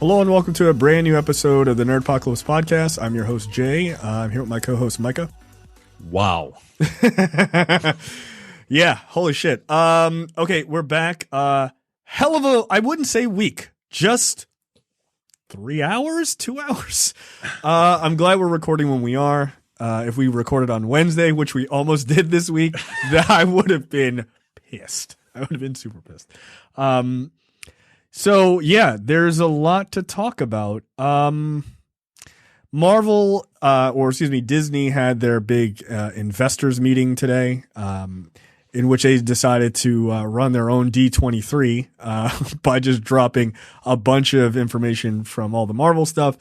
Hello and welcome to a brand new episode of the Nerdpocalypse Podcast. I'm your host, Jay. I'm here with my co-host, Micah. Wow. Yeah, holy shit. Okay, we're back. Hell of a, I wouldn't say week, just 3 hours, 2 hours. I'm glad we're recording when we are. If we recorded on Wednesday, which we almost did this week, that I would have been pissed. I would have been super pissed. So yeah, there's a lot to talk about. Disney had their big investors meeting today, in which they decided to run their own D23 by just dropping a bunch of information from all the Marvel stuff,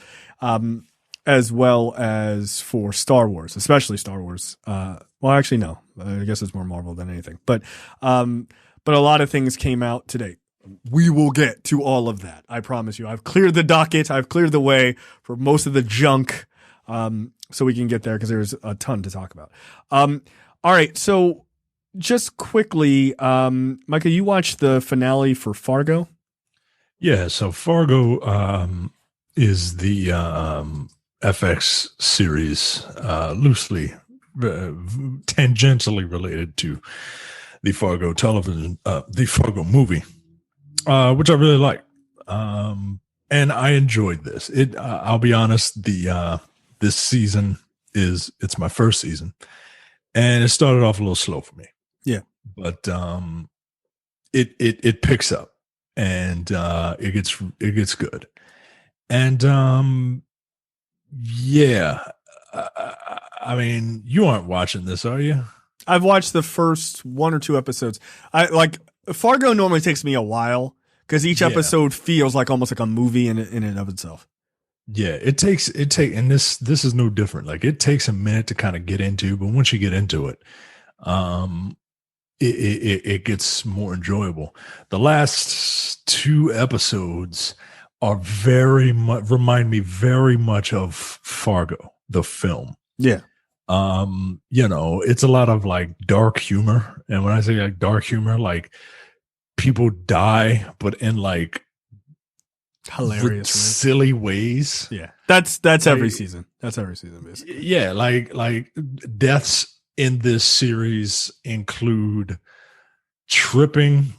as well as for Star Wars, especially Star Wars. Well, actually, no, I guess it's more Marvel than anything, but a lot of things came out today. We will get to all of that. I promise you. I've cleared the docket. I've cleared the way for most of the junk, so we can get there because there's a ton to talk about. All right. So just quickly, Micah, you watched the finale for Fargo? Yeah. So Fargo is the FX series, loosely, tangentially related to the Fargo television, the Fargo movie. Which I really like, and I enjoyed this. I'll be honest. This season it's my first season, and it started off a little slow for me. Yeah, but it picks up, and it gets good, and yeah. I mean, you aren't watching this, are you? I've watched the first 1 or 2 episodes. Fargo normally takes me a while because each episode feels like almost like a movie in and of itself. Yeah, and this is no different. Like, it takes a minute to kind of get into, but once you get into it, it gets more enjoyable. The last 2 episodes are remind me very much of Fargo, the film. Yeah. It's a lot of like dark humor. And when I say like dark humor, like people die, but in like hilarious, silly ways. Yeah. That's every season. That's every season, basically. Yeah. Like deaths in this series include tripping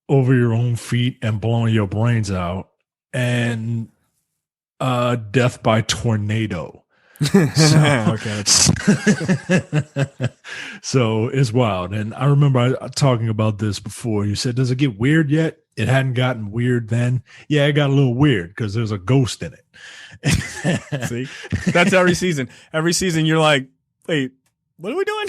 over your own feet and blowing your brains out, and death by tornado. So it's wild. And I remember talking about this before. You said, does it get weird yet? It hadn't gotten weird then. Yeah, it got a little weird because there's a ghost in it. See, that's every season. Every season you're like, wait, what are we doing?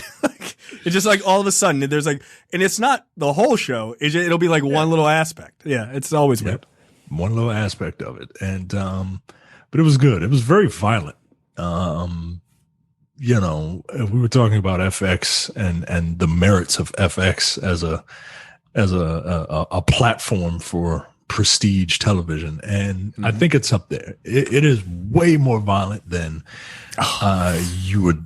It's just like all of a sudden there's like, and it's not the whole show. It'll be like one little aspect. Yeah, it's always weird. One little aspect of it. And but it was good. It was very violent. We were talking about FX and the merits of FX as a platform for prestige television, and I think it's up there. It is way more violent than you would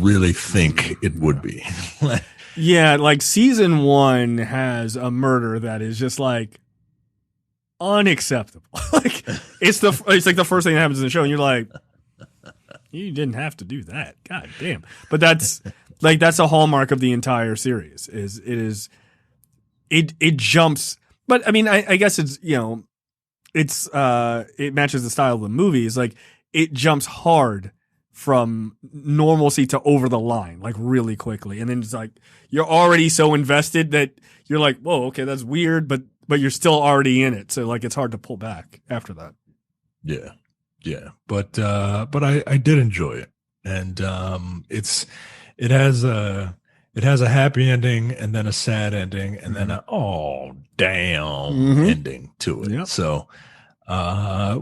really think it would be. Yeah, like season 1 has a murder that is just like unacceptable. Like it's like the first thing that happens in the show, and you're like, you didn't have to do that. God damn. But that's a hallmark of the entire series. It jumps. But I mean, I guess it matches the style of the movie. It's like it jumps hard from normalcy to over the line, like really quickly. And then it's like you're already so invested that you're like, whoa, okay, that's weird, but you're still already in it. So like it's hard to pull back after that. Yeah. Yeah, but I did enjoy it, and it has a happy ending, and then a sad ending, and then a ending to it. Yep. So,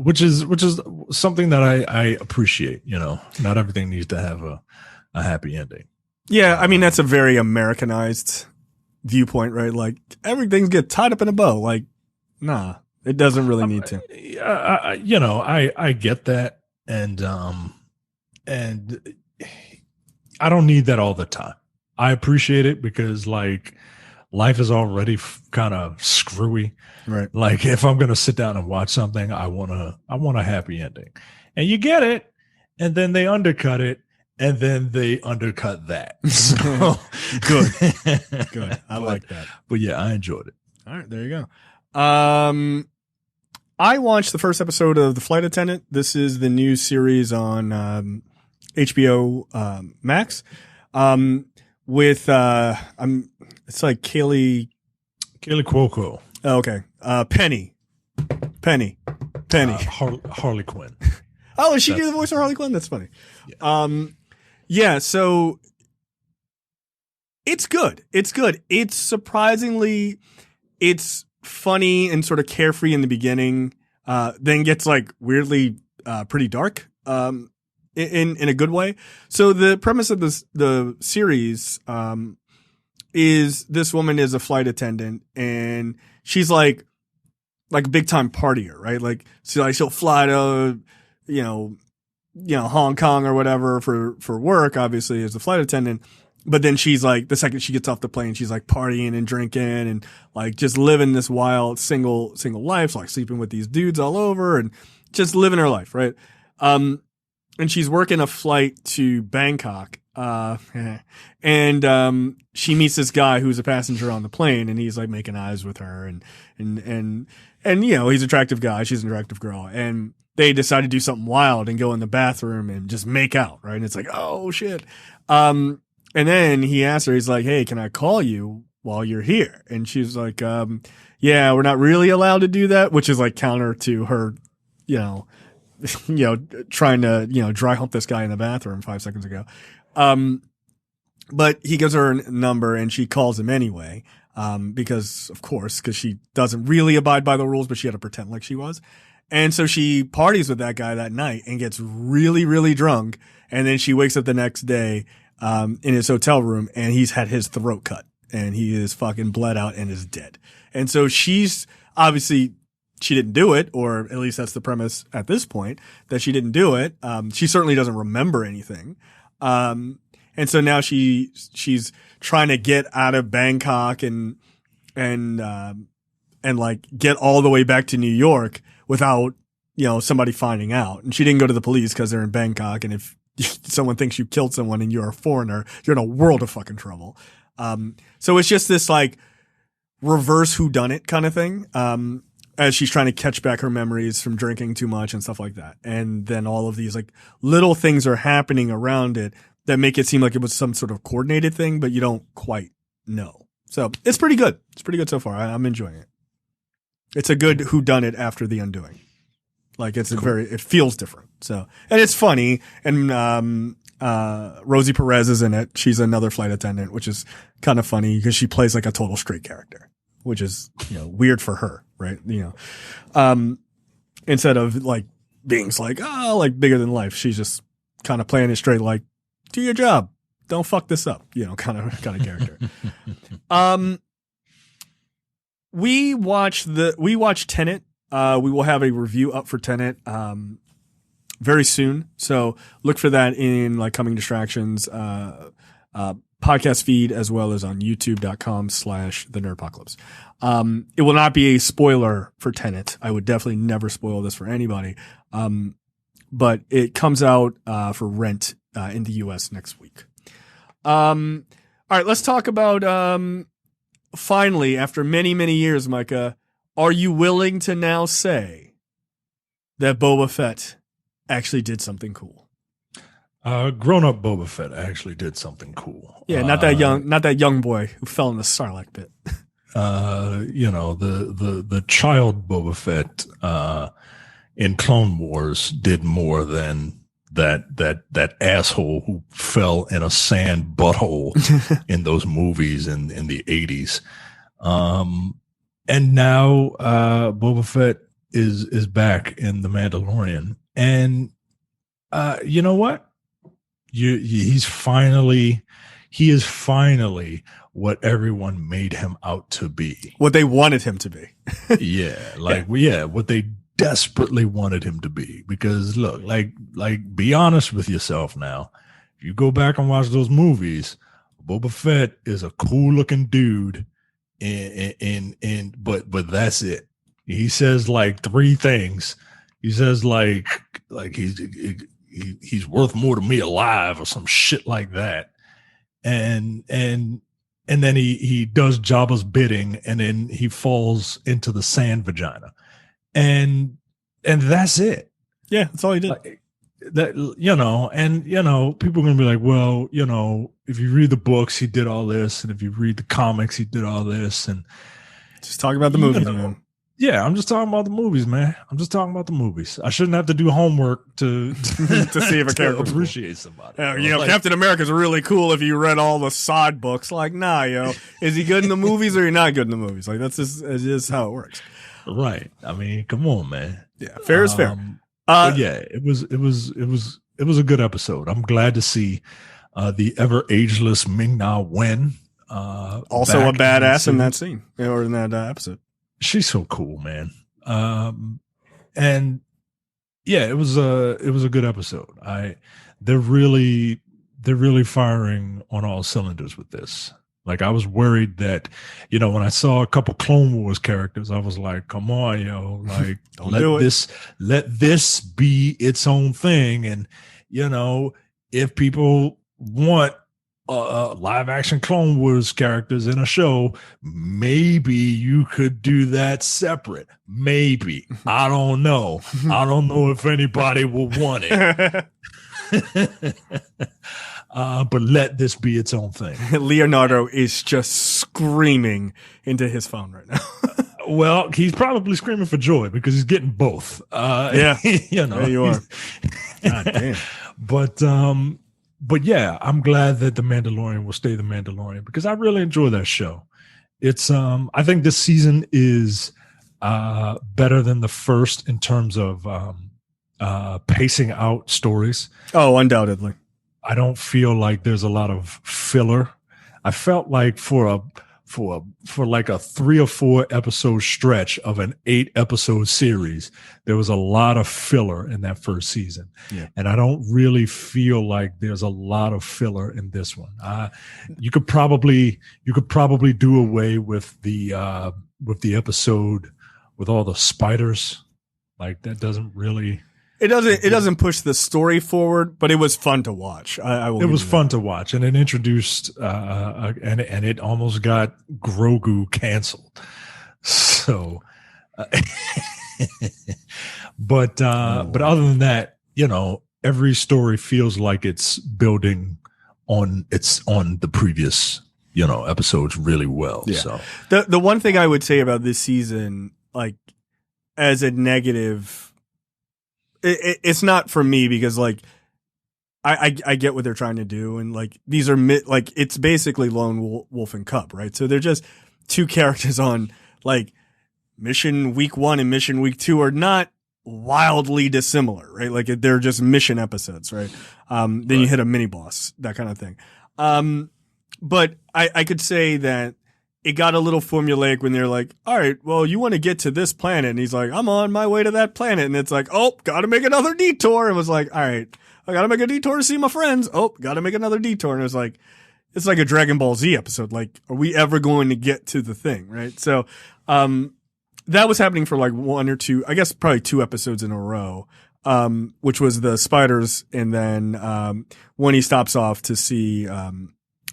which is something that I appreciate. Not everything needs to have a happy ending. Yeah, I mean that's a very Americanized viewpoint, right? Like everything's get tied up in a bow. Like, nah. It doesn't really need to. I get that, and I don't need that all the time. I appreciate it because, like life is already kind of screwy. Right. Like if I'm going to sit down and watch something, I want a happy ending, and you get it. And then they undercut it. And then they undercut that. So Good. I like that. But yeah, I enjoyed it. All right, there you go. I watched the first episode of The Flight Attendant. This is the new series on HBO Max. With it's like Kaylee Cuoco. Oh, okay. Penny. Harley Quinn. Oh, is she do the voice of Harley Quinn? That's funny. Yeah. Yeah, so it's good. It's surprisingly, it's funny and sort of carefree in the beginning, then gets like weirdly pretty dark in a good way. So the premise of the series is this woman is a flight attendant and she's like a big time partier, right? Like she'll fly to Hong Kong or whatever for work, obviously, as a flight attendant. But then she's like, the second she gets off the plane, she's like partying and drinking and like just living this wild single life, like sleeping with these dudes all over and just living her life, right? And she's working a flight to Bangkok. And she meets this guy who's a passenger on the plane and he's like making eyes with her and he's an attractive guy. She's an attractive girl. And they decide to do something wild and go in the bathroom and just make out, right? And it's like, oh shit. And then he asks her, he's like, hey, can I call you while you're here? And she's like, yeah, we're not really allowed to do that, which is like counter to her, trying to, dry hump this guy in the bathroom 5 seconds ago. But he gives her a number and she calls him anyway. Because she doesn't really abide by the rules, but she had to pretend like she was. And so she parties with that guy that night and gets really, really drunk. And then she wakes up the next day, in his hotel room and he's had his throat cut and he is fucking bled out and is dead. And so she's obviously, she didn't do it, or at least that's the premise at this point, that she didn't do it. She certainly doesn't remember anything. And so now she's trying to get out of Bangkok and like get all the way back to New York without, somebody finding out. And she didn't go to the police because they're in Bangkok. And if someone thinks you killed someone and you're a foreigner, you're in a world of fucking trouble. So it's just this like reverse whodunit kind of thing. As she's trying to catch back her memories from drinking too much and stuff like that. And then all of these like little things are happening around it that make it seem like it was some sort of coordinated thing, but you don't quite know. So it's pretty good. It's pretty good so far. I'm enjoying it. It's a good whodunit after the undoing. Like it's cool. It feels different. So, and it's funny. And, Rosie Perez is in it. She's another flight attendant, which is kind of funny because she plays like a total straight character, which is, weird for her, right? Instead of like being like, oh, like bigger than life. She's just kind of playing it straight, like, do your job. Don't fuck this up, kind of character. We watched Tenet. We will have a review up for Tenet, very soon. So look for that in like coming distractions, podcast feed, as well as on youtube.com/the Nerdpocalypse. It will not be a spoiler for Tenet. I would definitely never spoil this for anybody. But it comes out, for rent, in the US next week. All right, let's talk about, finally, after many, many years, Micah, are you willing to now say that Boba Fett actually did something cool? Grown-up Boba Fett actually did something cool. Yeah, not that young boy who fell in the Sarlacc pit. The child Boba Fett in Clone Wars did more than that asshole who fell in a sand butthole in those movies in the 80s. And now Boba Fett is back in The Mandalorian. And you know what? He is finally what everyone made him out to be. What they wanted him to be. What they desperately wanted him to be. Because look, like be honest with yourself now. If you go back and watch those movies, Boba Fett is a cool looking dude but that's it. He says like three things. He says like he's worth more to me alive or some shit like that. And then he does Jabba's bidding, and then he falls into the sand vagina. And that's it. Yeah, that's all he did. Like, that, people are gonna be like, well, if you read the books, he did all this, and if you read the comics, he did all this, and just talk about the movies, man. Yeah, I'm just talking about the movies, man. I'm just talking about the movies. I shouldn't have to do homework to to see if a character appreciate somebody. Captain America's really cool if you read all the side books. Like, nah, is he good in the movies or he not good in the movies? Like, that's just how it works. Right. I mean, come on, man. Yeah, fair is fair. Yeah, it was a good episode. I'm glad to see the ever ageless Ming-Na Wen. Also a badass in that scene or in that episode. She's so cool, man. And yeah, it was a good episode. They're really firing on all cylinders with this. Like, I was worried that, when I saw a couple Clone Wars characters, I was like, come on, like, let this be its own thing. And, if people want live action Clone Wars characters in a show, maybe you could do that separate. Maybe. I don't know. I don't know if anybody will want it. But let this be its own thing. Leonardo is just screaming into his phone right now. Well, he's probably screaming for joy because he's getting both. Yeah. There you are. God damn. But yeah, I'm glad that The Mandalorian will stay The Mandalorian because I really enjoy that show. It's I think this season is better than the first in terms of pacing out stories. Oh, undoubtedly. I don't feel like there's a lot of filler. I felt like for like a 3 or 4 episode stretch of an 8 episode series, there was a lot of filler in that first season. Yeah. And I don't really feel like there's a lot of filler in this one. You could probably do away with the episode with all the spiders. Like, that doesn't really. It doesn't push the story forward, but it was fun to watch. It was fun to watch, and it introduced and it almost got Grogu canceled. So, but other than that, every story feels like it's building on the previous episodes really well. Yeah. So the one thing I would say about this season, like, as a negative. It's not for me because, like, I get what they're trying to do, and, like, these are like, it's basically Lone Wolf and Cub, right? So they're just two characters on, like, mission week 1 and mission week 2 are not wildly dissimilar, right? Like, they're just mission episodes, right? Then right. You hit a mini boss, that kind of thing. But I could say that it got a little formulaic when they're like, all right, well, you want to get to this planet. And he's like, I'm on my way to that planet. And it's like, oh, got to make another detour. And it was like, all right, I got to make a detour to see my friends. Oh, got to make another detour. And it was like, it's like a Dragon Ball Z episode. Like, are we ever going to get to the thing? Right. So, that was happening for like 1 or 2, I guess probably 2 episodes in a row, which was the spiders. And then, when he stops off to see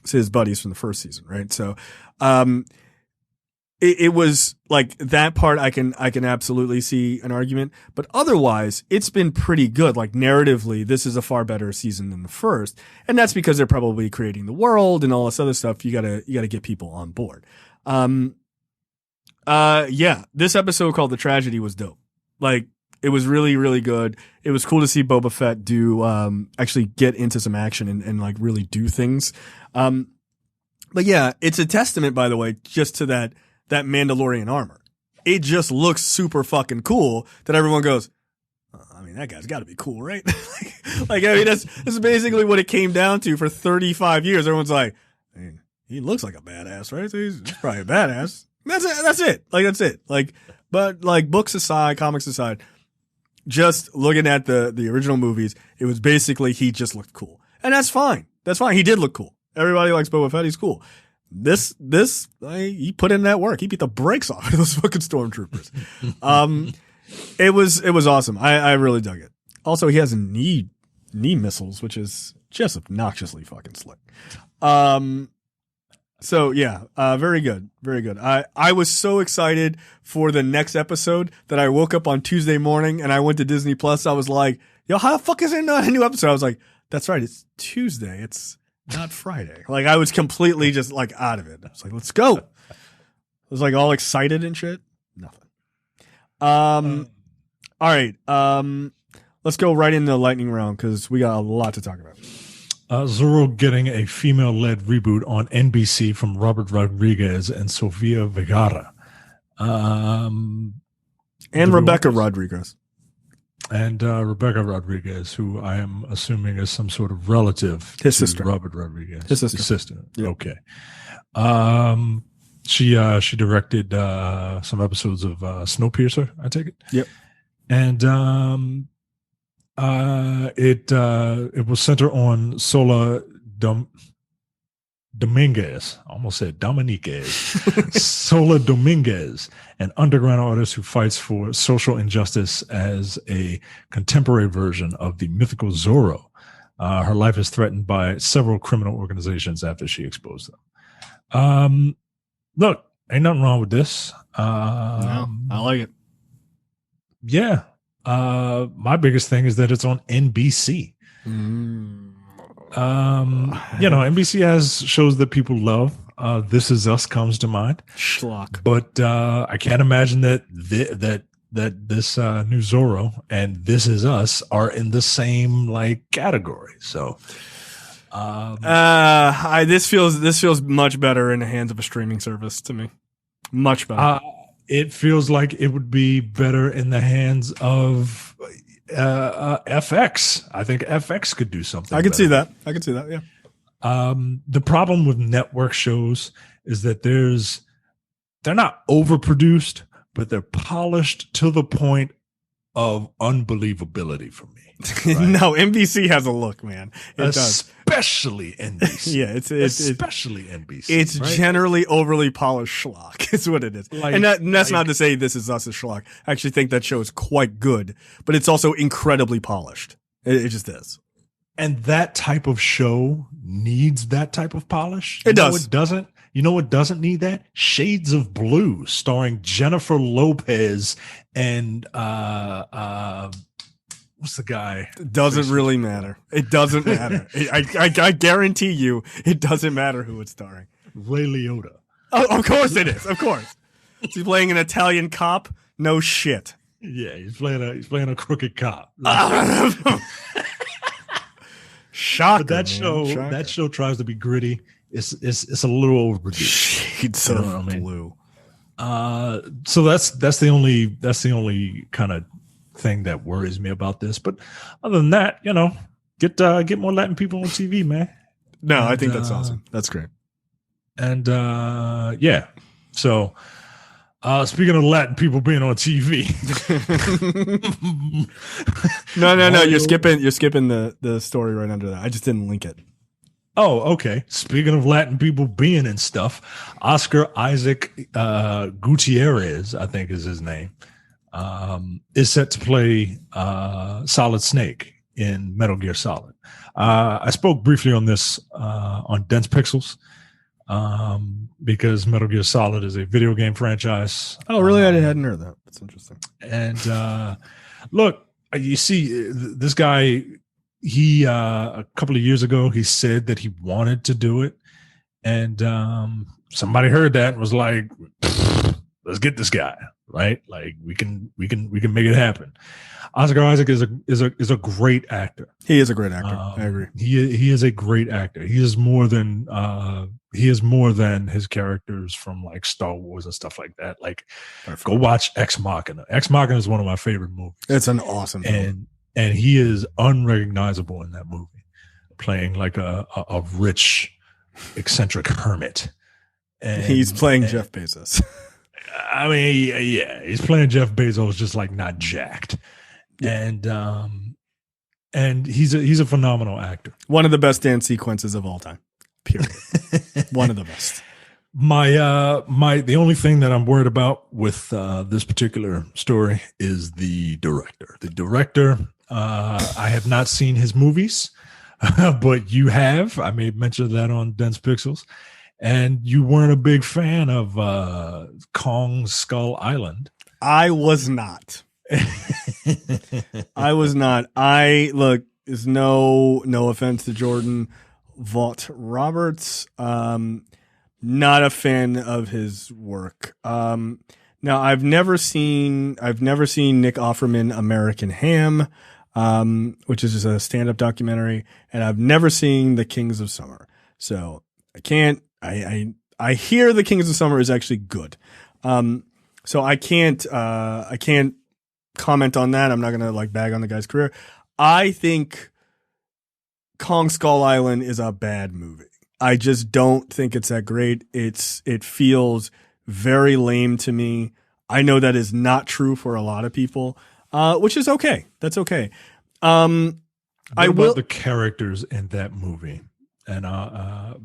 his buddies from the first season. Right. So, it was like that part I can absolutely see an argument, but otherwise it's been pretty good. Like, narratively, this is a far better season than the first. And that's because they're probably creating the world and all this other stuff. You gotta get people on board. Yeah, this episode called The Tragedy was dope. Like, it was really, really good. It was cool to see Boba Fett actually get into some action and like really do things. But yeah, it's a testament, by the way, just to that Mandalorian armor. It just looks super fucking cool that everyone goes, I mean, that guy's got to be cool, right? I mean, that's basically what it came down to for 35 years. Everyone's like, I mean, he looks like a badass, right? So he's probably a badass. That's it. Like, that's it. Like, but like, books aside, comics aside, just looking at the original movies, it was basically he just looked cool. And that's fine. That's fine. He did look cool. Everybody likes Boba Fett. He's cool. he put in that work. He beat the brakes off of those fucking stormtroopers. It was awesome. I really dug it. Also, he has knee missiles, which is just obnoxiously fucking slick. So yeah, very good. Very good. I was so excited for the next episode that I woke up on Tuesday morning and I went to Disney Plus. I was like, yo, how the fuck is there not a new episode? I was like, that's right. It's Tuesday. It's not Friday. Like I was completely just like out of it. I was like, let's go. I was like all excited and shit. Nothing. All right. Let's go right into the lightning round because we got a lot to talk about. Zorro getting a female-led reboot on NBC from Robert Rodriguez and Sofia Vergara. And Rebecca Rodriguez. And Rebecca Rodriguez, who I am assuming is some sort of relative His to sister. Robert Rodriguez. His sister. His sister. Yep. Okay. She directed some episodes of Snowpiercer, I take it. Yep. And it was centered on Sola Dominguez. I almost said Dominiquez. Sola Dominguez, an underground artist who fights for social injustice as a contemporary version of the mythical Zorro. Her life is threatened by several criminal organizations after she exposed them. Look, ain't nothing wrong with this. No, I like it. Yeah. My biggest thing is that it's on NBC. NBC has shows that people love. This Is Us comes to mind. Schlock. But I can't imagine that this new Zorro and This Is Us are in the same like category. So this feels much better in the hands of a streaming service to me. Much better. It feels like it would be better in the hands of FX. I think FX could do something. I can see that. Yeah. The problem with network shows is that they're not overproduced, but they're polished to the point of unbelievability for me. Right? No, NBC has a look, man. It Especially NBC. Yeah, it's especially NBC. It's right? Generally overly polished schlock. It's what it is. Like, and that's not to say This Is Us is schlock. I actually think that show is quite good, but it's also incredibly polished. It just is. And that type of show needs that type of polish. It does. It doesn't. You know what doesn't need that? Shades of Blue, starring Jennifer Lopez and what's the guy? It doesn't really matter. It doesn't matter. I guarantee you, it doesn't matter who it's starring. Ray Liotta. Oh, of course it is. Of course. He's playing an Italian cop. No shit. Yeah, he's playing a crooked cop. Shocker. But that show tries to be gritty. It's a little overproduced. Shades of Blue. So that's the only kind of thing that worries me about this. But other than that, get more Latin people on TV, man. No, I think that's awesome. That's great. And yeah. So speaking of Latin people being on TV. No. You're skipping the story right under that. I just didn't link it. Oh, okay. Speaking of Latin people being in stuff, Oscar Isaac Gutierrez, I think is his name, is set to play Solid Snake in Metal Gear Solid. I spoke briefly on this on Dense Pixels because Metal Gear Solid is a video game franchise. Oh, really? I hadn't heard that. That's interesting. And look, you see, this guy, he a couple of years ago, he said that he wanted to do it, and somebody heard that and was like, "Let's get this guy." Right? Like we can make it happen. Oscar Isaac is a great actor. He is a great actor. I agree. He is a great actor. He is more than his characters from like Star Wars and stuff like that. Like, go watch Ex Machina. Ex Machina is one of my favorite movies. It's an awesome movie. And he is unrecognizable in that movie, playing like a rich, eccentric hermit. And he's playing Jeff Bezos. I mean, yeah, he's playing Jeff Bezos, just like not jacked. Yeah. And he's a phenomenal actor. One of the best dance sequences of all time. Period. One of the best. The only thing that I'm worried about with this particular story is the director. The director, I have not seen his movies, but you have. I made mention of that on Dense Pixels, and you weren't a big fan of Kong Skull Island. I was not. I was not. Look, is no offense to Jordan Vaught Roberts. Not a fan of his work. Now I've never seen Nick Offerman American Ham, which is just a stand-up documentary, and I've never seen The Kings of Summer. So I can't. I hear The Kings of Summer is actually good. So I can't comment on that. I'm not gonna like bag on the guy's career. I think Kong Skull Island is a bad movie. I just don't think it's that great. It feels very lame to me. I know that is not true for a lot of people, which is okay. That's okay. What about the characters in that movie? And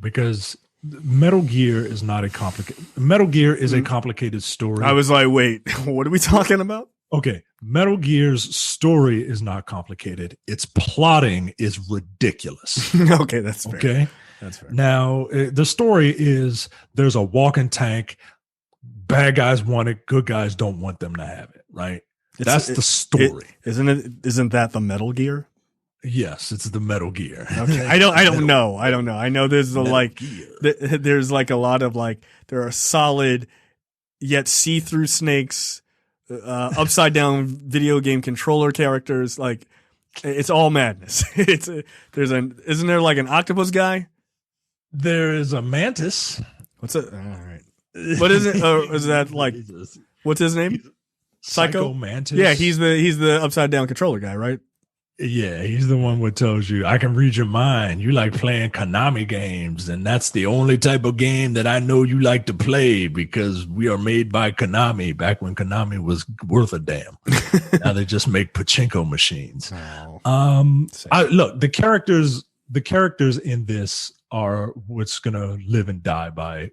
because Metal Gear is not a complicated. Metal Gear is a complicated story. I was like, wait, what are we talking about? Okay, Metal Gear's story is not complicated. Its plotting is ridiculous. Okay, that's fair. Okay. That's fair. Now, the story is there's a walking tank. Bad guys want it. Good guys don't want them to have it, right? That's the story. Isn't that the Metal Gear? Yes, it's the Metal Gear. Okay. I don't know. I know there's there's like a lot of like, there are solid yet see-through snakes, upside down video game controller characters. Like, it's all madness. Isn't there like an octopus guy? There is a mantis. What's it? All right. What is it? Is that like, what's his name? Psycho Mantis. Yeah, he's the upside down controller guy, right? Yeah, he's the one who tells you, I can read your mind. You like playing Konami games, and that's the only type of game that I know you like to play because we are made by Konami back when Konami was worth a damn. Now they just make pachinko machines. Look, the characters in this are what's going to live and die by.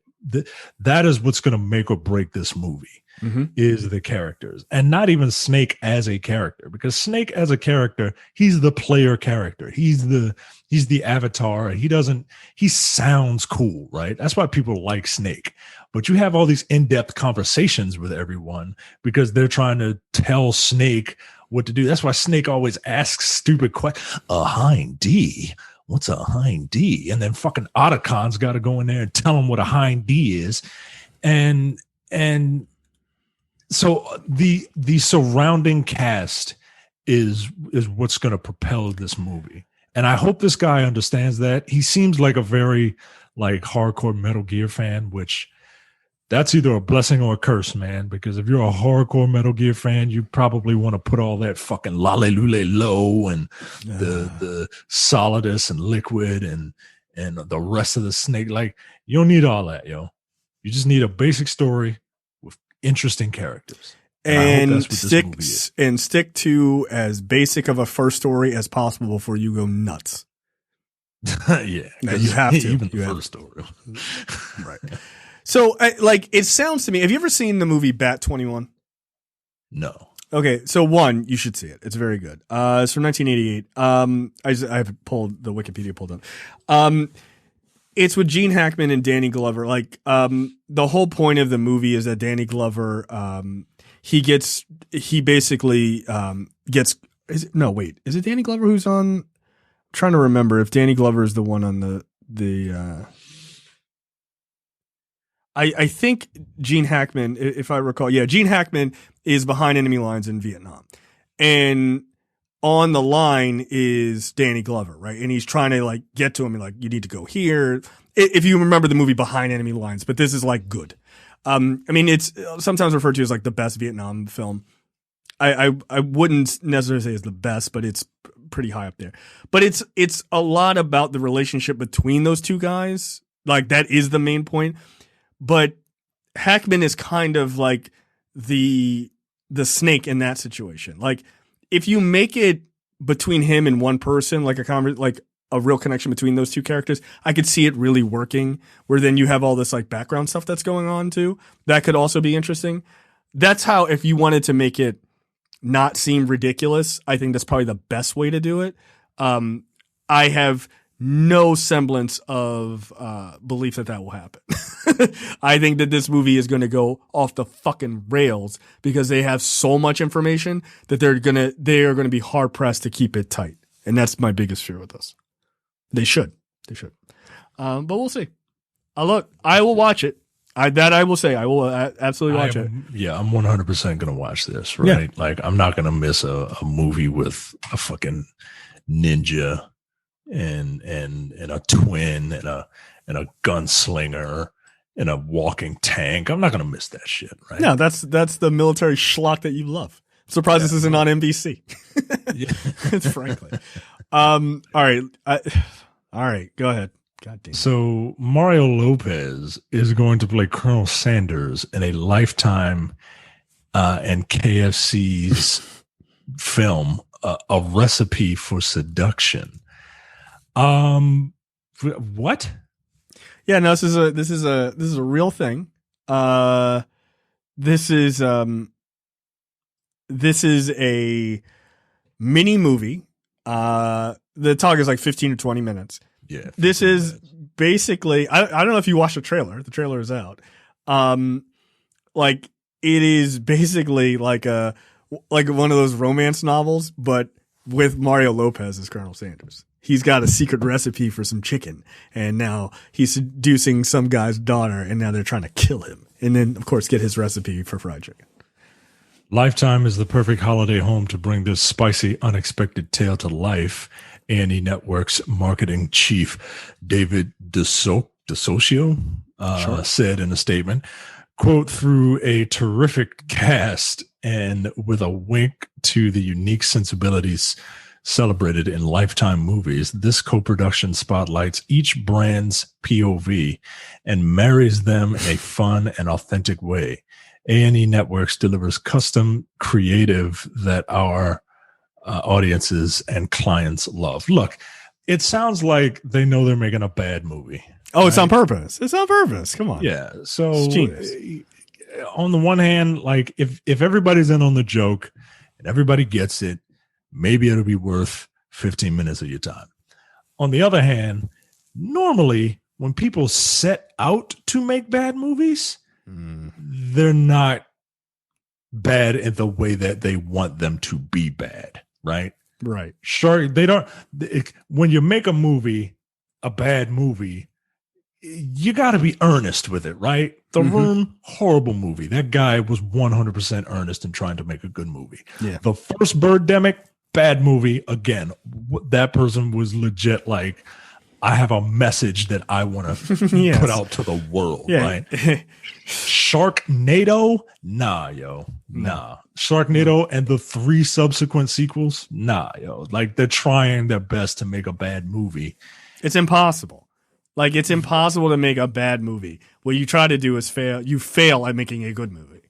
That is what's going to make or break this movie. Mm-hmm. Is the characters, and not even Snake as a character, because Snake as a character, he's the player character. He's the avatar. He sounds cool, right? That's why people like Snake. But you have all these in-depth conversations with everyone because they're trying to tell Snake what to do. That's why Snake always asks stupid questions. A hind D. What's a hind D? And then fucking Otacon's got to go in there and tell him what a hind D is. And so the surrounding cast is what's going to propel this movie. And I hope this guy understands that. He seems like a very like hardcore Metal Gear fan, which that's either a blessing or a curse, man, because if you're a hardcore Metal Gear fan, you probably want to put all that fucking Lalelule low and the Solidus and Liquid and the rest of the Snake. Like, you don't need all that, yo. You just need a basic story with interesting characters. And stick to as basic of a first story as possible before you go nuts. Yeah. You have to. Even the first story. Right. So, it sounds to me, have you ever seen the movie Bat 21? No. Okay, so one, you should see it. It's very good. It's from 1988. I have pulled the Wikipedia pulled up. It's with Gene Hackman and Danny Glover. Like, the whole point of the movie is that Danny Glover, he basically gets. Is it Danny Glover who's on? I'm trying to remember if Danny Glover is the one on the. I think Gene Hackman, if I recall, Gene Hackman is behind enemy lines in Vietnam, and on the line is Danny Glover, right? And he's trying to like get to him and like, you need to go here. If you remember the movie Behind Enemy Lines, but this is like good. I mean, it's sometimes referred to as like the best Vietnam film. I wouldn't necessarily say it's the best, but it's pretty high up there. But it's a lot about the relationship between those two guys. Like, that is the main point. But Hackman is kind of like the Snake in that situation. Like, if you make it between him and one person, like a real connection between those two characters. I could see it really working, where then you have all this like background stuff that's going on too. That could also be interesting. That's how, if you wanted to make it not seem ridiculous, I think that's probably the best way to do it. I have no semblance of belief that will happen. I think that this movie is going to go off the fucking rails because they have so much information that they are going to be hard pressed to keep it tight. And that's my biggest fear with this. They should. But we'll see. I will watch it. I will say. I will absolutely watch it. Yeah, I'm 100% going to watch this, right? Yeah. Like, I'm not going to miss a movie with a fucking ninja and a twin and a gunslinger and a walking tank. I'm not going to miss that shit, right? No, that's the military schlock that you love. I'm surprised this isn't on NBC. Yeah. It's frankly. All right. Go ahead. God damn. So Mario Lopez is going to play Colonel Sanders in a Lifetime and KFC's film, A Recipe for Seduction. What? Yeah, no, this is a real thing. This is a mini movie. The talk is like 15 to 20 minutes. Yeah. This is basically, I don't know if you watched the trailer. The trailer is out. Like, it is basically like one of those romance novels, but with Mario Lopez as Colonel Sanders. He's got a secret recipe for some chicken, and now he's seducing some guy's daughter, and now they're trying to kill him. And then, of course, get his recipe for fried chicken. Lifetime is the perfect holiday home to bring this spicy, unexpected tale to life. A&E Network's marketing chief, David DeSocio, said in a statement, quote, through a terrific cast and with a wink to the unique sensibilities celebrated in Lifetime movies, this co-production spotlights each brand's POV and marries them in a fun and authentic way. A&E Networks delivers custom creative that our audiences and clients love. Look, it sounds like they know they're making a bad movie. Oh, right? It's on purpose. It's on purpose. Come on. Yeah. So on the one hand, like if everybody's in on the joke and everybody gets it, maybe it'll be worth 15 minutes of your time. On the other hand, normally when people set out to make bad movies, they're not bad in the way that they want them to be bad, right? Right. Sure, they don't. When you make a movie, a bad movie, you got to be earnest with it, right? The Room, horrible movie. That guy was 100% earnest in trying to make a good movie. Yeah. The First Birdemic, bad movie. Again, that person was legit like, I have a message that I want to put out to the world, right? Sharknado? Nah, yo. Nah. Sharknado and the 3 subsequent sequels? Nah, yo. Like, they're trying their best to make a bad movie. It's impossible. Like, it's impossible to make a bad movie. What you try to do is fail. You fail at making a good movie.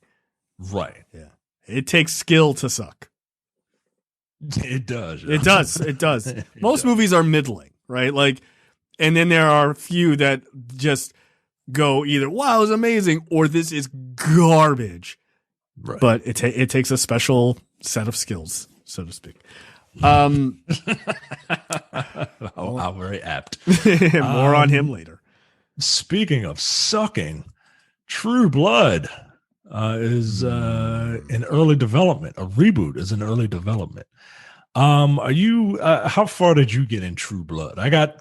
Right. Yeah. It takes skill to suck. It does. It does. It does. Most movies are middling, right? Like, and then there are a few that just go either, wow, it's amazing, or this is garbage. Right. But it takes a special set of skills, so to speak. How very apt. More on him later. Speaking of sucking, True Blood is in early development. A reboot is in early development. Are you? How far did you get in True Blood? I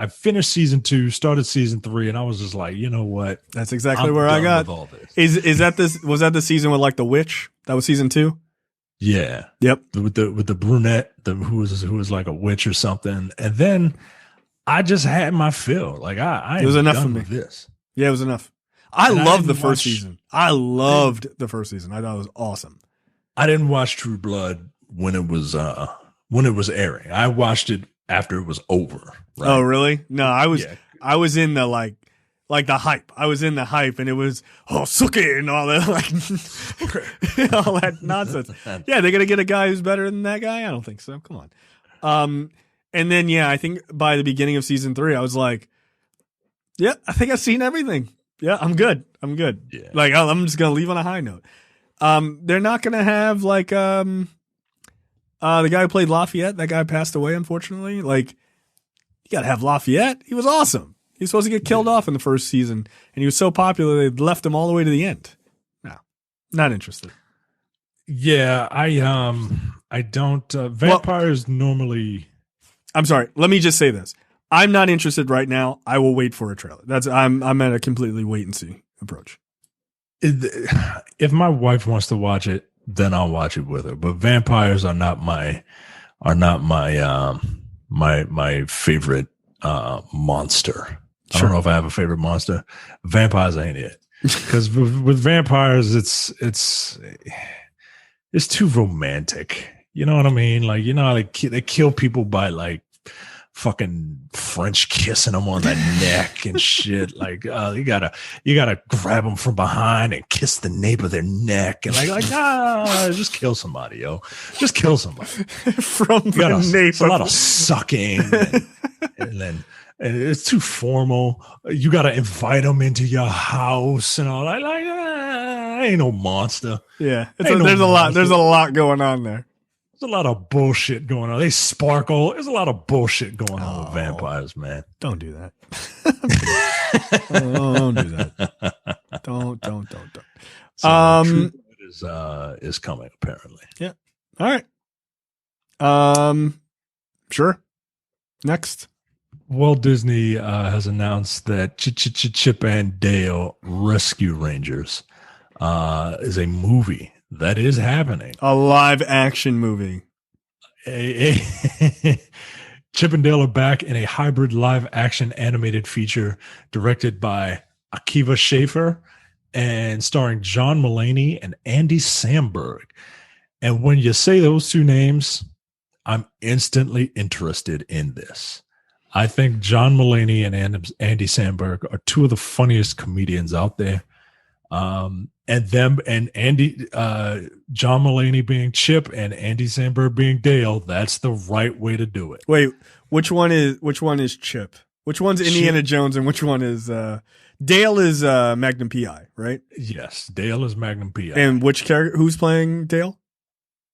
finished season 2, started season 3, and I was just like, you know what? That's exactly where I got. All this. Is that this? Was that the season with like the witch? That was season 2. Yeah. Yep. With the brunette, who was like a witch or something, and then I just had my fill. Like it was enough for me. This. Yeah, it was enough. I loved the first season. I loved the first season. I thought it was awesome. I didn't watch True Blood when it was airing. I watched it after it was over. Right? Oh, really? No, I was in the like the hype. I was in the hype, and it was suki and all that all that nonsense. Yeah, they're gonna get a guy who's better than that guy. I don't think so. Come on. And then, yeah, I think by the beginning of season 3, I was like, yeah, I think I've seen everything. Yeah, I'm good. Yeah. Like, I'm just going to leave on a high note. They're not going to have, like, the guy who played Lafayette. That guy passed away, unfortunately. Like, you got to have Lafayette. He was awesome. He was supposed to get killed off in the first season, and he was so popular they left him all the way to the end. No, not interested. Yeah, I don't. Vampires normally. I'm sorry. Let me just say this. I'm not interested right now. I will wait for a trailer. I'm at a completely wait and see approach. If my wife wants to watch it, then I'll watch it with her. But vampires are not my my favorite monster. I don't know if I have a favorite monster. Vampires ain't it. Because with vampires, it's too romantic. You know what I mean? Like, you know how they kill people by like fucking French kissing them on the neck and shit. Like, you gotta grab them from behind and kiss the nape of their neck and just kill somebody, yo. Just kill somebody from the nape. It's a lot of sucking, and it's too formal. You got to invite them into your house and all that. Like, ain't no monster. Yeah, there's a lot going on there. There's a lot of bullshit going on. They sparkle. There's a lot of bullshit going on with vampires, man. Don't do that. Don't do that. Don't. So True Blood is coming apparently. Yeah. All right. Sure. Next. Walt Disney has announced that Chip and Dale Rescue Rangers is a movie that is happening. A live action movie. Chip and Dale are back in a hybrid live action animated feature directed by Akiva Schaffer and starring John Mulaney and Andy Samberg. And when you say those two names, I'm instantly interested in this. I think John Mulaney and Andy Samberg are two of the funniest comedians out there. And John Mulaney being Chip and Andy Samberg being Dale, that's the right way to do it. Wait, which one is Chip? Which one's Indiana Jones and which one is Dale is Magnum PI, right? Yes, Dale is Magnum PI. And which character who's playing Dale?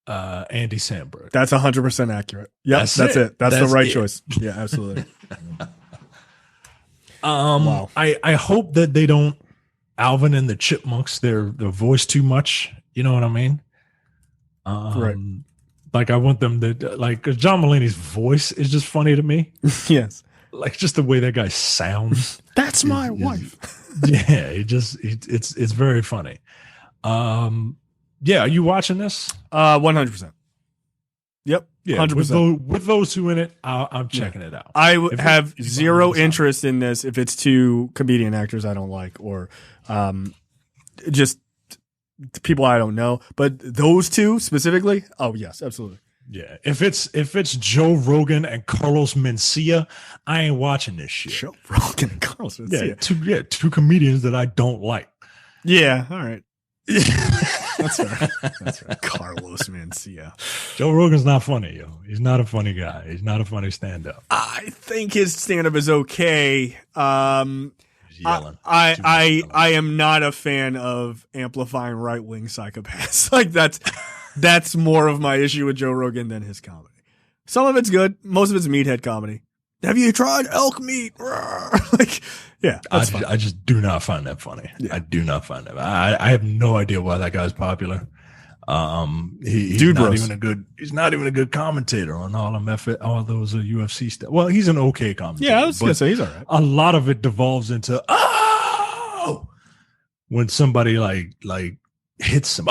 Andy Samberg. That's 100% accurate. Yep, that's it. That's the right choice. Yeah, absolutely. Wow. I hope that they don't Alvin and the Chipmunks their voice too much. You know what I mean? Right. Like I want them to like, cause John Mulaney's voice is just funny to me. Yes. Like just the way that guy sounds. That's my wife. Yeah. It's very funny. Yeah, are you watching this? 100%. Yep. Yeah, 100%. With those two in it, I'm checking it out. I have zero interest in this if it's two comedian actors I don't like or just people I don't know. But those two specifically, oh yes, absolutely. Yeah, if it's Joe Rogan and Carlos Mencia, I ain't watching this shit. Joe Rogan and Carlos Mencia. Two comedians that I don't like. Yeah, all right. That's fair. That's right. Carlos Mencia. Joe Rogan's not funny, yo. He's not a funny guy. He's not a funny stand-up. I think his stand-up is okay. Yelling. I am not a fan of amplifying right-wing psychopaths. Like that's more of my issue with Joe Rogan than his comedy. Some of it's good. Most of it's meathead comedy. Have you tried elk meat? Like, yeah, I just do not find that funny. Yeah. I do not find that. I have no idea why that guy's popular. He's not even a good commentator on all those UFC stuff. Well, he's an okay commentator. Yeah, I was gonna say he's all right. A lot of it devolves into when somebody like hits him.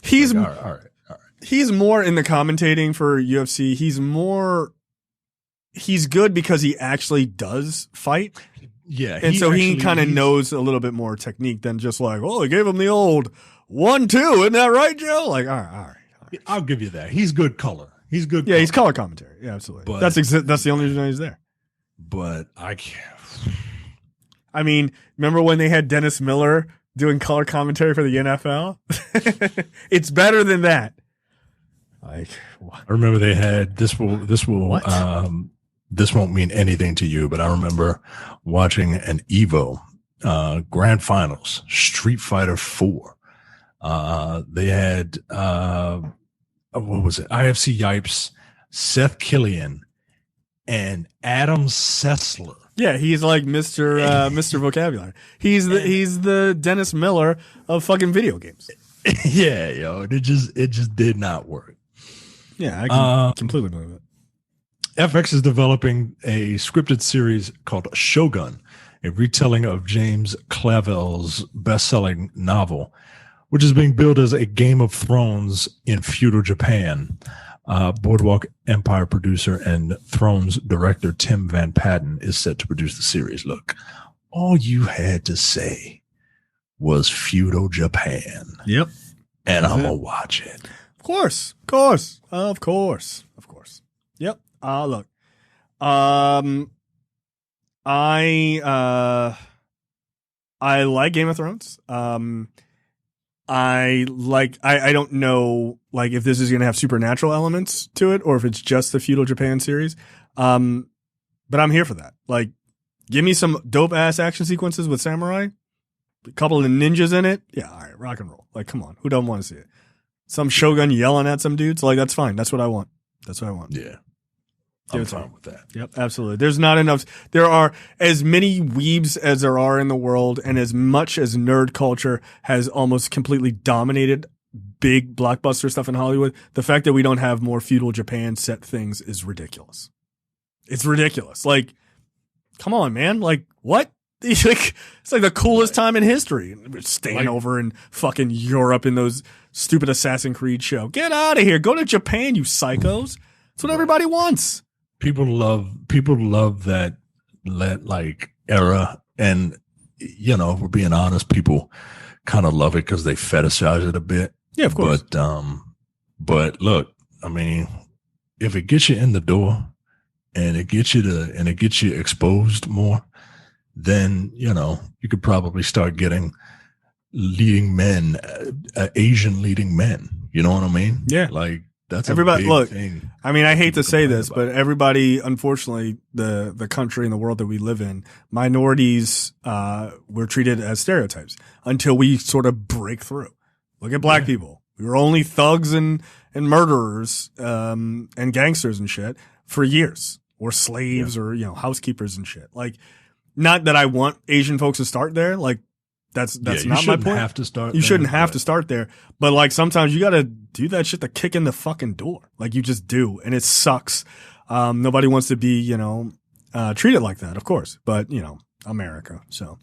He's like, all right. He's more in the commentating for UFC. He's good because he actually does fight. Yeah. And so he kind of knows a little bit more technique than just like, oh, they gave him the old 1-2. Isn't that right, Joe? Like, all right. I'll give you that. He's good color. He's good. Yeah, he's color commentary. Yeah, absolutely. But, that's the only reason he's there. But I can't. I mean, remember when they had Dennis Miller doing color commentary for the NFL? It's better than that. Like, what? I remember they had this won't mean anything to you, but I remember watching an Evo grand finals, Street Fighter 4. They had what was it? IFC Yipes, Seth Killian, and Adam Sessler. Yeah, he's like Mr. Vocabulary. He's the Dennis Miller of fucking video games. Yeah, yo, it just did not work. Yeah, I can completely believe it. FX is developing a scripted series called Shogun, a retelling of James Clavell's best-selling novel, which is being billed as a Game of Thrones in feudal Japan. Boardwalk Empire producer and Thrones director Tim Van Patten is set to produce the series. Look, all you had to say was feudal Japan. Yep. And I'm going to watch it. Of course. Yep. Look. I like Game of Thrones. I don't know like if this is going to have supernatural elements to it or if it's just the feudal Japan series. But I'm here for that. Like, give me some dope ass action sequences with samurai, a couple of ninjas in it. Yeah. All right. Rock and roll. Like, come on. Who doesn't want to see it? Some shogun yelling at some dudes. Like, that's fine. That's what I want. Yeah. I'm fine with that. Yep, absolutely. There's not enough. There are as many weebs as there are in the world, and as much as nerd culture has almost completely dominated big blockbuster stuff in Hollywood, the fact that we don't have more feudal Japan set things is ridiculous. It's ridiculous. Like, come on, man. Like, what? It's like the coolest time in history. We're staying over in fucking Europe in those stupid Assassin's Creed show. Get out of here. Go to Japan, you psychos. That's what everybody wants. People love that like era, and you know, if we're being honest, people kind of love it because they fetishize it a bit. Yeah, of course. But look, I mean, if it gets you in the door and it gets you exposed more, then you know you could probably start getting leading men, Asian leading men. You know what I mean? Yeah, like. That's everybody. Look, thing. I mean, I hate to say this, but everybody, unfortunately, the country and the world that we live in, minorities were treated as stereotypes until we sort of break through. Look at black people. We were only thugs and murderers and gangsters and shit for years, or slaves, or housekeepers and shit. Like, not that I want Asian folks to start there. Like, that's not my point. You shouldn't have to start there, but like sometimes you got to do that shit to kick in the fucking door. Like you just do, and it sucks. Nobody wants to be treated like that, of course, but America. So,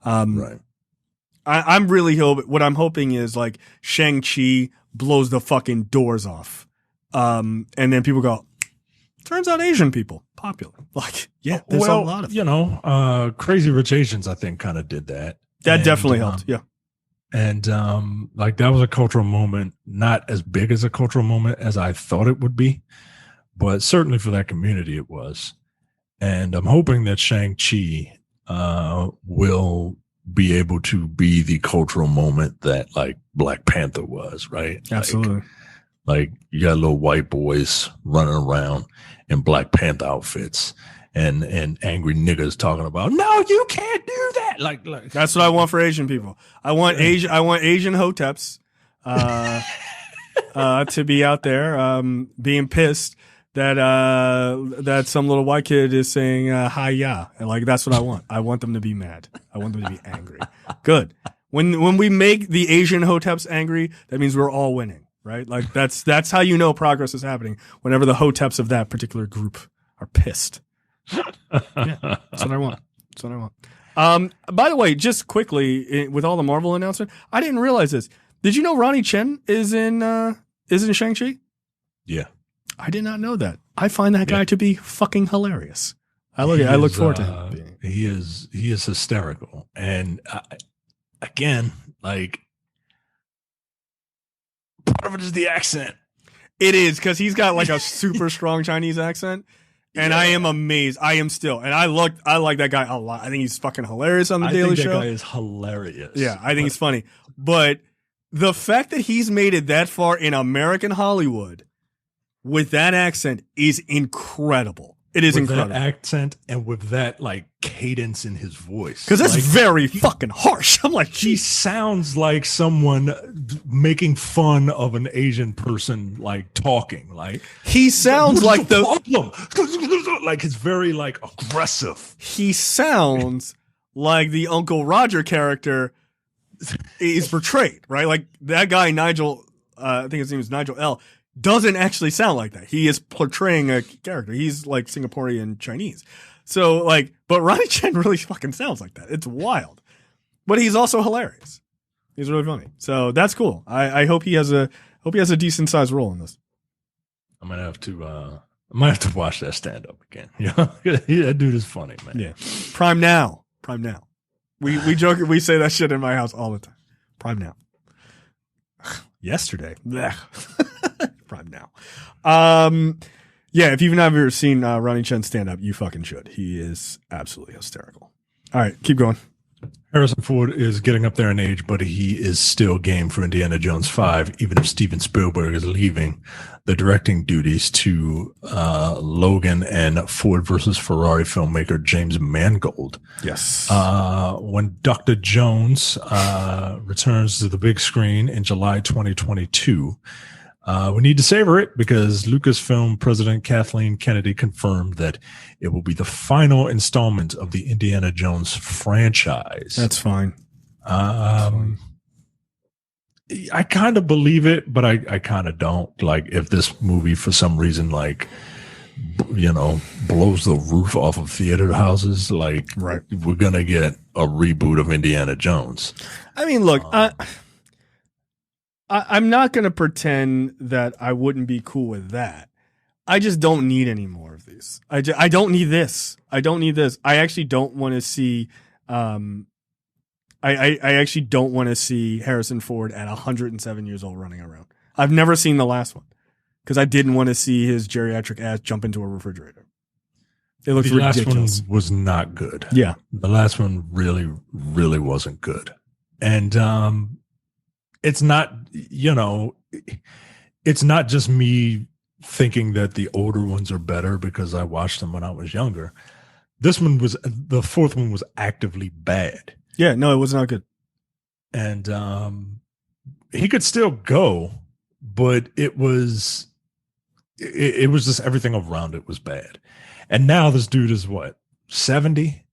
right. I'm really what I'm hoping is like Shang-Chi blows the fucking doors off, and then people go, turns out Asian people popular. Like, yeah, there's a lot of Crazy Rich Asians, I think, kind of did that. That definitely helped. Yeah. And like that was a cultural moment, not as big as a cultural moment as I thought it would be, but certainly for that community it was. And I'm hoping that Shang-Chi will be able to be the cultural moment that like Black Panther was, right? Absolutely. Like you got little white boys running around in Black Panther outfits. And angry niggas talking about, no, you can't do that. Like that's what I want for Asian people. I want Asian hoteps to be out there being pissed that some little white kid is saying hi ya, and like that's what I want. I want them to be mad. I want them to be angry. Good. When we make the Asian hoteps angry, that means we're all winning, right? Like that's how you know progress is happening. Whenever the hoteps of that particular group are pissed. Yeah, that's what I want. By the way, just quickly with all the Marvel announcement, I didn't realize this. Did you know Ronnie Chen is in Shang-Chi? Yeah, I did not know that. I find that guy to be fucking hilarious. I look forward to him. He is hysterical, and again, like part of it is the accent. It is because he's got like a super strong Chinese accent. And I am amazed. I am still. And I like that guy a lot. I think he's fucking hilarious on the Daily Show. That guy is hilarious. Yeah, I think he's funny. But the fact that he's made it that far in American Hollywood with that accent is incredible. It is incredible. That accent and with that like cadence in his voice. Because that's very fucking harsh. I'm like, he sounds like someone making fun of an Asian person, like talking. Like he sounds like the problem. Like it's very like aggressive. He sounds like the Uncle Roger character is portrayed, right? Like that guy Nigel, I think his name is Nigel L. Doesn't actually sound like that. He is portraying a character. He's like Singaporean Chinese. So like, but Ronnie Chen really fucking sounds like that. It's wild. But he's also hilarious. He's really funny. So that's cool. I hope he has a decent sized role in this. I might have to watch that stand up again. Yeah. That dude is funny, man. Yeah. Prime now. We joke, we say that shit in my house all the time. Prime now. Yesterday. Prime now. Yeah, if you've never seen Ronnie Chen stand up, you fucking should. He is absolutely hysterical. All right, keep going. Harrison Ford is getting up there in age, but he is still game for Indiana Jones 5, even if Steven Spielberg is leaving the directing duties to Logan and Ford versus Ferrari filmmaker James Mangold. Yes. When Dr. Jones returns to the big screen in July 2022, we need to savor it because Lucasfilm president Kathleen Kennedy confirmed that it will be the final installment of the Indiana Jones franchise. That's fine. I kind of believe it, but I kind of don't. Like, if this movie for some reason, like, you know, blows the roof off of theater houses, like, right, we're going to get a reboot of Indiana Jones. I mean, look, I'm not going to pretend that I wouldn't be cool with that. I just don't need any more of these. I don't need this. I don't need this. I actually don't want to see. I actually don't want to see Harrison Ford at 107 years old running around. I've never seen the last one because I didn't want to see his geriatric ass jump into a refrigerator. It looks ridiculous. The last one was not good. Yeah, the last one really, really wasn't good, and it's not, you know, it's not just me thinking that the older ones are better because I watched them when I was younger. The fourth one was actively bad. Yeah, no, it was not good. And he could still go, but it was just everything around it was bad. And now this dude is what, 70?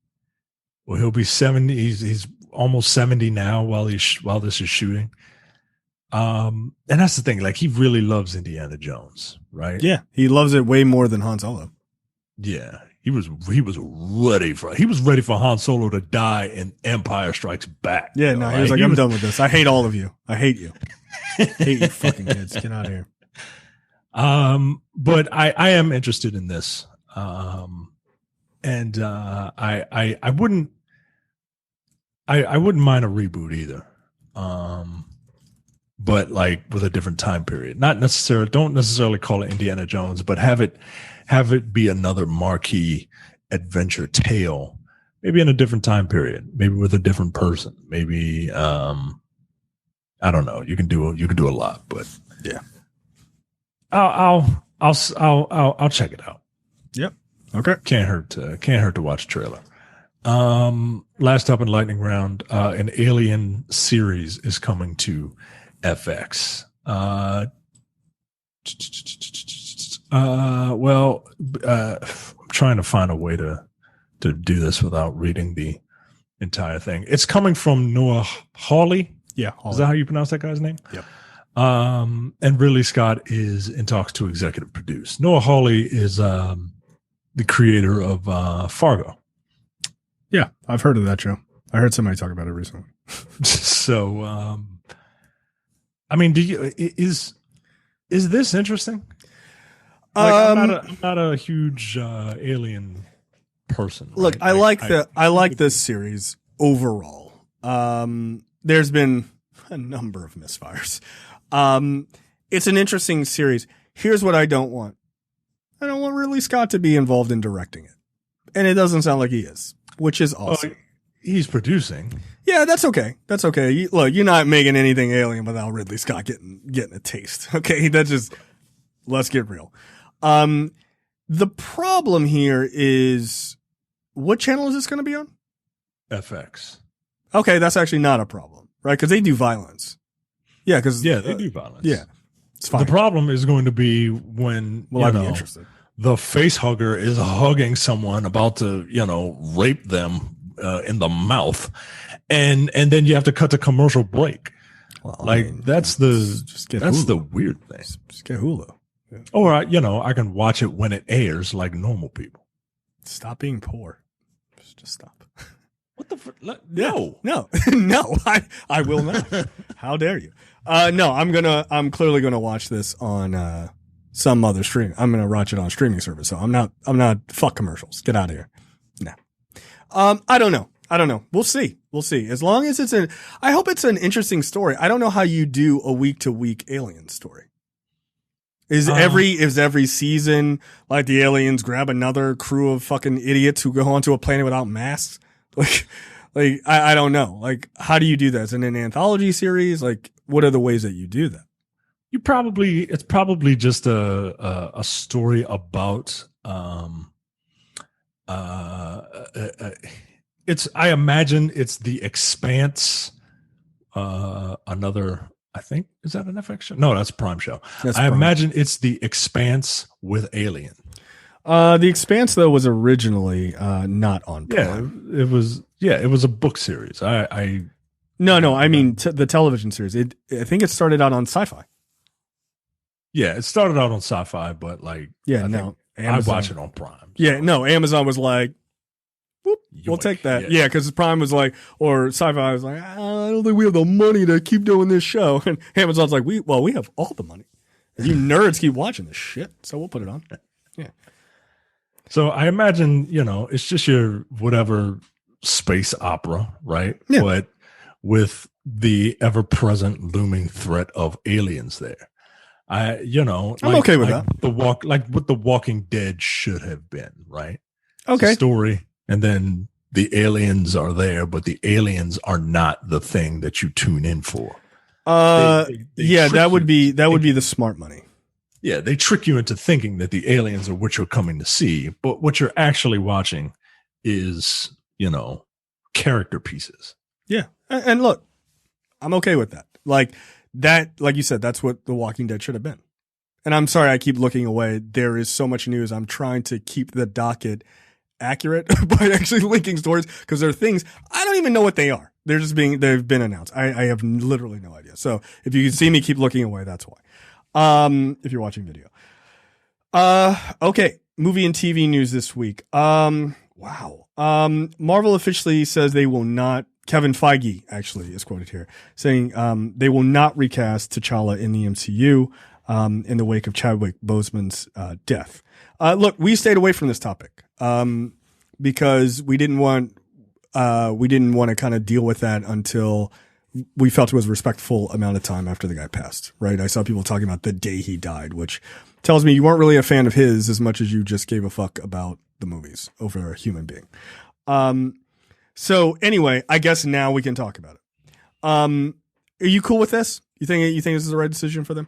Well, he'll be 70. He's almost 70 now while this is shooting. And that's the thing, like, he really loves Indiana Jones, right? Yeah, he loves it way more than Han Solo. Yeah, he was ready for Han Solo to die in Empire Strikes Back. Yeah, no, he was like, I'm done with this. I hate all of you. I hate you. Hate you fucking kids. Get out of here. But I am interested in this. And I wouldn't mind a reboot either. But like with a different time period. Don't necessarily call it Indiana Jones, but have it be another marquee adventure tale, maybe in a different time period, maybe with a different person, maybe I don't know. You can do a lot, but yeah, I'll check it out. Yep. Okay. Can't hurt to watch a trailer. Last up in lightning round, an Alien series is coming to FX. I'm trying to find a way to do this without reading the entire thing. It's coming from Noah Hawley. Yeah. Hawley. Is that how you pronounce that guy's name? Yep. And Ridley Scott is in talks to executive produce. Noah Hawley is the creator of Fargo. Yeah, I've heard of that show. I heard somebody talk about it recently. So, I mean, is this interesting? Like, I'm not a huge Alien person. Look, right? I like this series overall. There's been a number of misfires. It's an interesting series. Here's what I don't want. I don't want Ridley Scott to be involved in directing it. And it doesn't sound like he is, which is awesome. He's producing. Yeah, that's okay. That's okay. Look, you're not making anything Alien without Ridley Scott getting a taste. Okay, that's just Let's get real. The problem here is, what channel is this going to be on? FX. Okay, that's actually not a problem, right? Because they do violence. Yeah, because they do violence. Yeah, it's fine. The problem is going to be when I'd be interested. The face hugger is hugging someone about to, rape them in the mouth, and then you have to cut the commercial break. Well, that's the weird thing. Just get Hulu. Yeah. Or I can watch it when it airs like normal people. Stop being poor. Just stop. What the? No, no. I will not. How dare you? No, I'm clearly gonna watch this on some other stream. I'm gonna watch it on a streaming service. So I'm not. Fuck commercials. Get out of here. No. I don't know. We'll see. As long as I hope it's an interesting story. I don't know how you do a week to week alien story. Is every season like the aliens grab another crew of fucking idiots who go onto a planet without masks? Like I don't know. Like, how do you do that? Is it an anthology series? Like, what are the ways that you do that? It's probably just a story about I imagine it's the Expanse, another. I think, is that an FX show? No, that's a Prime show. I imagine it's the Expanse with Alien. The Expanse though was originally not on Prime. Yeah, it was a book series. I mean the television series. I think it started out on Sci-Fi. Yeah, it started out on Sci-Fi, but I watch it on Prime. So. Yeah, no, Amazon was like, whoop, we'll take that. Yeah, because Prime was like, or Sci-Fi was like, I don't think we have the money to keep doing this show. And Amazon's like, we have all the money. And you nerds keep watching this shit, so we'll put it on. Yeah. So I imagine, it's just your whatever space opera, right? Yeah. But with the ever-present looming threat of aliens there. I'm okay with that. What The Walking Dead should have been, right? Okay. Story. And then the aliens are there, but the aliens are not the thing that you tune in for. That would be the smart money. Yeah, they trick you into thinking that the aliens are what you're coming to see, but what you're actually watching is, character pieces. Yeah, and look, I'm okay with that. Like you said, that's what The Walking Dead should have been. And I'm sorry, I keep looking away. There is so much news. I'm trying to keep the docket accurate by actually linking stories because there are things I don't even know what they are. They've been announced. I have literally no idea. So if you can see me keep looking away, that's why. If you're watching video. Okay. Movie and TV news this week. Wow. Marvel officially says they will not, Kevin Feige actually is quoted here saying, they will not recast T'Challa in the MCU, in the wake of Chadwick Boseman's, death. Look, we stayed away from this topic, because we didn't want to kind of deal with that until we felt it was a respectful amount of time after the guy passed, right? I saw people talking about the day he died, which tells me you weren't really a fan of his as much as you just gave a fuck about the movies over a human being. So anyway, I guess now we can talk about it. Are you cool with this? You think this is the right decision for them?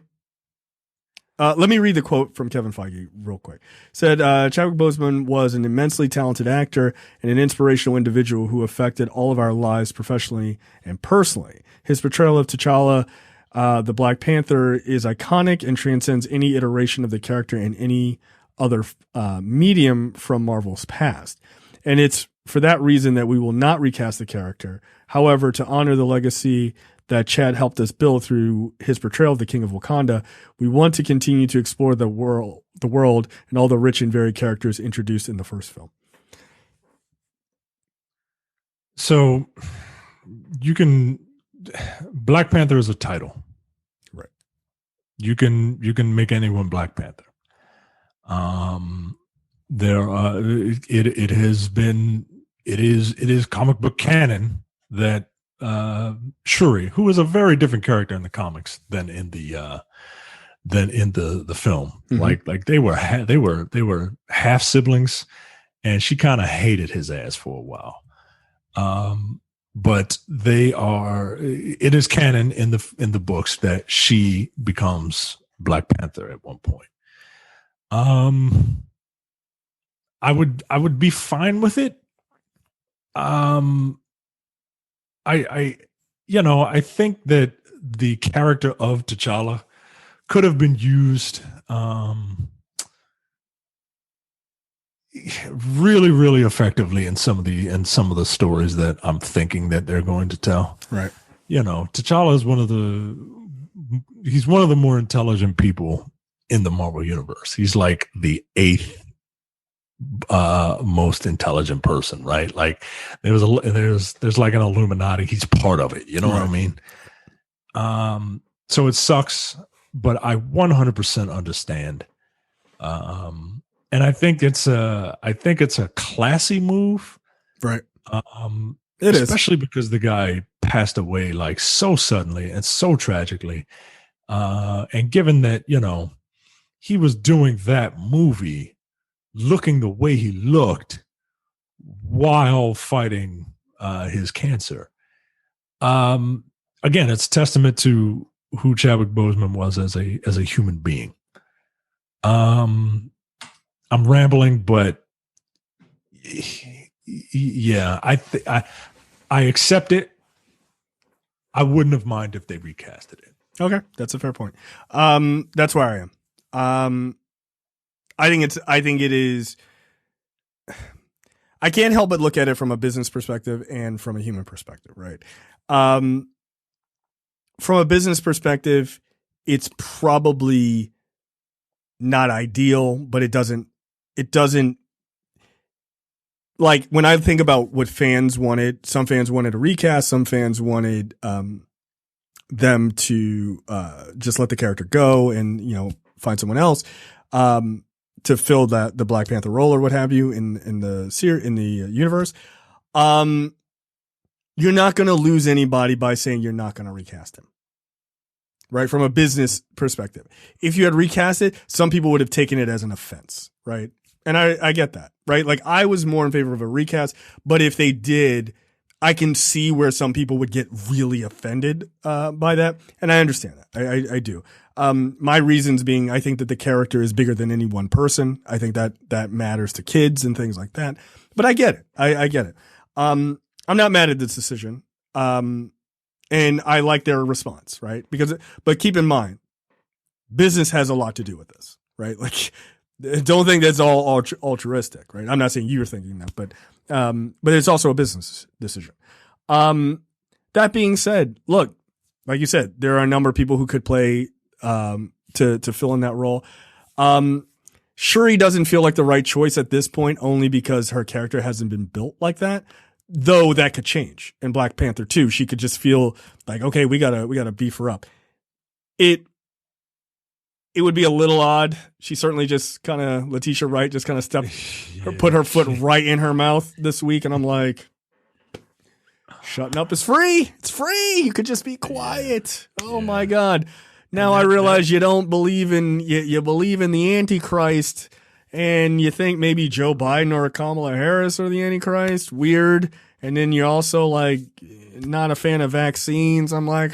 Let me read the quote from Kevin Feige real quick. Said, Chadwick Boseman was an immensely talented actor and an inspirational individual who affected all of our lives professionally and personally. His portrayal of T'Challa, the Black Panther, is iconic and transcends any iteration of the character in any other medium from Marvel's past. And it's for that reason that we will not recast the character. However, to honor the legacy that Chad helped us build through his portrayal of the King of Wakanda, we want to continue to explore the world and all the rich and varied characters introduced in the first film. So Black Panther is a title. Right. You can make anyone Black Panther. It is comic book canon that Shuri, who is a very different character in the comics than in the film. Mm-hmm. Like they were half siblings, and she kind of hated his ass for a while. But it is canon in the books that she becomes Black Panther at one point. I would be fine with it. I think that the character of T'Challa could have been used really, really effectively in some of the stories that I'm thinking that they're going to tell. Right. T'Challa is he's one of the more intelligent people in the Marvel universe. He's like the 8th most intelligent person, right? Like there's like an Illuminati. He's part of it. You know what I mean? So it sucks, but I 100% understand. And I think it's a classy move, right? Especially because the guy passed away like so suddenly and so tragically. And given that, he was doing that movie looking the way he looked while fighting his cancer. Again, it's a testament to who Chadwick Boseman was as a human being. I'm rambling, but yeah, I accept it. I wouldn't have minded if they recasted it. Okay, that's a fair point. That's where I am. I think it is. I can't help but look at it from a business perspective and from a human perspective, right? From a business perspective, it's probably not ideal, but it doesn't like when I think about what fans wanted, some fans wanted a recast, some fans wanted them to just let the character go and find someone else to fill the Black Panther role or what have you in the universe. You're not going to lose anybody by saying you're not going to recast him. Right, from a business perspective. If you had recast it, some people would have taken it as an offense, right? And I get that, right? Like I was more in favor of a recast, but if they did, I can see where some people would get really offended by that, and I understand that. I do. My reasons being, I think that the character is bigger than any one person. I think that matters to kids and things like that. But I get it. I get it. I'm not mad at this decision. And I like their response, right? But keep in mind, business has a lot to do with this, right? Like, don't think that's all altruistic, right? I'm not saying you're thinking that, but it's also a business decision. That being said, look, like you said, there are a number of people who could play to fill in that role. Shuri doesn't feel like the right choice at this point, only because her character hasn't been built like that. Though that could change in Black Panther 2. She could just feel like, okay, we gotta beef her up. It would be a little odd. She certainly just kind of, Letitia Wright just kind of put her foot right in her mouth this week. And I'm like, shutting up is free. It's free. You could just be quiet. Oh my God. Now I realize you don't believe you believe in the Antichrist. And you think maybe Joe Biden or Kamala Harris are the Antichrist? Weird. And then you're also like not a fan of vaccines. I'm like,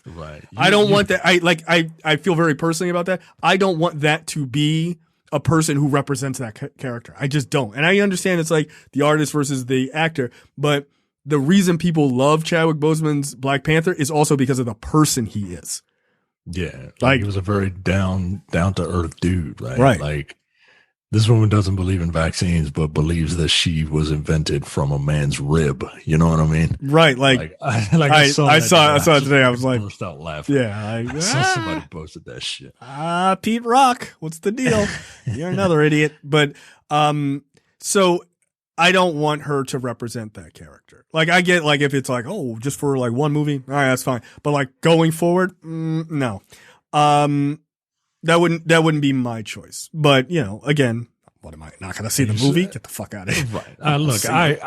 right. I don't want that. I feel very personally about that. I don't want that to be a person who represents that character. I just don't. And I understand it's like the artist versus the actor, but the reason people love Chadwick Boseman's Black Panther is also because of the person he is. Yeah. Like he was a very down to earth dude, right? Right. Like, this woman doesn't believe in vaccines, but believes that she was invented from a man's rib. You know what I mean? Right. I saw it today. I was like, burst out laughing. Yeah. I saw somebody posted that shit. Pete Rock, what's the deal? You're another idiot. But so I don't want her to represent that character. Like I get like if it's like, oh, just for like one movie, all right, that's fine. But like going forward, no. That wouldn't be my choice. But, again, what am I not going to see the movie? Get the fuck out of here. Right. Look, I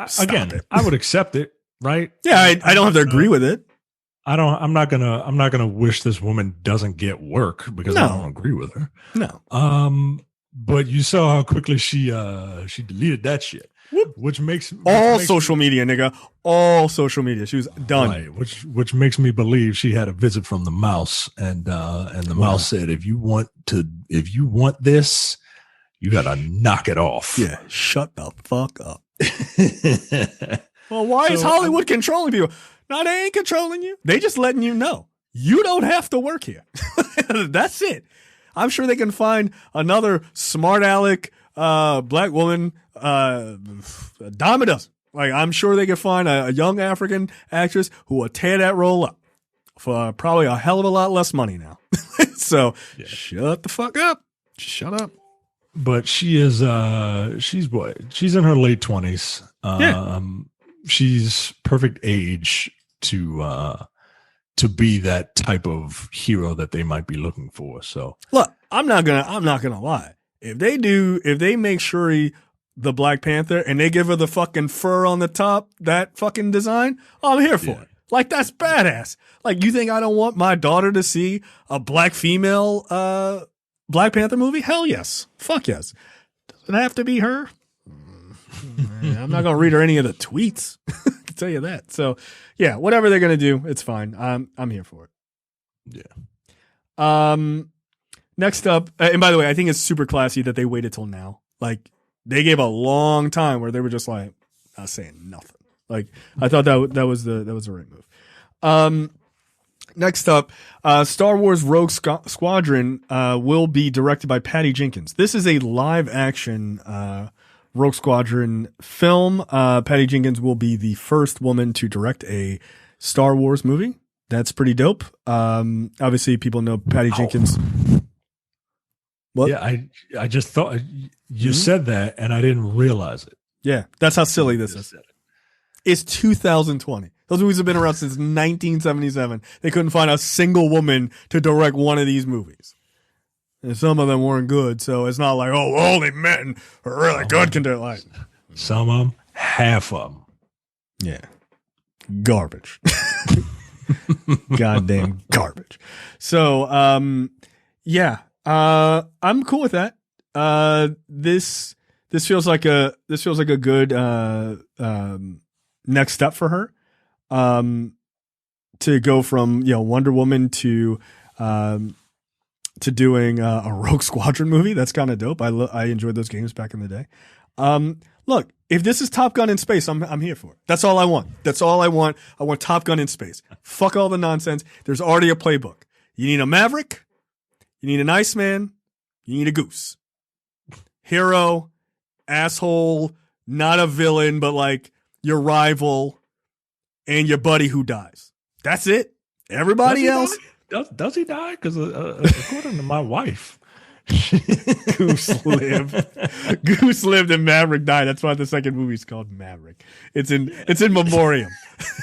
would accept it, right? Yeah, I don't have to agree with it. I'm not gonna wish this woman doesn't get work because I don't agree with her. No. But you saw how quickly she deleted that shit. which makes social media, nigga. All social media. She was done. Right, which makes me believe she had a visit from the mouse, and the mouse said, if you want this, you gotta knock it off. Yeah, shut the fuck up. Well, why is Hollywood controlling people? No, they ain't controlling you. They just letting you know you don't have to work here. That's it. I'm sure they can find another smart aleck black woman, a dime a dozen. Like, I'm sure they could find a young African actress who will tear that role up for probably a hell of a lot less money now. So shut the fuck up. Shut up. But she is, she's in her late 20s. She's perfect age to be that type of hero that they might be looking for. So look, I'm not gonna lie. If they make Shuri the Black Panther and they give her the fucking fur on the top, that fucking design, I'm here for it. Like, that's badass. Like, you think I don't want my daughter to see a black female Black Panther movie? Hell yes. Fuck yes. Does it have to be her? I'm not gonna read her any of the tweets. I can tell you that. So yeah, whatever they're gonna do, it's fine. I'm here for it. Yeah. Next up, and by the way, I think it's super classy that they waited till now. Like, they gave a long time where they were just like not saying nothing. Like, I thought that was the right move. Next up, Star Wars Rogue Squadron will be directed by Patty Jenkins. This is a live action Rogue Squadron film. Patty Jenkins will be the first woman to direct a Star Wars movie. That's pretty dope. Obviously, people know Patty Jenkins. What? Yeah, I just thought you said that, and I didn't realize it. Yeah, that's how silly this is. It's 2020. Those movies have been around since 1977. They couldn't find a single woman to direct one of these movies. And some of them weren't good, so it's not like, oh, only men are really good can do it. Like, some of them, half of them. Yeah. Garbage. Goddamn garbage. So, yeah. I'm cool with that. This feels like a good next step for her. To go from, Wonder Woman to doing a Rogue Squadron movie. That's kind of dope. I enjoyed those games back in the day. Look, if this is Top Gun in space, I'm here for it. That's all I want. I want Top Gun in space. Fuck all the nonsense. There's already a playbook. You need a Maverick. You need an Iceman. You need a Goose. Hero, asshole, not a villain, but like your rival and your buddy who dies. That's it. Everybody else. Does he die? Because according to my wife, Goose lived and Maverick died. That's why the second movie is called Maverick. It's in memoriam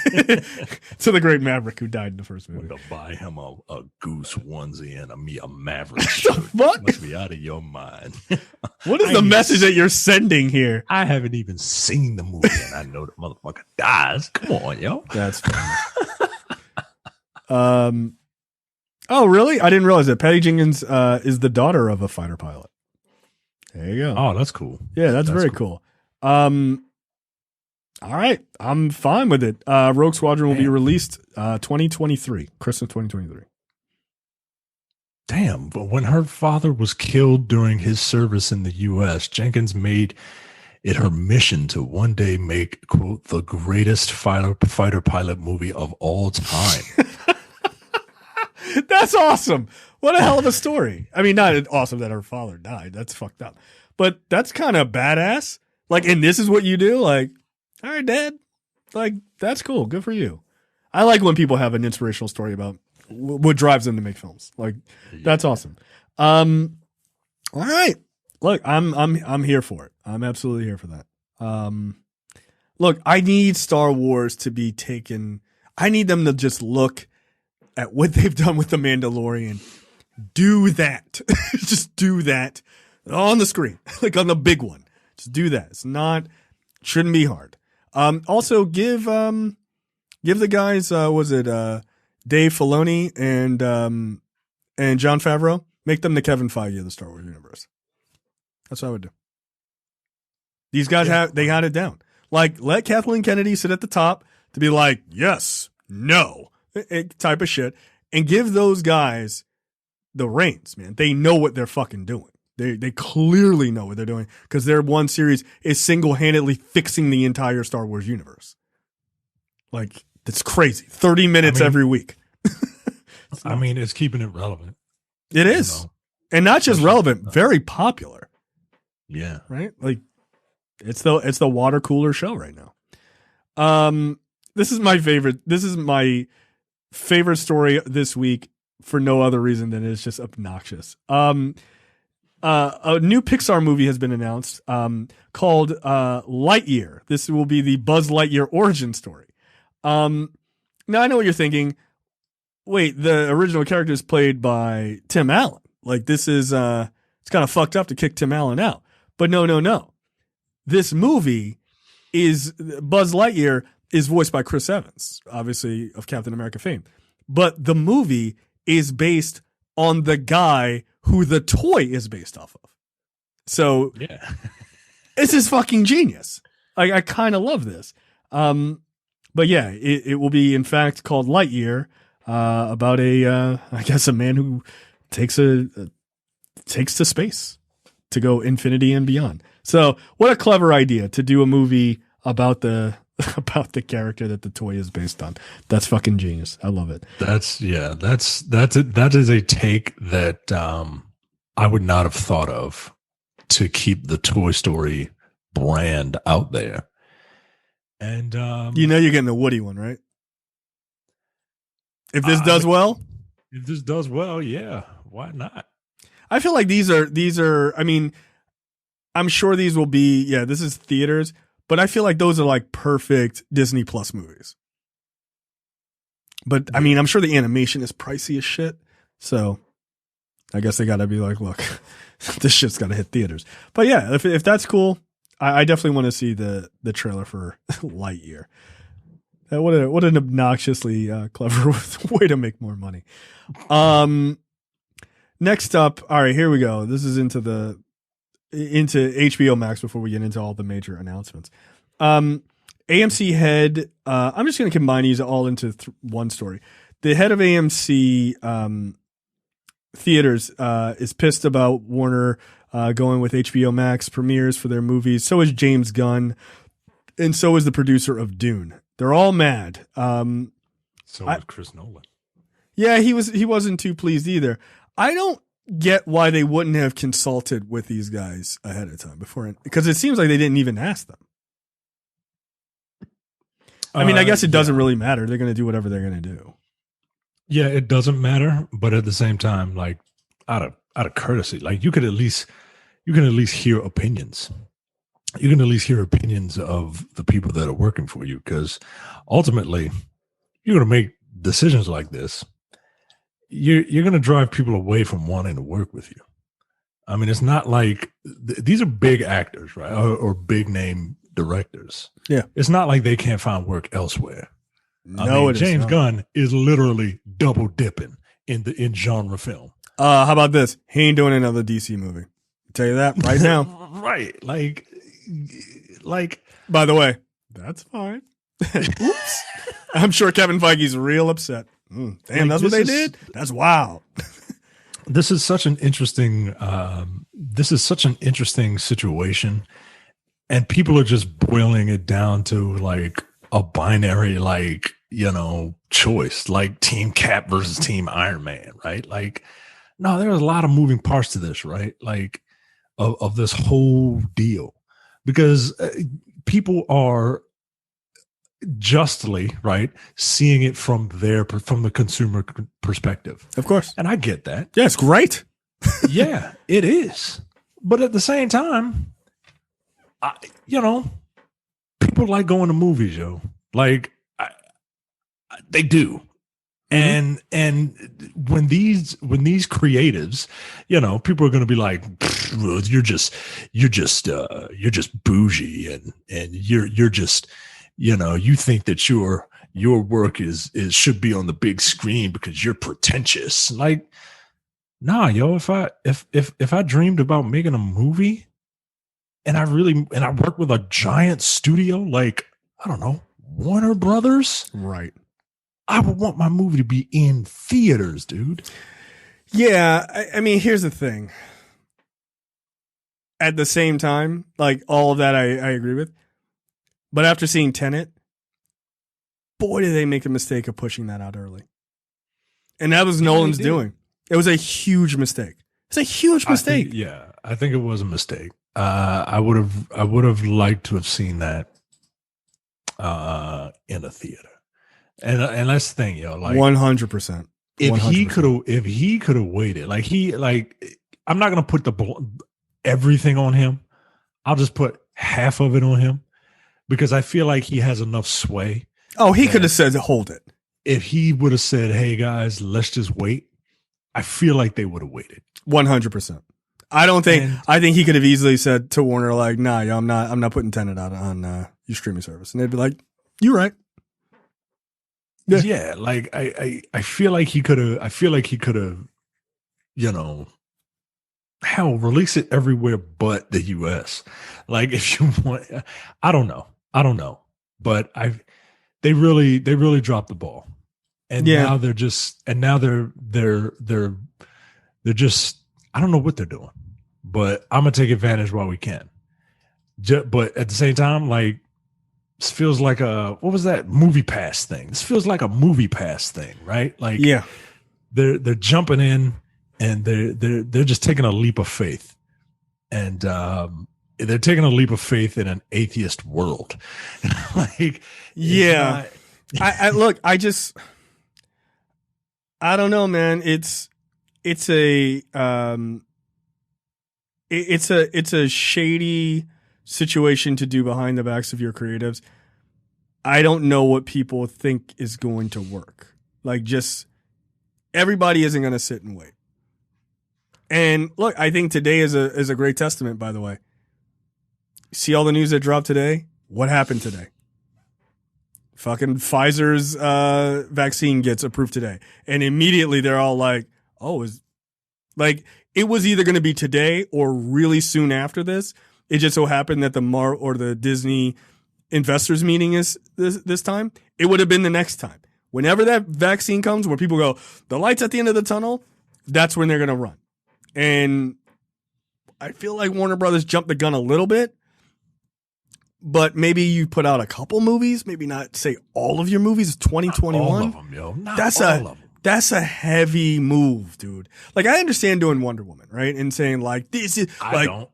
to the great Maverick who died in the first movie. To buy him a Goose onesie and a Maverick shirt. What? Must be out of your mind. What is the message that you're sending here? I haven't even seen the movie and I know the motherfucker dies. Come on, yo. That's funny. Oh, really? I didn't realize that Patty Jenkins is the daughter of a fighter pilot. There you go. Oh, that's cool. Yeah, that's very cool. All right. I'm fine with it. Rogue Squadron will be released 2023, Christmas 2023. Damn, but when her father was killed during his service in the U.S., Jenkins made it her mission to one day make, quote, the greatest fighter pilot movie of all time. That's awesome. What a hell of a story. I mean, not awesome that her father died. That's fucked up. But that's kind of badass. Like, and this is what you do? Like, all right, Dad. Like, that's cool. Good for you. I like when people have an inspirational story about what drives them to make films. Like, that's awesome. All right. Look, I'm here for it. I'm absolutely here for that. Look, I need Star Wars to be taken. I need them to just look at what they've done with The Mandalorian. Do that. Just do that on the screen, like on the big one. Just do that. Shouldn't be hard. Also give the guys, Dave Filoni and Jon Favreau, make them the Kevin Feige of the Star Wars universe. That's what I would do. These guys they had it down. Like, let Kathleen Kennedy sit at the top to be like, yes, no, type of shit, and give those guys the reins, man. They know what they're fucking doing. They clearly know what they're doing because their one series is single-handedly fixing the entire Star Wars universe. Like, it's crazy. 30 minutes every week. It's keeping it relevant. It is. You know? And not just relevant, very popular. Yeah. Right? Like, it's the water cooler show right now. This is my favorite story this week for no other reason than it's just obnoxious. A new Pixar movie has been announced called Lightyear. This will be the Buzz Lightyear origin story. Now I know what you're thinking. Wait, the original character is played by Tim Allen. Like, this is it's kind of fucked up to kick Tim Allen out. But no. This movie is Buzz Lightyear is voiced by Chris Evans, obviously of Captain America fame. But the movie is based on the guy who the toy is based off of. So yeah, this is fucking genius. I kind of love this. But yeah, it will be in fact called Lightyear, about a man who takes to space to go infinity and beyond. So what a clever idea to do a movie about the character that the toy is based on. That's fucking genius. I love it. That is a take that I would not have thought of to keep the Toy Story brand out there. And you're getting the Woody one, right? If this does well, yeah, why not? I feel like these are. I mean, I'm sure these will be. Yeah, this is theaters, but I feel like those are like perfect Disney Plus movies. But I mean, I'm sure the animation is pricey as shit, so I guess they got to be like, look, this shit's got to hit theaters. But yeah, if that's cool, I definitely want to see the trailer for Lightyear. What an obnoxiously clever way to make more money. Next up, all right, here we go. This is into HBO Max before we get into all the major announcements. AMC head, I'm just going to combine these all into one story. The head of AMC theaters is pissed about Warner going with HBO Max premieres for their movies. So is James Gunn, and so is the producer of Dune. They're all mad. So is Chris Nolan. Yeah, he wasn't too pleased either. I don't get why they wouldn't have consulted with these guys ahead of time because it seems like they didn't even ask them. I mean, I guess it doesn't really matter. They're going to do whatever they're going to do. Yeah, it doesn't matter, but at the same time, like out of courtesy, like you can at least hear opinions. You can at least hear opinions of the people that are working for you, because ultimately, you're going to make decisions like this. You're going to drive people away from wanting to work with you. I mean, it's not like these are big actors, right, or big name directors. Yeah, it's not like they can't find work elsewhere. No, James Gunn is literally double dipping in genre film. How about this? He ain't doing another DC movie. I'll tell you that right now. Right, like. By the way, that's fine. Oops. I'm sure Kevin Feige's real upset. Damn, that's what they did. That's wild. This is such an interesting. Situation, and people are just boiling it down to like a binary, choice, like Team Cap versus Team Iron Man, right? Like, no, there's a lot of moving parts to this, right? Like, of this whole deal, because people are justly, right, seeing it from the consumer perspective. Of course. And I get that. Yeah, it's great. Yeah, it is. But at the same time, people like going to movies, yo. Like, they do. Mm-hmm. And when these creatives, people are going to be like, you're just bougie and you're just, you think that your work is should be on the big screen because you're pretentious. Like, nah, yo, if I dreamed about making a movie, and I work with a giant studio like, I don't know, Warner Brothers. Right. I would want my movie to be in theaters, dude. Yeah, I mean, here's the thing. At the same time, like all of that I agree with. But after seeing Tenet, boy, did they make a mistake of pushing that out early. And that was Nolan's doing. It was a huge mistake. It's a huge mistake. I think it was a mistake. I would have liked to have seen that in a theater. And that's the thing, yo, like 100%. If he could have waited, I'm not gonna put everything on him. I'll just put half of it on him because I feel like he has enough sway. Oh, he could have said, hold it. If he would have said, hey guys, let's just wait, I feel like they would have waited. 100%. I think he could have easily said to Warner, like, nah, yo, I'm not putting Tenet out on your streaming service. And they'd be like, you're right. Yeah, like I feel like he could have, you know, hell, release it everywhere but the US. Like if you want, I don't know. But they really dropped the ball. And now they're just I don't know what they're doing. But I'm gonna take advantage while we can. But at the same time, like, this feels like what was that movie pass thing? This feels like a movie pass thing, right? Like, yeah, they're jumping in and they're just taking a leap of faith, and they're taking a leap of faith in an atheist world. Like, yeah, I look, I don't know, man. It's a shady situation to do behind the backs of your creatives. I don't know what people think is going to work. Like, just everybody isn't going to sit and wait. And look, I think today is a great testament, by the way. See all the news that dropped today? What happened today? Fucking Pfizer's vaccine gets approved today. And immediately they're all like, oh, it was either going to be today or really soon after this. It just so happened that the Disney investors meeting is this time. It would have been the next time. Whenever that vaccine comes, where people go, the light's at the end of the tunnel, that's when they're going to run. And I feel like Warner Brothers jumped the gun a little bit, but maybe you put out a couple movies, maybe not say all of your movies. 2021. Not all of them, yo. Not all of them. That's a heavy move, dude. Like, I understand doing Wonder Woman, right? And saying like, this is like, I don't.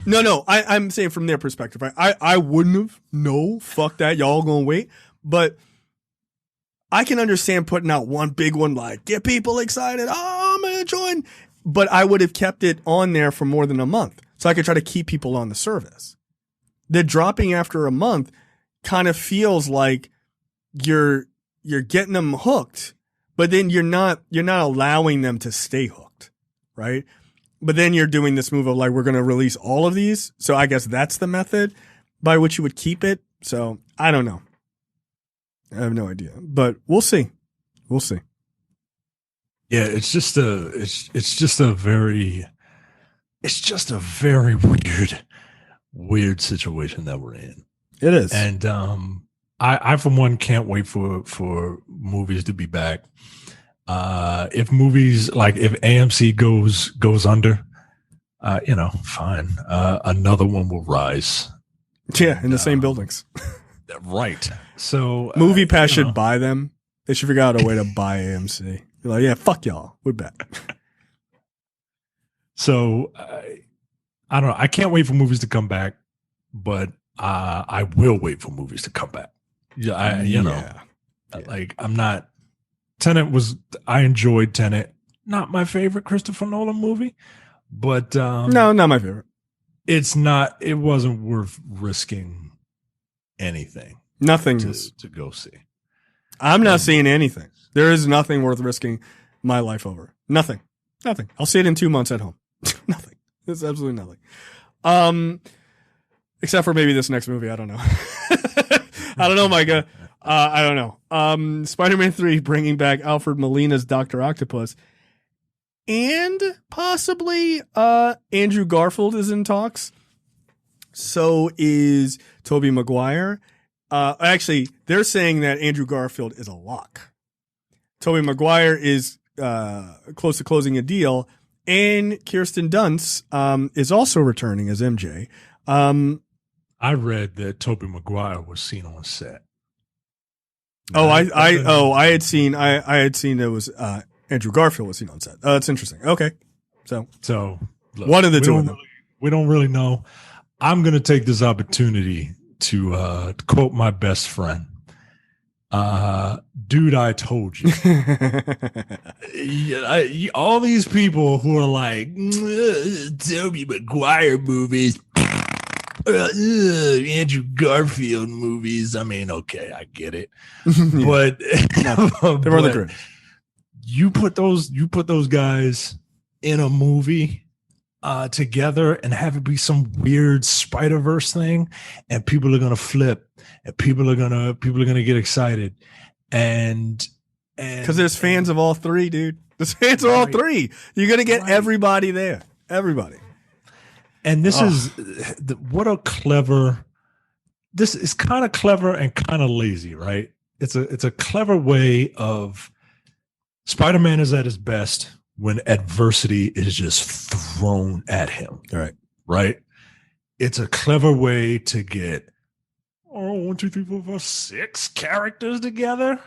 No, I'm saying from their perspective, right? I wouldn't have. No, fuck that. Y'all gonna wait. But I can understand putting out one big one, like, get people excited. Oh, I'm gonna join. But I would have kept it on there for more than a month, so I could try to keep people on the service. The dropping after a month kind of feels like you're getting them hooked, but then you're not allowing them to stay hooked, right? But then you're doing this move of like, we're going to release all of these. So I guess that's the method by which you would keep it. So I don't know. I have no idea, but we'll see. We'll see. Yeah, it's just a very weird situation that we're in. It is. And I for one can't wait for movies to be back. If movies, like if AMC goes under, fine. Another one will rise. Yeah, in the same buildings. Right. So Movie Pass should buy them. They should figure out a way to buy AMC. You're like, yeah, fuck y'all. We're back. So I don't know. I can't wait for movies to come back, but I will wait for movies to come back. Yeah, like I'm not. I enjoyed Tenet. Not my favorite Christopher Nolan movie, but no, not my favorite. It wasn't worth risking anything. Nothing to go see. I'm not seeing anything. There is nothing worth risking my life over. Nothing. I'll see it in 2 months at home. Nothing. There's absolutely nothing. Except for maybe this next movie. I don't know. I don't know, Micah. I don't know. Spider-Man 3 bringing back Alfred Molina's Dr. Octopus. And possibly Andrew Garfield is in talks. So is Tobey Maguire. Actually, they're saying that Andrew Garfield is a lock. Tobey Maguire is close to closing a deal, and Kirsten Dunst is also returning as MJ. I read that Tobey Maguire was seen on set. I had seen it was Andrew Garfield was seen on set. That's interesting. Okay, so look, one of the two of them. We don't really know. I'm going to take this opportunity to quote my best friend. Dude, I told you. All these people who are like, Tobey Maguire movies, Andrew Garfield movies. I mean, okay, I get it. Yeah. But They were the great. You put those guys in a movie together and have it be some weird Spider-Verse thing, and people are gonna flip, and people are gonna get excited, and because there's fans of all three, dude. There's fans of all three. You're gonna get everybody there, everybody. And this is what a clever. This is kind of clever and kind of lazy, right? It's a clever way of Spider-Man is at his best when adversity is just thrown at him. Right. It's a clever way to get 1, 2, 3, 4, 5, 6 characters together.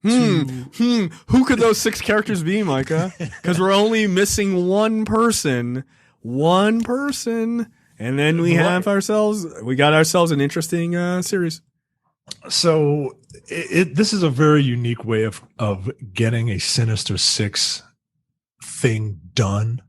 Who could those 6 characters be, Micah? Because we're only missing one person, and then we got ourselves an interesting series. So this is a very unique way of getting a Sinister Six thing done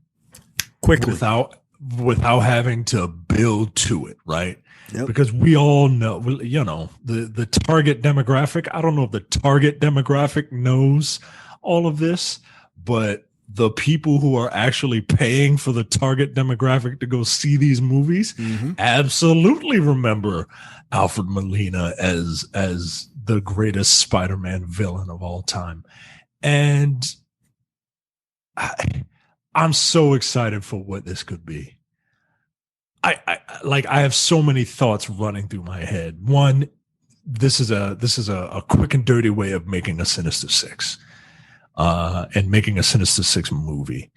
quickly without having to build to it, right? Yep. Because we all know, the target demographic. I don't know if the target demographic knows all of this, but the people who are actually paying for the target demographic to go see these movies absolutely remember Alfred Molina as the greatest Spider-Man villain of all time. And I'm so excited for what this could be. I have so many thoughts running through my head. One, this is a quick and dirty way of making a Sinister Six, and making a Sinister Six movie,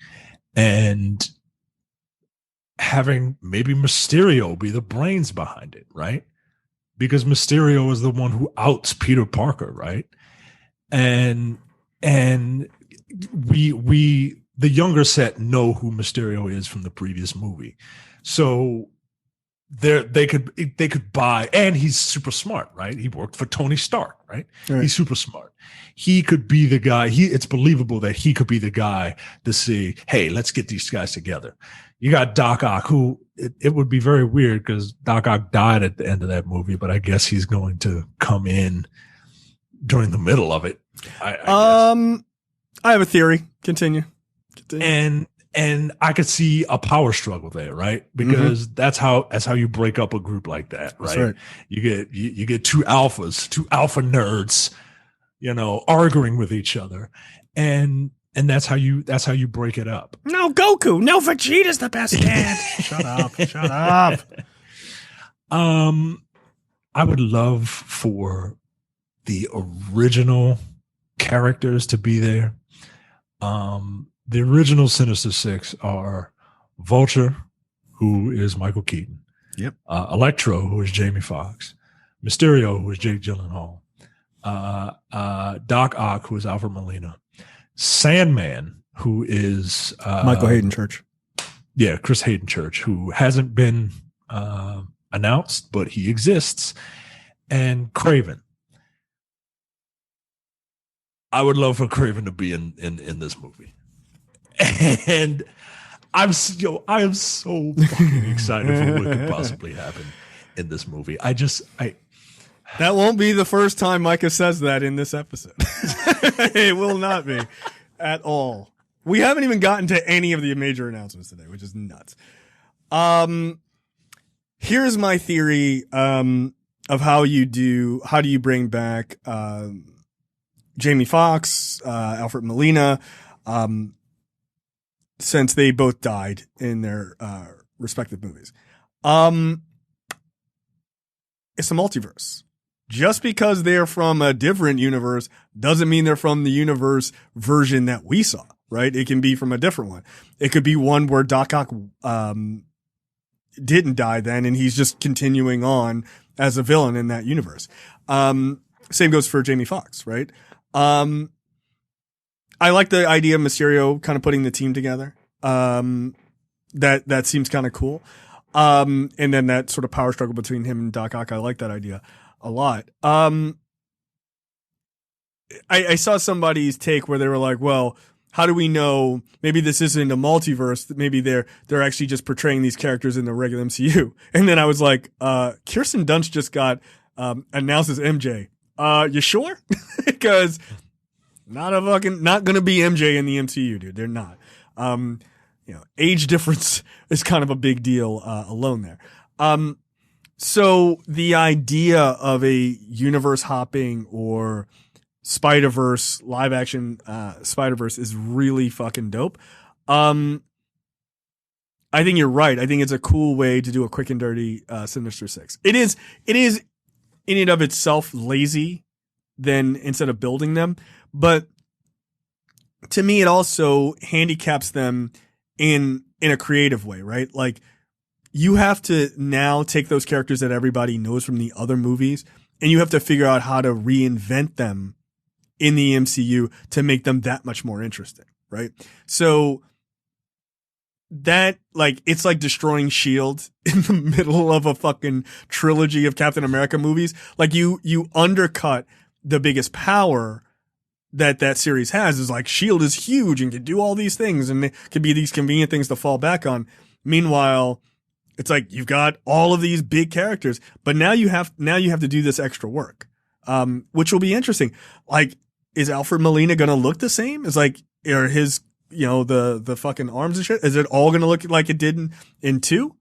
and having maybe Mysterio be the brains behind it, right? Because Mysterio is the one who outs Peter Parker, right? And we the younger set know who Mysterio is from the previous movie. So they could buy, and he's super smart, right? He worked for Tony Stark, right? He's super smart. He could be the guy. It's believable that he could be the guy to say, hey, let's get these guys together. You got Doc Ock, who it would be very weird because Doc Ock died at the end of that movie, but I guess he's going to come in during the middle of it. I have a theory. Continue. And I could see a power struggle there, right? Because that's how you break up a group like that, right? That's right. You get two alpha nerds, arguing with each other, and that's how you break it up. No, Goku, no, Vegeta's the best dad. Shut up. I would love for the original characters to be there. The original Sinister Six are Vulture, who is Michael Keaton. Yep. Electro, who is Jamie Foxx. Mysterio, who is Jake Gyllenhaal. Doc Ock, who is Alfred Molina. Sandman, who is Michael Hayden Church. Yeah, Chris Hayden Church, who hasn't been announced, but he exists. And Kraven. I would love for Kraven to be in this movie. And I am so fucking excited for what could possibly happen in this movie. That won't be the first time Micah says that in this episode. It will not be at all. We haven't even gotten to any of the major announcements today, which is nuts. Here's my theory of how do you bring back Jamie Foxx, Alfred Molina, since they both died in their respective movies. It's a multiverse. Just because they're from a different universe doesn't mean they're from the universe version that we saw, right? It can be from a different one. It could be one where Doc Ock didn't die then, and he's just continuing on as a villain in that universe. Same goes for Jamie Foxx, right? I like the idea of Mysterio kind of putting the team together. That seems kind of cool. And then that sort of power struggle between him and Doc Ock, I like that idea a lot. I saw somebody's take where they were like, well, how do we know maybe this isn't a multiverse? Maybe they're actually just portraying these characters in the regular MCU. And then I was like, Kirsten Dunst just got announced as MJ. You sure? Because not gonna be MJ in the MCU, dude. They're not. Age difference is kind of a big deal alone there. So the idea of a universe hopping or Spider-Verse live action Spider-Verse is really fucking dope. I think you're right. I think it's a cool way to do a quick and dirty Sinister Six. It is in and of itself lazy than instead of building them, but to me it also handicaps them in a creative way, right? Like you have to now take those characters that everybody knows from the other movies and you have to figure out how to reinvent them in the MCU to make them that much more interesting, right? So that, like, it's like destroying S.H.I.E.L.D. in the middle of a fucking trilogy of Captain America movies. Like you undercut the biggest power that series has is like S.H.I.E.L.D. is huge and can do all these things and it could be these convenient things to fall back on. Meanwhile, it's like you've got all of these big characters, but now you have to do this extra work, which will be interesting. Like, is Alfred Molina going to look the same? Is like, or his, the fucking arms and shit? Is it all going to look like it did in 2?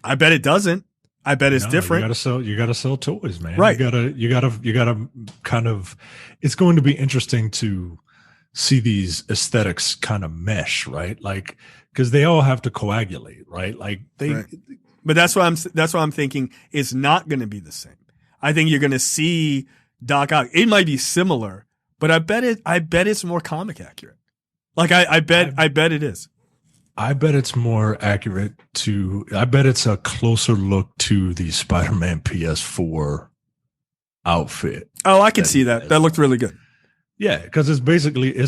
I bet it doesn't. I bet it's different. You gotta sell toys, man. Right. You gotta kind of, it's going to be interesting to see these aesthetics kind of mesh, right? Like, cause they all have to coagulate, right? Like right. But that's why I'm thinking it's not going to be the same. I think you're going to see Doc Ock. It might be similar, but I bet it's more comic accurate. Like I bet it is. I bet it's more accurate I bet it's a closer look to the Spider-Man PS4 outfit. Oh, I can see that. That looked really good. Yeah, because it's basically a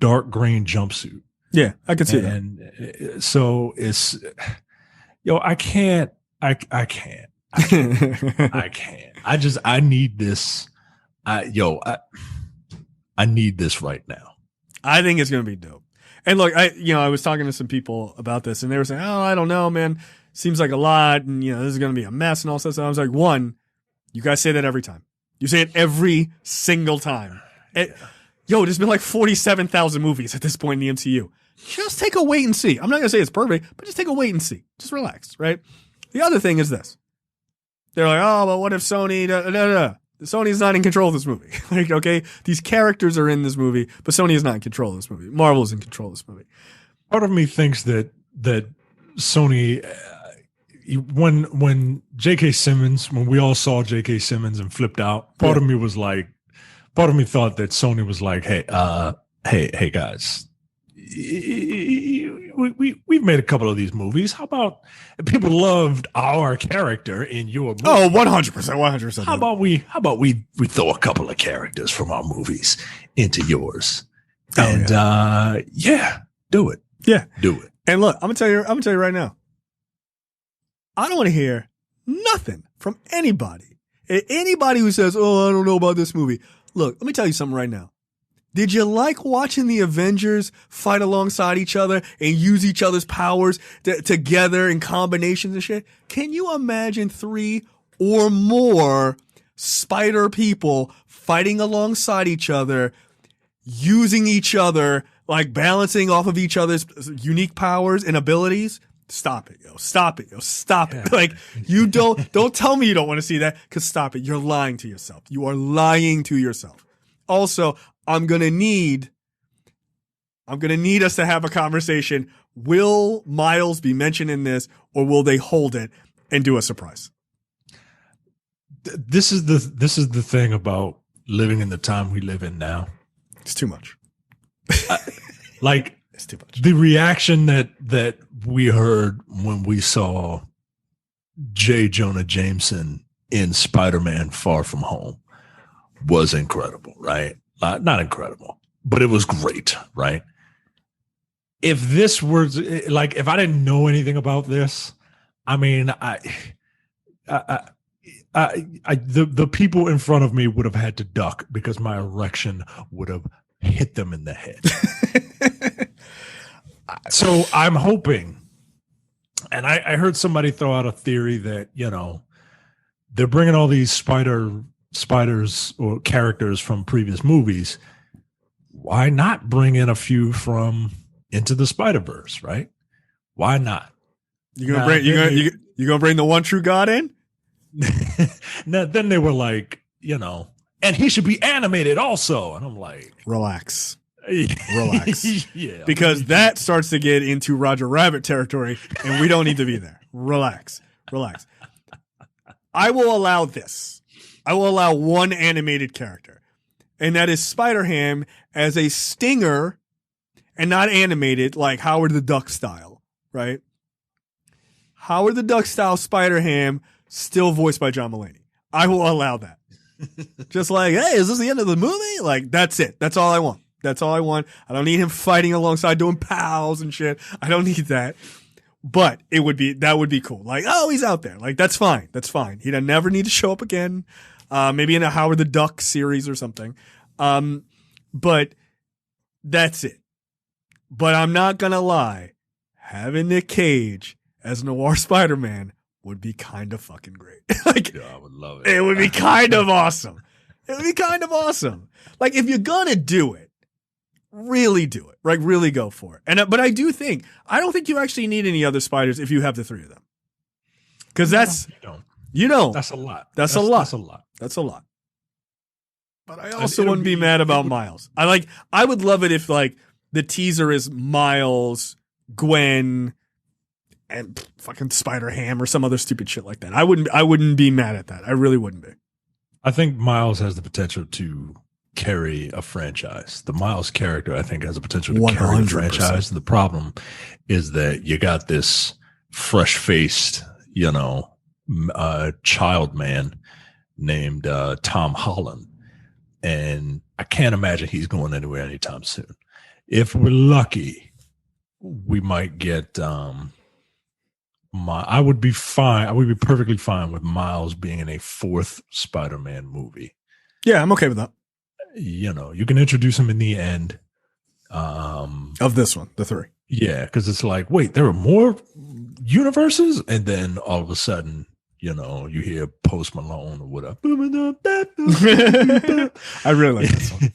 dark green jumpsuit. Yeah, I can see that. And so it's, I can't. I need this. I need this right now. I think it's going to be dope. And look, I was talking to some people about this and they were saying, oh, I don't know, man. Seems like a lot. And, this is going to be a mess and all that stuff. I was like, one, you guys say that every time. You say it every single time. There's been like 47,000 movies at this point in the MCU. Just take a wait and see. I'm not going to say it's perfect, but just take a wait and see. Just relax, right? The other thing is this. They're like, oh, but what if Sony, Sony's not in control of this movie. Like, okay, these characters are in this movie, but Sony is not in control of this movie. Marvel's in control of this movie. Part of me thinks that Sony, when J.K. Simmons, when we all saw J.K. Simmons and flipped out, part of me thought that Sony was like, hey guys, we've made a couple of these movies. How about people loved our character in your movie? Oh, 100%. How about we throw a couple of characters from our movies into yours? And do it. Yeah. Do it. And look, I'm gonna tell you right now. I don't want to hear nothing from anybody. Anybody who says, "Oh, I don't know about this movie." Look, let me tell you something right now. Did you like watching the Avengers fight alongside each other and use each other's powers together in combinations and shit? Can you imagine 3 or more spider people fighting alongside each other, using each other, like balancing off of each other's unique powers and abilities? Stop it, yo. Stop it, yo. Stop it. Like, you don't tell me you don't want to see that, because stop it. You're lying to yourself. You are lying to yourself. Also, I'm gonna need us to have a conversation will Miles be mentioned in this, or will they hold it and do a surprise? This is the thing about living in the time we live in now. It's too much. It's too much. The reaction that we heard when we saw J. Jonah Jameson in Spider-Man Far From Home was incredible, right? Not incredible, but it was great, right? If this were like, if I didn't know anything about this, I mean, the people in front of me would have had to duck because my erection would have hit them in the head. So I'm hoping, and I heard somebody throw out a theory that, you know, they're bringing all these spiders or characters from previous movies. Why not bring in a few from Into the Spider-Verse, right? Why not? You gonna bring the one true God in? Now, then they were like, you know, and he should be animated also. And I'm like, relax. Yeah. Because that starts to get into Roger Rabbit territory, and we don't need to be there. Relax. I will allow this. I will allow one animated character, and that is Spider-Ham as a stinger and not animated like Howard the Duck style, right? Howard the Duck style Spider-Ham, still voiced by John Mulaney. I will allow that. Just like, hey, is this the end of the movie? Like, that's it. That's all I want. I don't need him fighting alongside doing pals and shit. I don't need that. But that would be cool. Like, oh, he's out there. Like, that's fine. He'd never need to show up again. Maybe in a Howard the Duck series or something. But that's it. But I'm not gonna lie. Having Nick Cage as Noir Spider-Man would be kind of fucking great. Like, yeah, I would love it. It would be kind of awesome. Like, if you're gonna do it, really do it. Like, really go for it. And but I don't think you actually need any other spiders if you have the three of them. Because that's that's a lot. That's a lot. But I also wouldn't be mad about Miles. I would love it if like the teaser is Miles, Gwen, and fucking Spider-Ham or some other stupid shit like that. I wouldn't be mad at that. I really wouldn't be. I think Miles has the potential to carry a franchise. The Miles character, I think, has the potential to 100%. Carry a franchise. The problem is that you got this fresh-faced, you know, child man named Tom Holland, and I can't imagine he's going anywhere anytime soon. If we're lucky, we might get I would be fine. I would be perfectly fine with Miles being in a fourth Spider-Man movie. Yeah, I'm okay with that. You know, you can introduce him in the end of this one, the 3. Yeah, because it's like, wait, there are more universes, and then all of a sudden, you know, you hear Post Malone or whatever. I really like this one.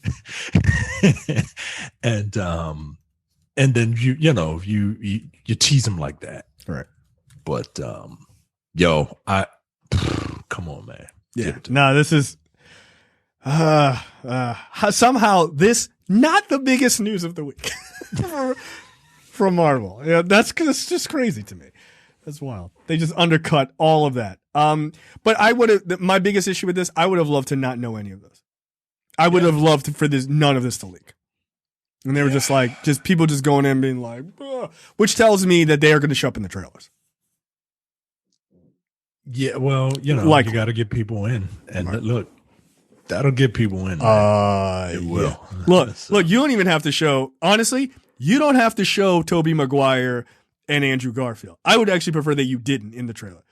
And then you tease him like that, right? But come on, man. Yeah, no, this is somehow this not the biggest news of the week from Marvel. Yeah, that's just crazy to me. That's wild. They just undercut all of that. But I would have my biggest issue with this. I would have loved to not know any of this. I would have loved for none of this to leak. And they were just people just going in and being like, ugh, which tells me that they are going to show up in the trailers. Yeah, well, you know, you got to get people in, and look, that'll get people in. It will. Yeah. Look, you don't even have to show. Honestly, you don't have to show Tobey Maguire and Andrew Garfield. I would actually prefer that you didn't in the trailer.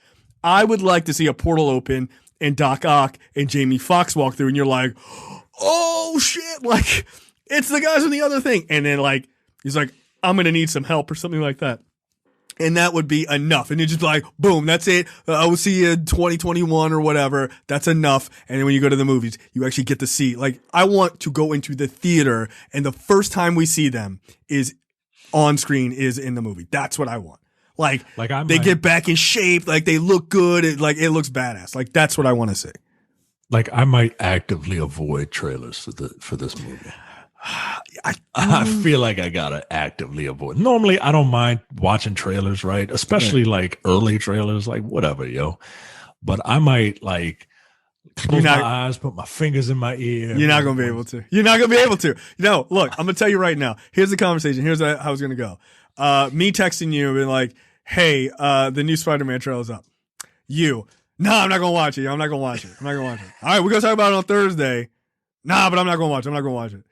I would like to see a portal open and Doc Ock and Jamie Foxx walk through, and you're like, oh shit, like it's the guys in the other thing, and then like he's like, I'm gonna need some help or something like that. And that would be enough. And you're just like, boom, that's it. I will see you in 2021 or whatever. That's enough. And then when you go to the movies, you actually get to see, like, I want to go into the theater and the first time we see them is on screen is in the movie. That's what I want. Like they get back in shape. Like they look good. It looks badass. Like that's what I want to see. Like I might actively avoid trailers for this movie. I feel like I gotta actively avoid. Normally, I don't mind watching trailers, right? Especially like early trailers, like whatever, yo. But I might like close my eyes, put my fingers in my ear. You're not gonna be able to. You're not gonna be able to. No, look, I'm gonna tell you right now. Here's the conversation. Here's how it's gonna go. Me texting you and being like, "Hey, the new Spider-Man trailer's up." You, I'm not gonna watch it. I'm not gonna watch it. I'm not gonna watch it. All right, we're gonna talk about it on Thursday. Nah, but I'm not gonna watch it. I'm not gonna watch it.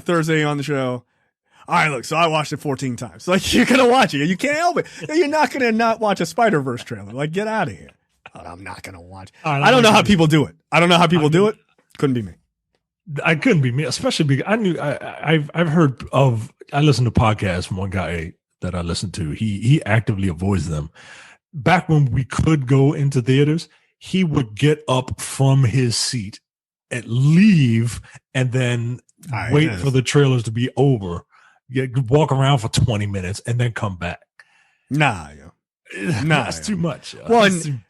Thursday on the show. All right, look, so I watched it 14 times. Like, you're gonna watch it. You can't help it. You're not gonna not watch a Spider-Verse trailer. Like, get out of here. I'm not gonna watch. I don't know how people do it. I don't know how people do it. Couldn't be me. I couldn't be me, especially because I've heard of. I listened to podcasts from one guy that I listened to. He actively avoids them. Back when we could go into theaters, he would get up from his seat and leave, and then wait for the trailers to be over. Walk around for 20 minutes and then come back. That's too much.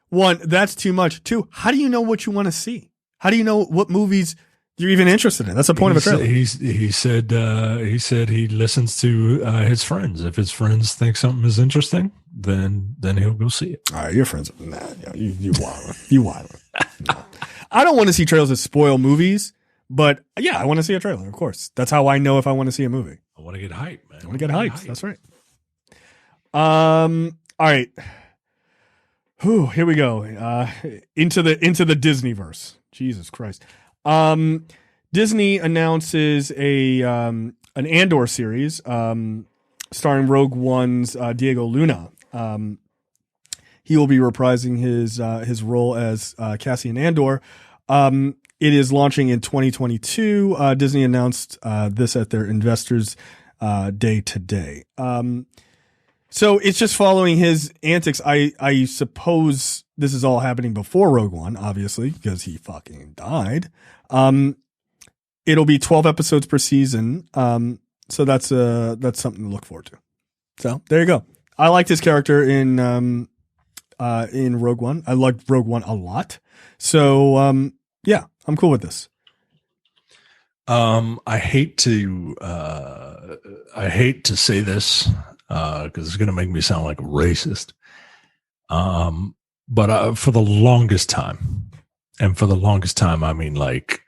One, that's too much. Two, how do you know what you want to see? How do you know what movies you're even interested in? That's the point of a trailer. He said he listens to his friends. If his friends think something is interesting, then he'll go see it. All right, your friends. Nah, you wildin'. You wildin'. No. I don't want to see trailers that spoil movies, but yeah, I want to see a trailer. Of course, that's how I know if I want to see a movie. I want to get hyped, man. I want to get hyped. That's right. All right. Whew, here we go. Into the Disneyverse. Jesus Christ. Disney announces an Andor series starring Rogue One's Diego Luna. He will be reprising his role as Cassian Andor. It is launching in 2022. Disney announced this at their Investors Day today. So it's just following his antics. I suppose this is all happening before Rogue One, obviously, because he fucking died. It'll be 12 episodes per season. So that's something to look forward to. So there you go. I liked his character in Rogue One. I liked Rogue One a lot. So yeah, I'm cool with this. I hate to say this because it's going to make me sound like a racist. But for the longest time, I mean like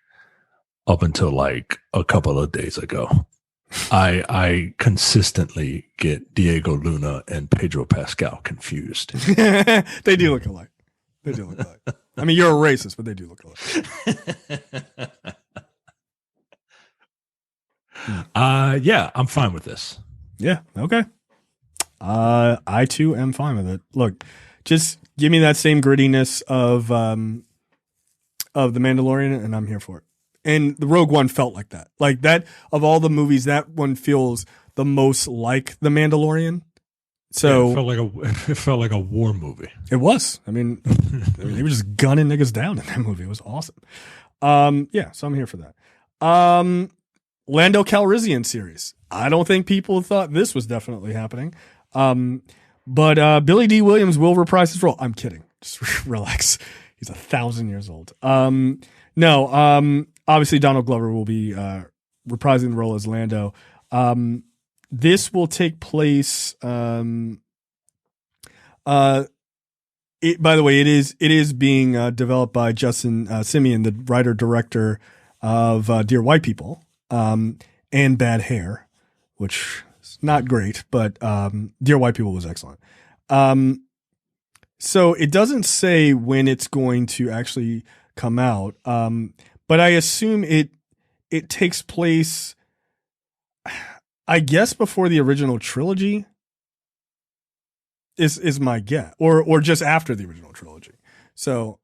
up until like a couple of days ago, I consistently get Diego Luna and Pedro Pascal confused. They do look alike. I mean, you're a racist, but they do look alike. Yeah, I'm fine with this. Yeah, okay. I too am fine with it. Look, just give me that same grittiness of the Mandalorian, and I'm here for it. And the Rogue One felt like that. Like that of all the movies, that one feels the most like the Mandalorian. So yeah, it felt like a war movie. It was. I mean, they were just gunning niggas down in that movie. It was awesome. Yeah, so I'm here for that. Lando Calrissian series. I don't think people thought this was definitely happening. But Billy D. Williams will reprise his role. I'm kidding. Just relax. He's 1,000 years old. No, obviously Donald Glover will be reprising the role as Lando. This will take place. By the way, it is being developed by Justin Simeon, the writer director of Dear White People and Bad Hair, which is not great, but Dear White People was excellent. So it doesn't say when it's going to actually come out, but I assume it takes place, I guess, before the original trilogy is my guess, or just after the original trilogy. So,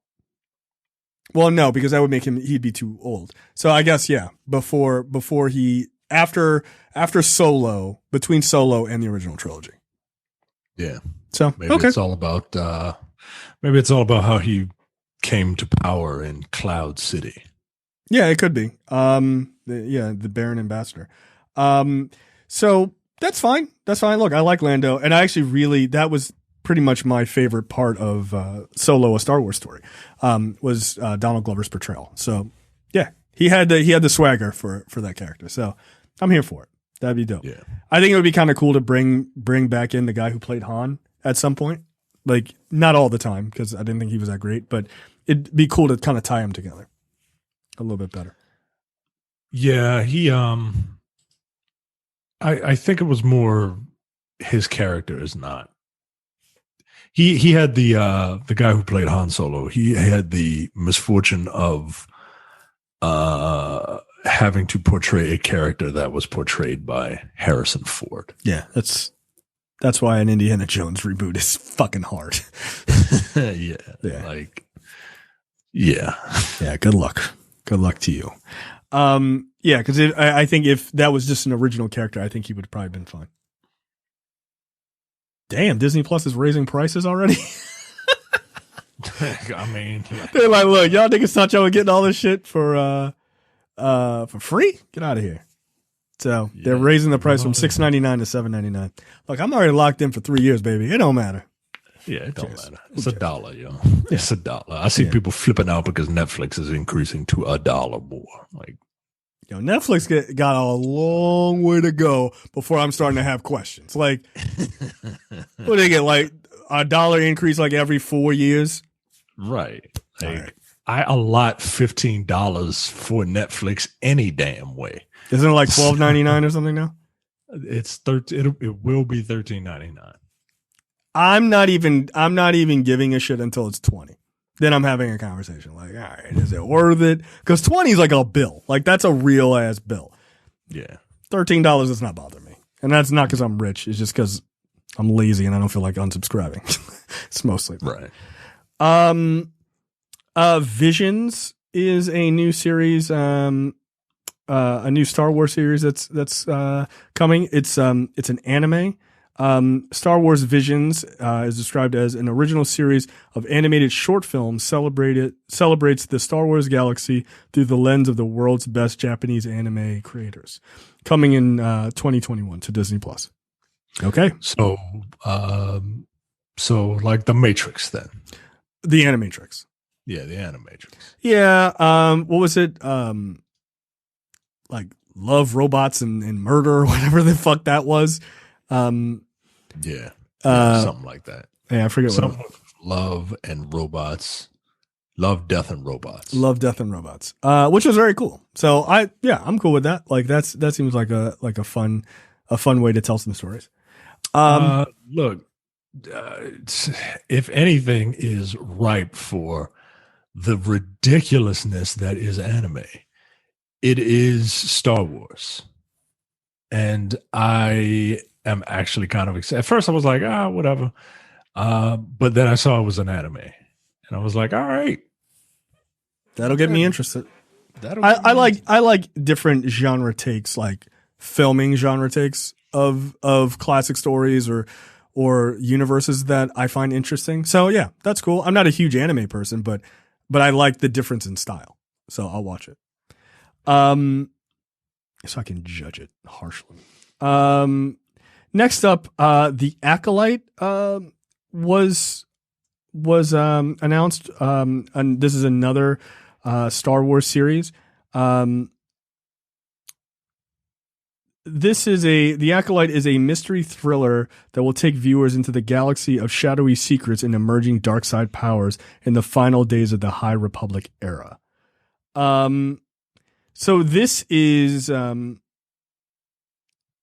well, no, because that would make he'd be too old. So I guess, yeah, before after Solo, between Solo and the original trilogy. Yeah. So maybe it's all about how he came to power in Cloud City. Yeah, it could be. The Baron Ambassador. So that's fine. Look, I like Lando, and I actually that was pretty much my favorite part of Solo: A Star Wars Story. Was Donald Glover's portrayal. So yeah, He had the swagger for that character. So I'm here for it. That'd be dope. Yeah. I think it would be kind of cool to bring back in the guy who played Han at some point. Like, not all the time, because I didn't think he was that great, but it'd be cool to kind of tie him together a little bit better. Yeah, he I think it was more his character is not. He had the guy who played Han Solo, he had the misfortune of having to portray a character that was portrayed by Harrison Ford. Yeah, that's why an Indiana Jones reboot is fucking hard. Yeah. Yeah. Yeah, good luck. Good luck to you. Yeah, because I think if that was just an original character, I think he would have probably been fine. Damn, Disney Plus is raising prices already? I mean, they're like, look, y'all niggas thought y'all were getting all this shit for free? Get out of here. So they're raising the price from $6.99 to $7.99. Look, I'm already locked in for 3 years, baby. It don't matter. Yeah, it don't matter. It's $1, yo. It's $1. I see people flipping out because Netflix is increasing to $1 more. Like, yo, Netflix got a long way to go before I'm starting to have questions. Like, what do they get? Like $1 increase like every 4 years? Right. Like, I allot $15 for Netflix any damn way. Isn't it like $12.99 or something now? It's 13. It will be $13.99. I'm not even giving a shit until it's 20. Then I'm having a conversation like, all right, is it worth it? Because 20 is like a bill. Like, that's a real ass bill. Yeah. $13 does not bother me. And that's not because I'm rich. It's just because I'm lazy and I don't feel like unsubscribing. It's mostly right. Visions is a new series, a new Star Wars series that's coming. It's an anime. Star Wars Visions is described as an original series of animated short films celebrates the Star Wars galaxy through the lens of the world's best Japanese anime creators. Coming in 2021 to Disney Plus. Okay. So like the Matrix then. The Animatrix. Yeah, the Animatrix. Yeah. What was it? Like Love, Robots, and Murder, or whatever the fuck that was. Something like that. Yeah, I forget what. Love and Robots. Love, Death, and Robots. Love, Death, and Robots. Which was very cool. So I'm cool with that. Like that seems like a fun way to tell some stories. Look, if anything is ripe for the ridiculousness that is anime, it is Star Wars. And I am actually kind of excited. At first I was like, whatever. But then I saw it was an anime. And I was like, all right. That'll get me interested. I like different genre takes, like filming genre takes of classic stories or universes that I find interesting. So yeah, that's cool. I'm not a huge anime person, but I like the difference in style. So I'll watch it. So I can judge it harshly. Next up, The Acolyte was announced, and this is another Star Wars series. The Acolyte is a mystery thriller that will take viewers into the galaxy of shadowy secrets and emerging dark side powers in the final days of the High Republic era. So this is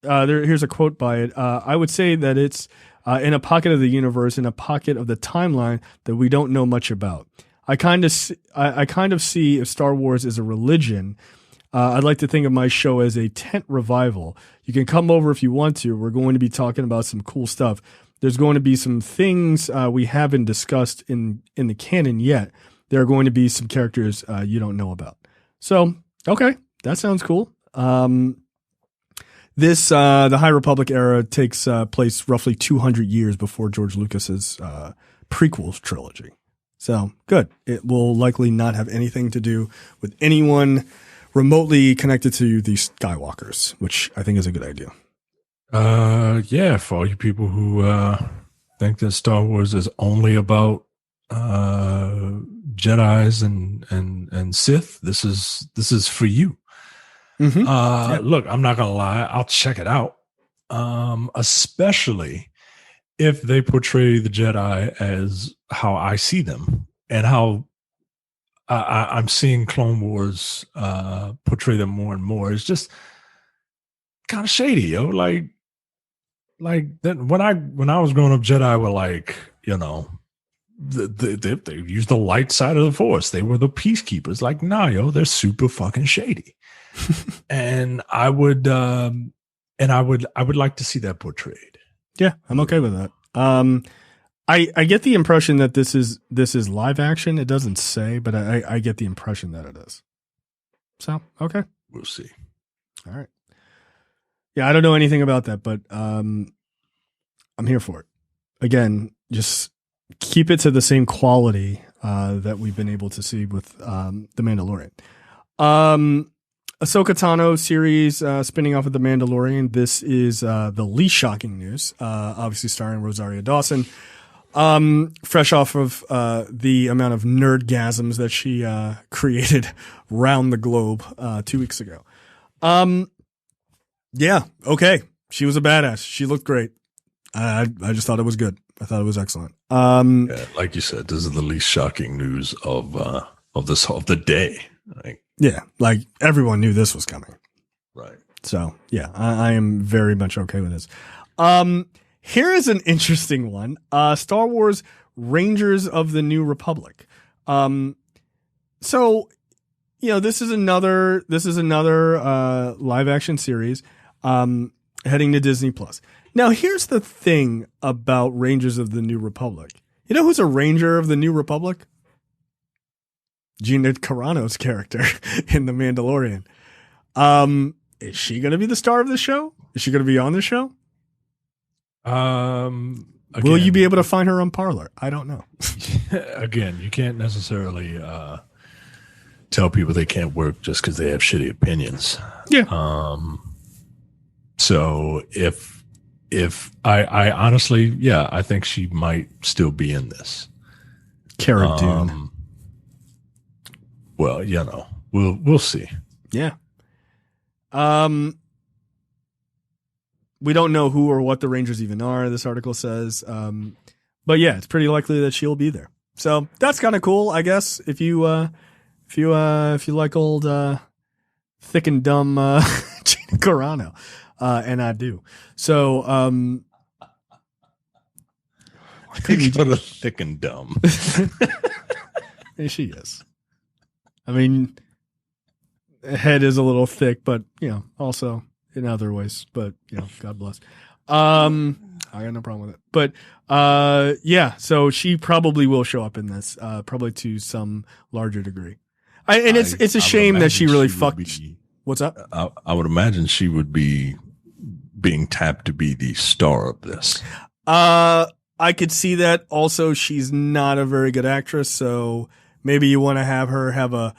here's a quote by it. I would say that it's in a pocket of the universe, in a pocket of the timeline that we don't know much about. I kind of see if Star Wars is a religion. I'd like to think of my show as a tent revival. You can come over if you want to. We're going to be talking about some cool stuff. There's going to be some things we haven't discussed in the canon yet. There are going to be some characters you don't know about. So, okay, that sounds cool. This the High Republic era takes place roughly 200 years before George Lucas's prequels trilogy. So, good. It will likely not have anything to do with anyone remotely connected to the Skywalkers, which I think is a good idea. Yeah, for all you people who think that Star Wars is only about Jedis and Sith, this is for you. Look, I'm not gonna lie, I'll check it out. Especially if they portray the Jedi as how I see them and how I'm seeing Clone Wars portray them more and more. It's just kind of shady, yo. Like that when I was growing up, Jedi were like, they used the light side of the Force. They were the peacekeepers. Like, nah, yo, they're super fucking shady. And I would like to see that portrayed. Yeah, I'm okay with that. I get the impression that this is live action. It doesn't say, but I get the impression that it is. So, okay. We'll see. All right. Yeah, I don't know anything about that, but I'm here for it. Again, just keep it to the same quality that we've been able to see with The Mandalorian. Ahsoka Tano series spinning off of The Mandalorian. This is the least shocking news, obviously starring Rosario Dawson. Fresh off of the amount of nerdgasms that she created round the globe 2 weeks ago. Yeah, okay. She was a badass. She looked great. I just thought it was good. I thought it was excellent. Yeah, like you said, this is the least shocking news of the day. Right? Yeah, like everyone knew this was coming. Right. So yeah, I am very much okay with this. Here is an interesting one. Star Wars Rangers of the New Republic. So, this is another live action series heading to Disney Plus. Now, here's the thing about Rangers of the New Republic. You know who's a Ranger of the New Republic? Gina Carano's character in The Mandalorian. Is she going to be the star of the show? Is she going to be on the show? Will you be able to find her on Parler? I don't know. Again, you can't necessarily tell people they can't work just because they have shitty opinions. Yeah. So if I honestly, yeah, I think she might still be in this. Cara Dune. Well, we'll see. Yeah. We don't know who or what the Rangers even are, this article says. But yeah, it's pretty likely that she'll be there. So that's kind of cool, I guess. If you like old thick and dumb Gina Carano. And I do. So I think sort of thick and dumb. And she is. I mean, head is a little thick, but also in other ways. But God bless. I got no problem with it. But yeah, so she probably will show up in this, probably to some larger degree. It's a shame that she really fucked. What's up? I would imagine she would be being tapped to be the star of this. I could see that. Also, she's not a very good actress, so maybe you want to have her have a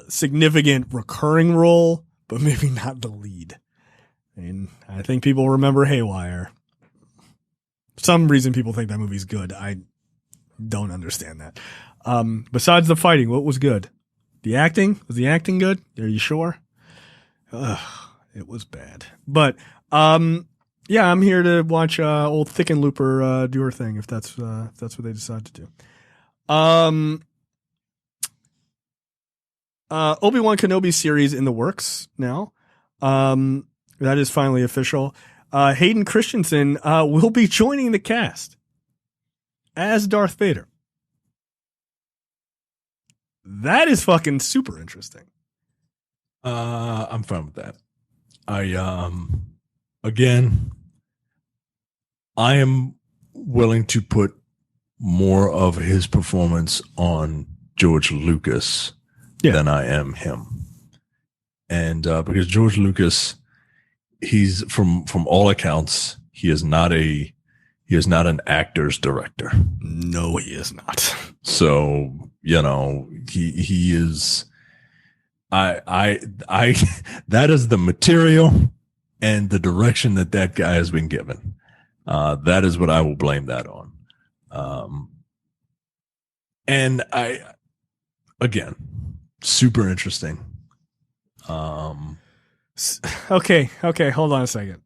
significant recurring role, but maybe not the lead. And I think people remember Haywire. For some reason, people think that movie's good. I don't understand that. Besides the fighting, what was good? The acting? Was the acting good? Are you sure? It was bad. But yeah, I'm here to watch old Thick and Looper do her thing if that's what they decide to do. Obi-Wan Kenobi series in the works now. That is finally official. Hayden Christensen will be joining the cast as Darth Vader. That is fucking super interesting. I'm fine with that. Again, I am willing to put more of his performance on George Lucas than I am him. And because George Lucas, he's from all accounts, he is not an actor's director. No, he is not. So, he is I that is the material and the direction that guy has been given. That is what I will blame that on. And again, super interesting. Okay, hold on a second.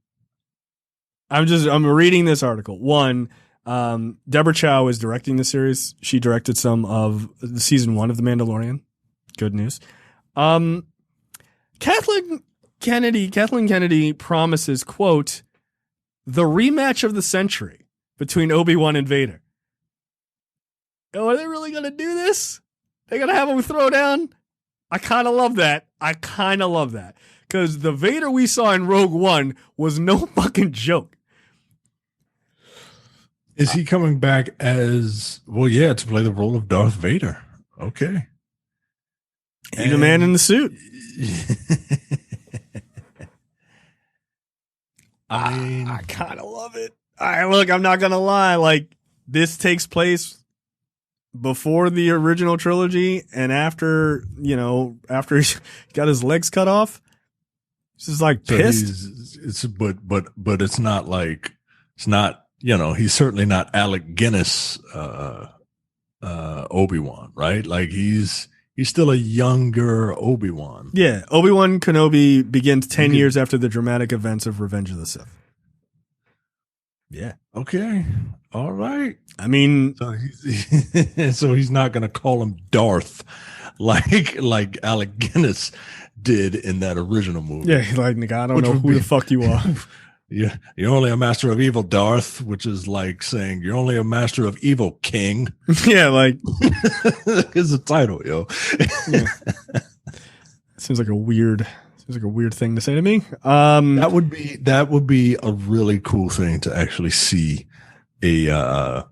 I'm reading this article. One, Deborah Chow is directing the series. She directed some of the season 1 of The Mandalorian. Good news. Kathleen Kennedy promises, quote, the rematch of the century between Obi-Wan and Vader. Oh, are they really going to do this? They're going to have him throw down? I kind of love that. Because the Vader we saw in Rogue One was no fucking joke. Is he coming back as, well, yeah, to play the role of Darth Vader? Okay. He's a man in the suit. I kind of love it. Look, I'm not going to lie. Like, this takes place before the original trilogy and after he got his legs cut off. This is like pissed. But it's not like, it's not, he's certainly not Alec Guinness, Obi-Wan, right? Like he's still a younger Obi-Wan. Yeah. Obi-Wan Kenobi begins 10 years after the dramatic events of Revenge of the Sith. Yeah. Okay. All right. I mean, so he's not going to call him Darth like Alec Guinness did in that original movie. Yeah. Like, nigga, I don't know who the fuck you are. Yeah, you're only a master of evil, Darth, which is like saying you're only a master of evil, King. Yeah, like it's a title, yo. Yeah. Seems like a weird thing to say to me. That would be a really cool thing to actually see a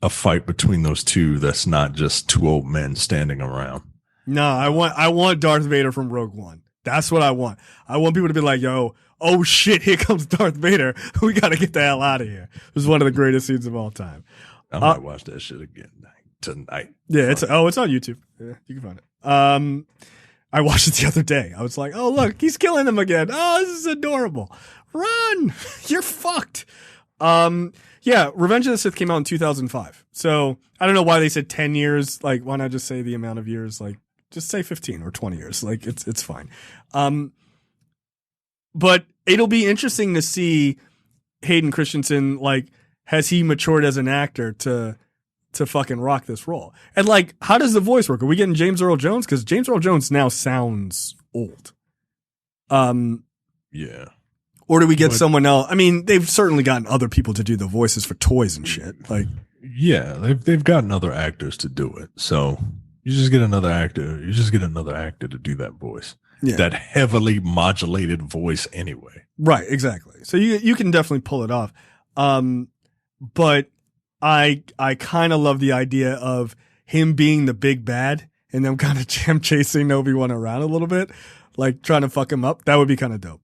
fight between those two. That's not just two old men standing around. No, I want Darth Vader from Rogue One. That's what I want. I want people to be like, yo, oh shit, here comes Darth Vader. We got to get the hell out of here. It was one of the greatest scenes of all time. I might watch that shit again tonight. Yeah, it's on YouTube. Yeah, you can find it. I watched it the other day. I was like, oh look, he's killing them again. Oh, this is adorable. Run. You're fucked. Yeah, Revenge of the Sith came out in 2005. So I don't know why they said 10 years. Like, why not just say the amount of years? Like, just say 15 or 20 years. Like, it's fine. But it'll be interesting to see Hayden Christensen, like, has he matured as an actor to fucking rock this role? And, like, how does the voice work? Are we getting James Earl Jones? Because James Earl Jones now sounds old. Yeah. Or do we get someone else? I mean, they've certainly gotten other people to do the voices for toys and shit. Like, yeah, they've gotten other actors to do it. So you just get another actor. You just get another actor to do that voice. Yeah. That heavily modulated voice anyway. Right, exactly. So you can definitely pull it off. But I kind of love the idea of him being the big bad and them kind of chasing Obi-Wan around a little bit, like trying to fuck him up. That would be kind of dope.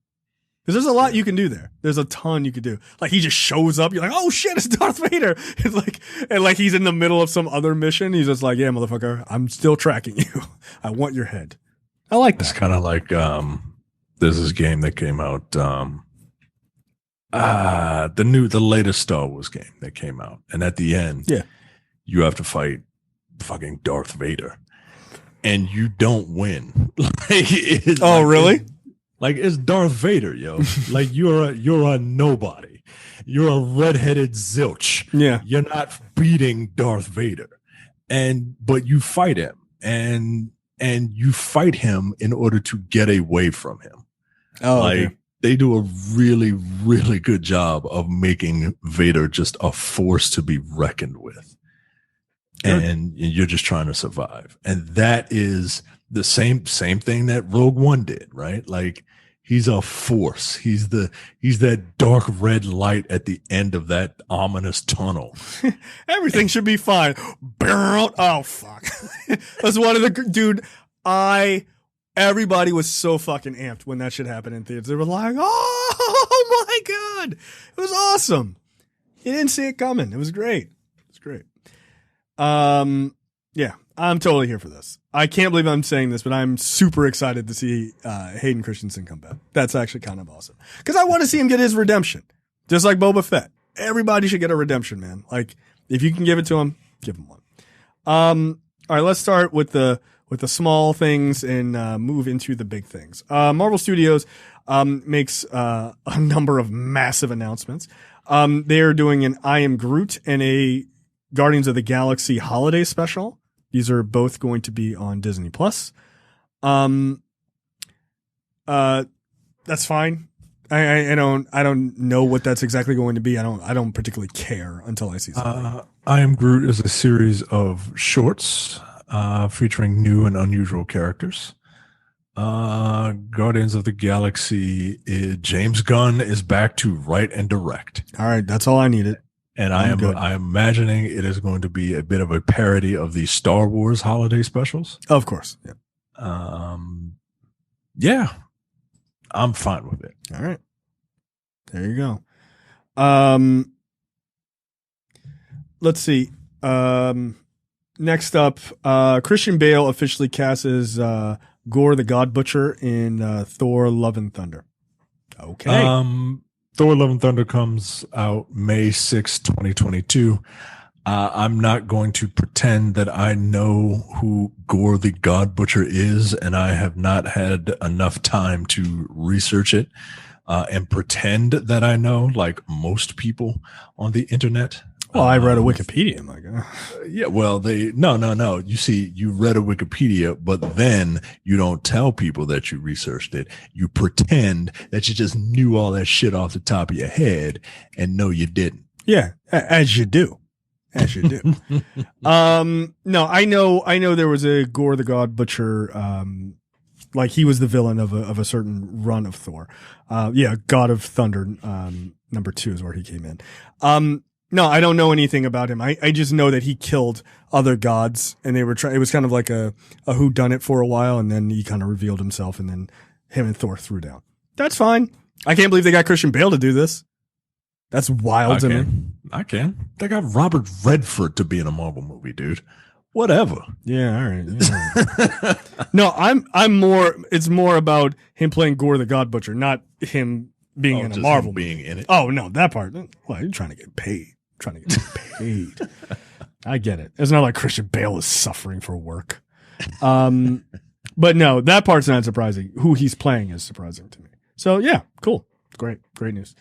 Because there's a lot you can do there. There's a ton you could do. Like, he just shows up. You're like, oh shit, it's Darth Vader. It's like, and like he's in the middle of some other mission. He's just like, yeah, motherfucker, I'm still tracking you. I want your head. I like that. It's kind of like there's this game that came out, the latest Star Wars game that came out, and at the end, yeah, you have to fight fucking Darth Vader, and you don't win. Really? It's Darth Vader, yo. Like you're a nobody. You're a redheaded zilch. Yeah, you're not beating Darth Vader, but you fight him, and you fight him in order to get away from him. Oh, okay. They do a really, really good job of making Vader just a force to be reckoned with. Good. And you're just trying to survive. And that is the same thing that Rogue One did, right? Like, he's a force. He's that dark red light at the end of that ominous tunnel. Everything should be fine. Oh fuck. That's one of the dude. Everybody was so fucking amped when that shit happened in theaters. They were like, "Oh my god, it was awesome!" You didn't see it coming. It was great. It's great. Yeah, I'm totally here for this. I can't believe I'm saying this, but I'm super excited to see Hayden Christensen come back. That's actually kind of awesome because I want to see him get his redemption, just like Boba Fett. Everybody should get a redemption, man. Like, if you can give it to him, give him one. All right, let's start with the small things and move into the big things. Marvel Studios makes a number of massive announcements. They are doing an I Am Groot and a Guardians of the Galaxy holiday special. These are both going to be on Disney Plus. That's fine. I don't know what that's exactly going to be. I don't particularly care until I see something. I Am Groot is a series of shorts featuring new and unusual characters. Guardians of the Galaxy, James Gunn is back to write and direct. All right, that's all I needed. And I'm imagining it is going to be a bit of a parody of the Star Wars holiday specials. Of course. Yeah. Yeah. I'm fine with it. All right. There you go. Let's see. Next up, Christian Bale officially casts as Gore the God Butcher in Thor Love and Thunder. Okay. Thor Love and Thunder comes out May 6, 2022. I'm not going to pretend that I know who Gore the God Butcher is, and I have not had enough time to research it and pretend that I know, like most people on the internet. Well, I read a Wikipedia. I'm like, yeah, well, no. You see, you read a Wikipedia, but then you don't tell people that you researched it. You pretend that you just knew all that shit off the top of your head, and no, you didn't. Yeah, as you do. As you do. No, I know there was a Gore the God Butcher, like he was the villain of a certain run of Thor. Yeah, God of Thunder, number 2 is where he came in. No, I don't know anything about him. I just know that he killed other gods, and they were it was kind of like a whodunit for a while, and then he kind of revealed himself, and then him and Thor threw down. That's fine. I can't believe they got Christian Bale to do this. That's wild to me. I can. They got Robert Redford to be in a Marvel movie, dude. Whatever. Yeah, all right. Yeah. No, I'm more. It's more about him playing Gore the God Butcher, not him being in a Marvel being in it. Oh no, that part. Well, you're trying to get paid. I get it. It's not like Christian Bale is suffering for work. But no, that part's not surprising. Who he's playing is surprising to me. So yeah, cool. Great news.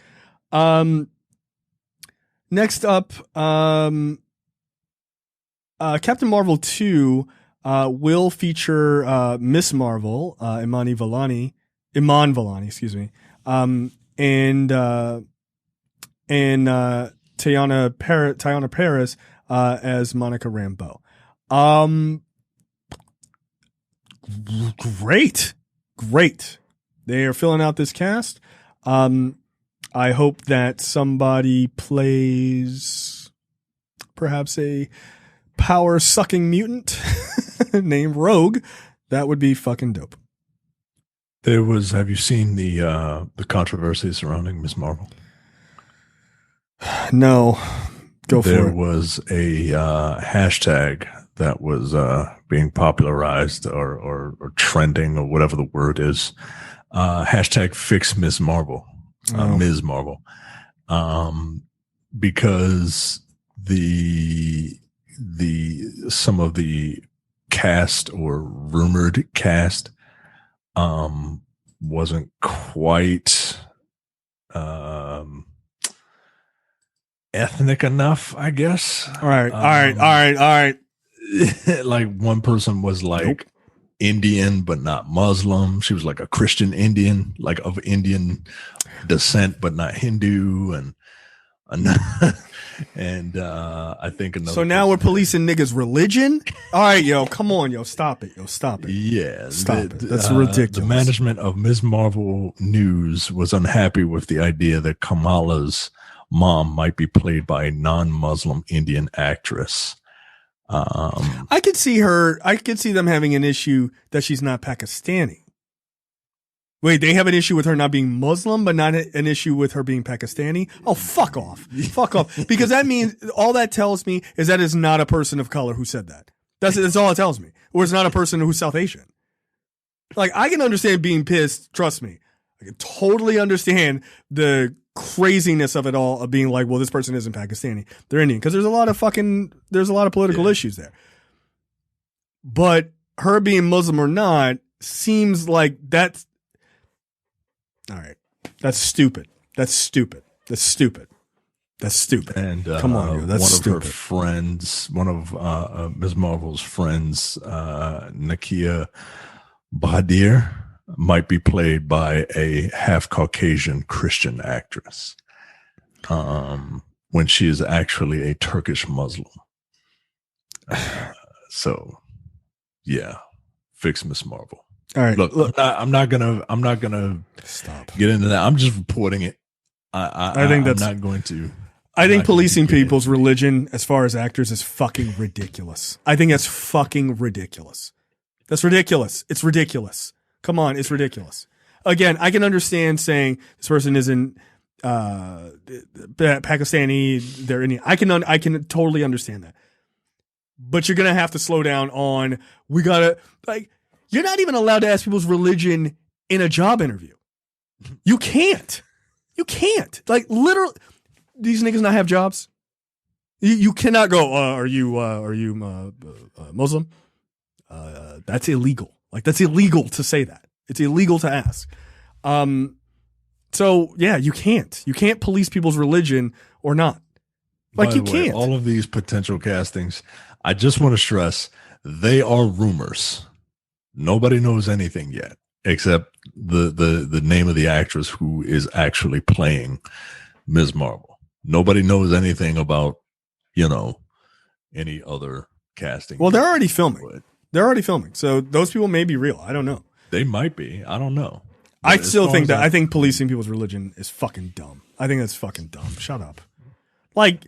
Next up, Captain Marvel 2 will feature Miss Marvel, Iman Vellani, excuse me, and Teyana Paris as Monica Rambeau. Great. They are filling out this cast. I hope that somebody plays perhaps a power-sucking mutant named Rogue. That would be fucking dope. Have you seen the controversy surrounding Ms. Marvel? No. Go for it. There was a hashtag that was being popularized or trending or whatever the word is. Hashtag fix Ms. Marvel. Ms. Marvel, because some of the cast or rumored cast wasn't quite ethnic enough, I guess. All right. Like one person was like, nope, Indian but not Muslim. She was like a Christian Indian, like of Indian descent but not Hindu, and I think another. So now we're policing niggas' religion. All right, yo, come on, yo, stop it. Yeah, stop it. That's ridiculous. The management of Ms. Marvel News was unhappy with the idea that Kamala's mom might be played by a non-Muslim Indian actress. I could see them having an issue that she's not Pakistani. Wait, they have an issue with her not being Muslim, but not an issue with her being Pakistani? Oh, fuck off. Because that means, all that tells me is that it's not a person of color who said that. That's all it tells me. Or it's not a person who's South Asian. Like, I can understand being pissed. Trust me. I can totally understand the craziness of it all, of being like, well, this person isn't Pakistani. They're Indian. Because there's a lot of political issues there. But her being Muslim or not seems like that's all right. That's stupid. That's stupid. That's stupid. That's stupid. And come on, yo, that's one stupid. of her friends, one of Ms. Marvel's friends, Nakia Bahadir, might be played by a half Caucasian Christian actress, when she is actually a Turkish Muslim. So, yeah, fix Miss Marvel. All right, look. I'm not gonna stop. Get into that. I'm just reporting it. I think that's I'm not going to. I think policing people's religion as far as actors is fucking ridiculous. I think that's fucking ridiculous. That's ridiculous. It's ridiculous. Come on, it's ridiculous. Again, I can understand saying this person isn't Pakistani, they're Indian. I can totally understand that. But you're gonna have to slow down on. We gotta You're not even allowed to ask people's religion in a job interview. You can't. You can't. Like literally. These niggas not have jobs. You cannot go. Are you Muslim? That's illegal. Like that's illegal to say that. It's illegal to ask. So yeah, you can't. You can't police people's religion or not. Like you can't. All of these potential castings, I just want to stress, they are rumors. Nobody knows anything yet, except the name of the actress who is actually playing Ms. Marvel. Nobody knows anything about, any other casting. Well, they're already filming. They're already filming. So those people may be real. I don't know. They might be. I don't know. I still think that I think policing people's religion is fucking dumb. I think that's fucking dumb. Shut up. Like,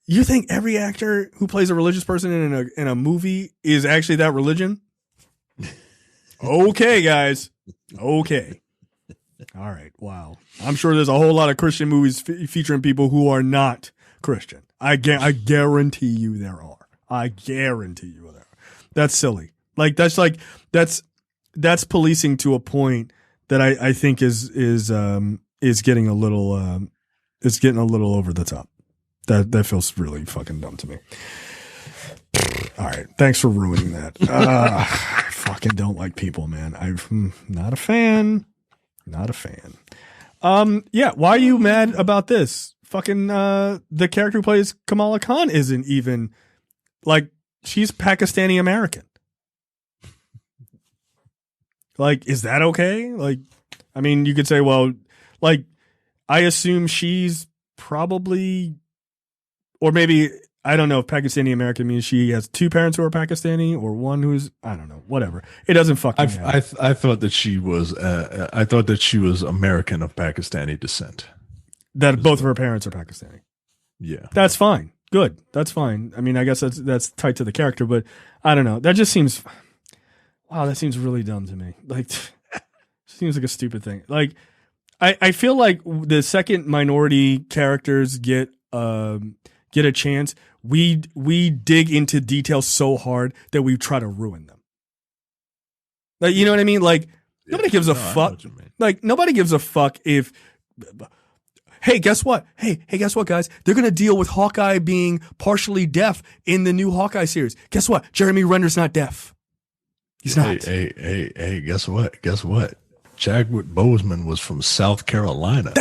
you think every actor who plays a religious person in a movie is actually that religion? Okay, guys. Okay. All right. Wow. I'm sure there's a whole lot of Christian movies featuring people who are not Christian. I guarantee you there are. I guarantee you there are. That's silly. That's policing to a point that I think is getting a little over the top. That feels really fucking dumb to me. All right. Thanks for ruining that. I fucking don't like people, man. I'm not a fan. Not a fan. Yeah. Why are you mad about this? Fucking, the character who plays Kamala Khan isn't even she's Pakistani American. Is that okay? I mean, you could say, well, I assume she's probably, or maybe, I don't know if Pakistani American means she has two parents who are Pakistani or one who's, I don't know, whatever. It doesn't fucking matter. I thought that she was American of Pakistani descent. That both of her parents are Pakistani. Yeah. That's fine. Good. That's fine. I mean, I guess that's tight to the character, but I don't know. That just seems, wow, that seems really dumb to me. Seems like a stupid thing. I feel like the second minority characters get a chance, we dig into details so hard that we try to ruin them. You know what I mean? Nobody gives a fuck. Nobody gives a fuck if. Hey, guess what? Hey, guess what, guys? They're gonna deal with Hawkeye being partially deaf in the new Hawkeye series. Guess what? Jeremy Renner's not deaf. He's not. Hey, guess what? Chadwick Boseman was from South Carolina.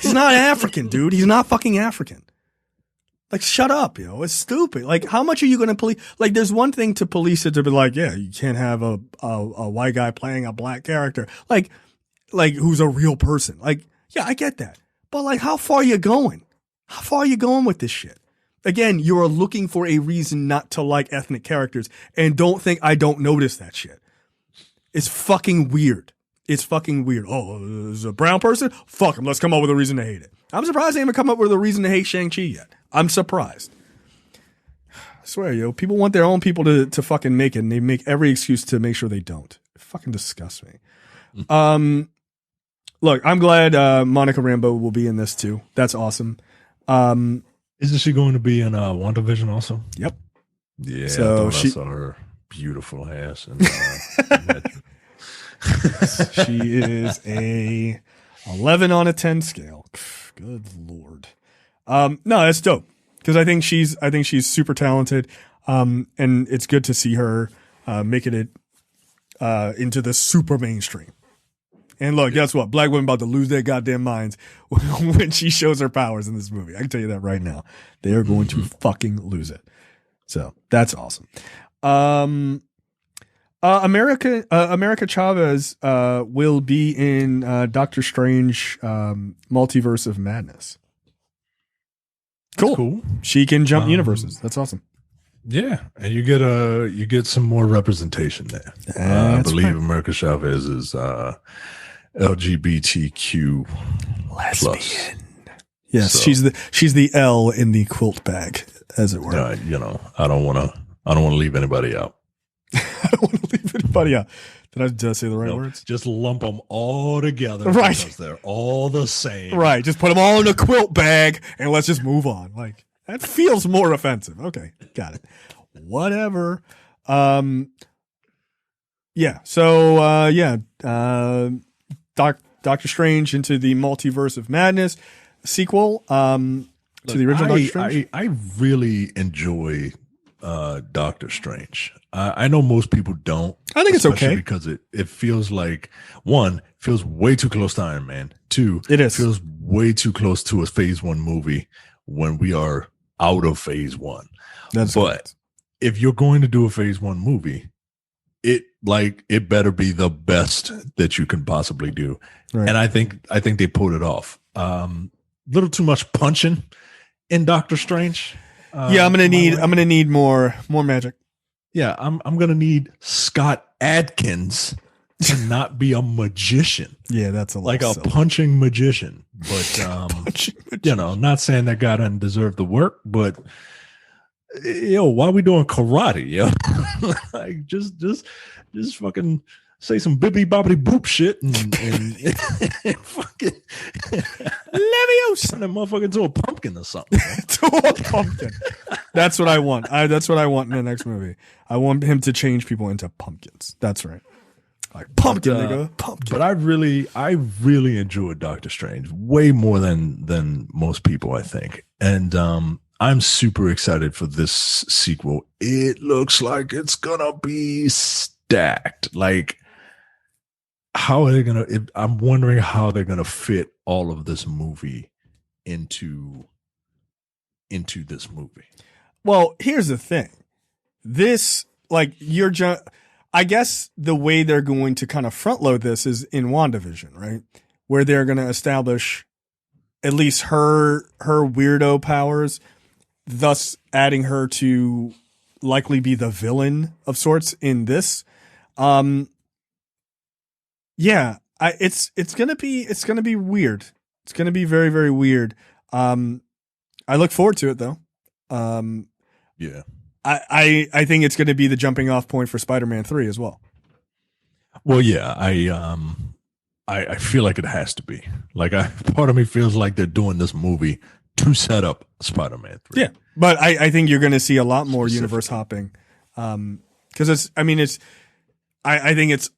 He's not African, dude. He's not fucking African. Shut up, yo. It's stupid. How much are you going to police? There's one thing to police it to be yeah, you can't have a white guy playing a black character. Who's a real person. Yeah, I get that. But how far are you going? How far are you going with this shit? Again, you're looking for a reason not to like ethnic characters, and don't think I don't notice that shit. It's fucking weird. It's fucking weird. Oh, there's a brown person? Fuck him. Let's come up with a reason to hate it. I'm surprised they haven't come up with a reason to hate Shang-Chi yet. I'm surprised. I swear, yo, people want their own people to fucking make it, and they make every excuse to make sure they don't. It fucking disgusts me. Look, I'm glad Monica Rambeau will be in this too. That's awesome. Isn't she going to be in WandaVision also? Yep. Yeah, so I saw her beautiful ass. And, she is a 11 on a 10 scale. Good Lord. No, that's dope. Because I think she's super talented. And it's good to see her making it into the super mainstream. And look, guess what? Black women about to lose their goddamn minds when she shows her powers in this movie. I can tell you that right now. They are going to fucking lose it. So that's awesome. America Chavez will be in Doctor Strange Multiverse of Madness. Cool. She can jump universes. That's awesome. Yeah, and you get some more representation there. I believe right. America Chavez is LGBTQ lesbian. Yes, so, she's the L in the quilt bag, as it were. I don't want to leave anybody out. I don't want to leave anybody out. Did I say the right words? Just lump them all together, right? Because they're all the same, right? Just put them all in a quilt bag and let's just move on. Like that feels more offensive. Okay, got it. Whatever. Yeah. So Doctor Strange into the Multiverse of Madness sequel to the original Doctor Strange. I really enjoy Doctor Strange. I know most people don't. I think it's okay because it feels like, one, feels way too close to Iron Man. Two, it feels way too close to a Phase 1 movie when we are out of Phase 1. But correct. If you're going to do a Phase 1 movie, it better be the best that you can possibly do. Right. And I think they pulled it off. Little too much punching in Doctor Strange. I'm gonna need more magic. Yeah, I'm gonna need Scott Adkins to not be a magician. Yeah, that's like a punching magician. But not saying that guy doesn't deserve the work, but why are we doing karate? Yo, like just fucking say some bibbity bobbity boop shit and fucking Leviosa. Turn that motherfucker into a pumpkin or something. To a pumpkin. That's what I want. That's what I want in the next movie. I want him to change people into pumpkins. That's right. Like pumpkin, nigga. Pumpkin. But I really enjoyed Doctor Strange way more than most people, I think. And I'm super excited for this sequel. It looks like it's gonna be stacked. Like, how are they gonna? I'm wondering how they're gonna fit all of this movie into this movie. Well, here's the thing. This, I guess the way they're going to kind of front load this is in WandaVision, right? Where they're going to establish at least her weirdo powers, thus adding her to likely be the villain of sorts in this. It's gonna be weird. It's gonna be very, very weird. I look forward to it though. Yeah. I think it's gonna be the jumping off point for Spider-Man 3 as well. Well, yeah, I feel like it has to be. Like, part of me feels like they're doing this movie to set up Spider-Man 3. Yeah, but I think you're going to see a lot more universe hopping, because I think it's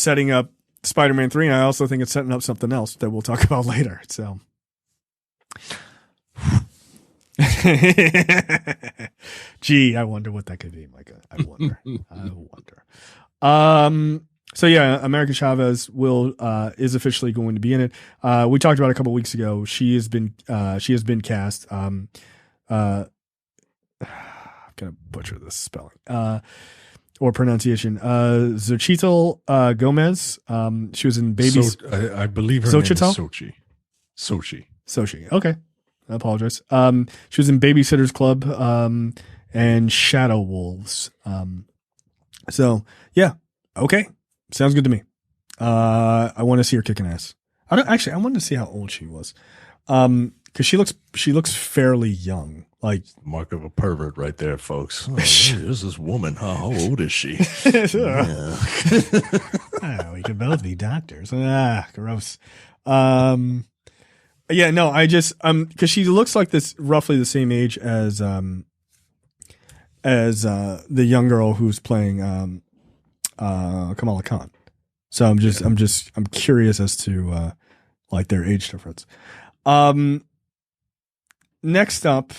setting up Spider-Man 3, and I also think it's setting up something else that we'll talk about later. So, gee, I wonder what that could be, Micah. I wonder. So yeah, America Chavez is officially going to be in it. We talked about it a couple weeks ago. She has been cast. I'm gonna butcher this spelling or pronunciation. Xochitl Gomez. She was in Babies. I believe her name is Sochi. Sochi. Okay, I apologize. She was in Babysitter's Club and Shadow Wolves. So yeah, okay. Sounds good to me. I want to see her kicking ass. I wanted to see how old she was. Cause she looks fairly young. Like, mark of a pervert right there, folks. Oh, there's this woman. How old is she? We could both be doctors. Gross. Yeah, no, I just, cause she looks like this roughly the same age as the young girl who's playing, Kamala Khan. So I'm curious as to like their age difference. Next up,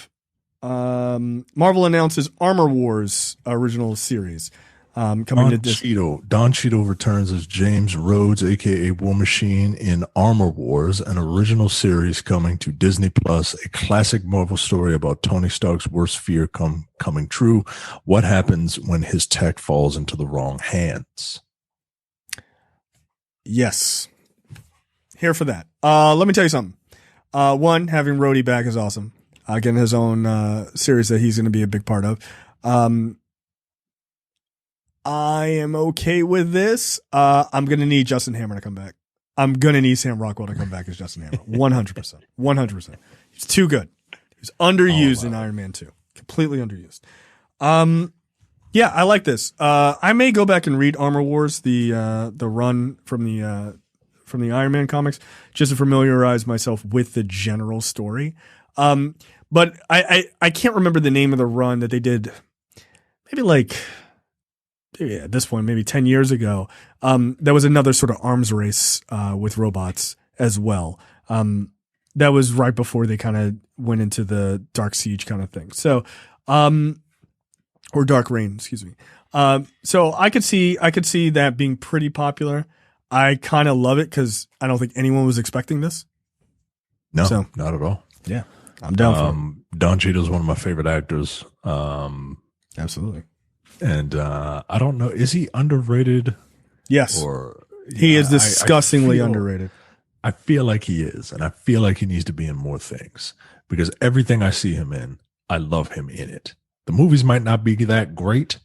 Marvel announces Armor Wars original series coming to Disney. Don Cheadle returns as James Rhodes, aka War Machine, in Armor Wars, an original series coming to Disney Plus, a classic Marvel story about Tony Stark's worst fear coming true. What happens when his tech falls into the wrong hands? Yes. Here for that. Let me tell you something. One, having Rhodey back is awesome. Getting his own series that he's going to be a big part of. I am okay with this. I'm going to need Justin Hammer to come back. I'm going to need Sam Rockwell to come back as Justin Hammer. 100%. 100%. He's too good. He's underused in Iron Man 2. Completely underused. Yeah, I like this. I may go back and read Armor Wars, the run from the Iron Man comics, just to familiarize myself with the general story. But I can't remember the name of the run that they did. Maybe at this point, maybe 10 years ago. There was another sort of arms race with robots as well. That was right before they kind of went into the Dark Siege kind of thing. So, or Dark Reign, excuse me. So I could see that being pretty popular. I kind of love it because I don't think anyone was expecting this. No, not at all. Yeah, I'm down for it. Don Cheadle is one of my favorite actors. Absolutely. And I don't know, is he underrated? Yes. Or he is disgustingly underrated. I feel like he is, and I feel like he needs to be in more things because everything I see him in, I love him in it. The movies might not be that great,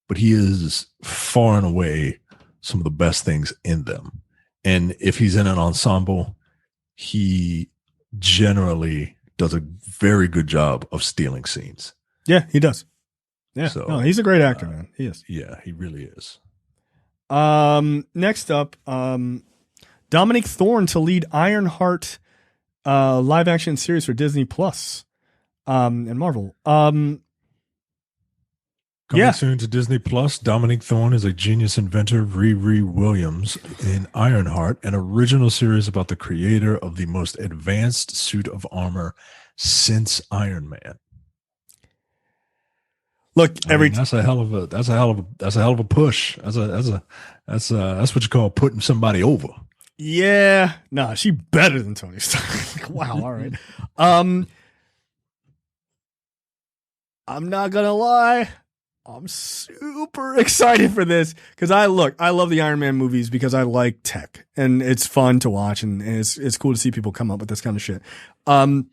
but he is far and away some of the best things in them. And if he's in an ensemble, he generally does a very good job of stealing scenes. Yeah, he does. Yeah, so, no, he's a great actor, man. He is. Yeah, he really is. Next up, Dominic Thorne to lead Ironheart live action series for Disney Plus and Marvel. Coming soon to Disney Plus, Dominic Thorne is a genius inventor, Riri Williams, in Ironheart, an original series about the creator of the most advanced suit of armor since Iron Man. Look, that's a hell of a push. That's what you call putting somebody over. Yeah, nah, she better than Tony Stark. Wow, all right. I'm not gonna lie. I'm super excited for this because I love the Iron Man movies because I like tech and it's fun to watch and it's cool to see people come up with this kind of shit. I'm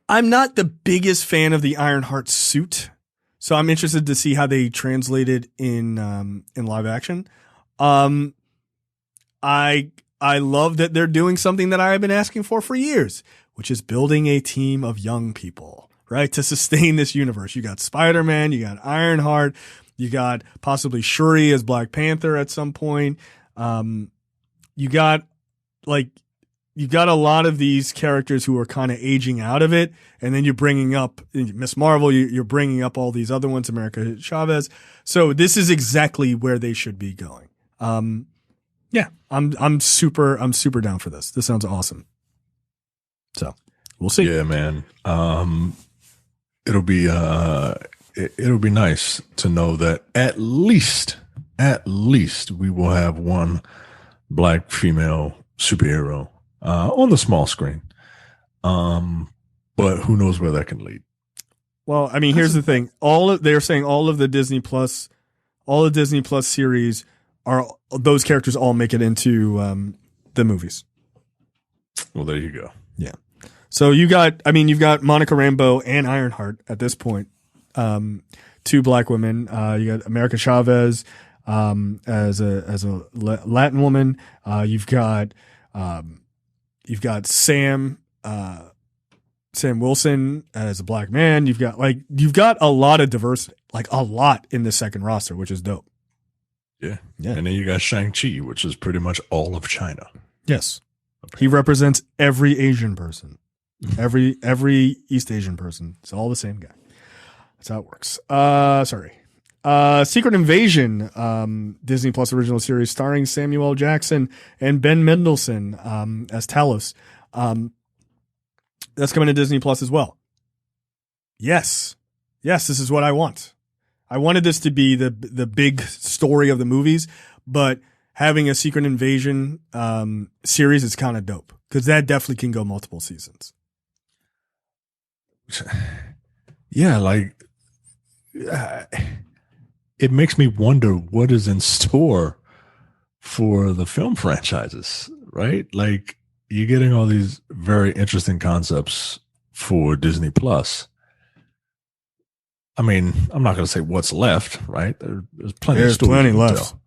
not the biggest fan of the Ironheart suit, so I'm interested to see how they translate it in live action. I love that they're doing something that I have been asking for years, which is building a team of young people, right? To sustain this universe. You got Spider-Man, you got Ironheart, you got possibly Shuri as Black Panther at some point. You got a lot of these characters who are kind of aging out of it. And then you're bringing up Miss Marvel. You're bringing up all these other ones, America Chavez. So this is exactly where they should be going. Yeah, I'm super down for this. This sounds awesome. So we'll see. Yeah, man. It'll be nice to know that at least we will have one Black female superhero on the small screen. But who knows where that can lead? Well, I mean, here's the thing. They're saying all of the Disney Plus series those characters all make it into the movies. Well, there you go. Yeah. So you've got Monica Rambeau and Ironheart at this point. Two Black women. You got America Chavez as a Latin woman. You've got Sam Wilson as a Black man. You've got a lot of diversity, a lot in the second roster, which is dope. Yeah. And then you got Shang-Chi, which is pretty much all of China. Yes. He represents every Asian person. Every East Asian person. It's all the same guy. That's how it works. Secret Invasion, Disney Plus original series starring Samuel L. Jackson and Ben Mendelsohn as Talos. That's coming to Disney Plus as well. Yes, this is what I want. I wanted this to be the big story of the movies, but having a Secret Invasion series is kind of dope because that definitely can go multiple seasons. Yeah, like it makes me wonder what is in store for the film franchises, right? Like you're getting all these very interesting concepts for Disney Plus. I mean, I'm not going to say what's left, right? There's plenty of stories plenty left. Tell.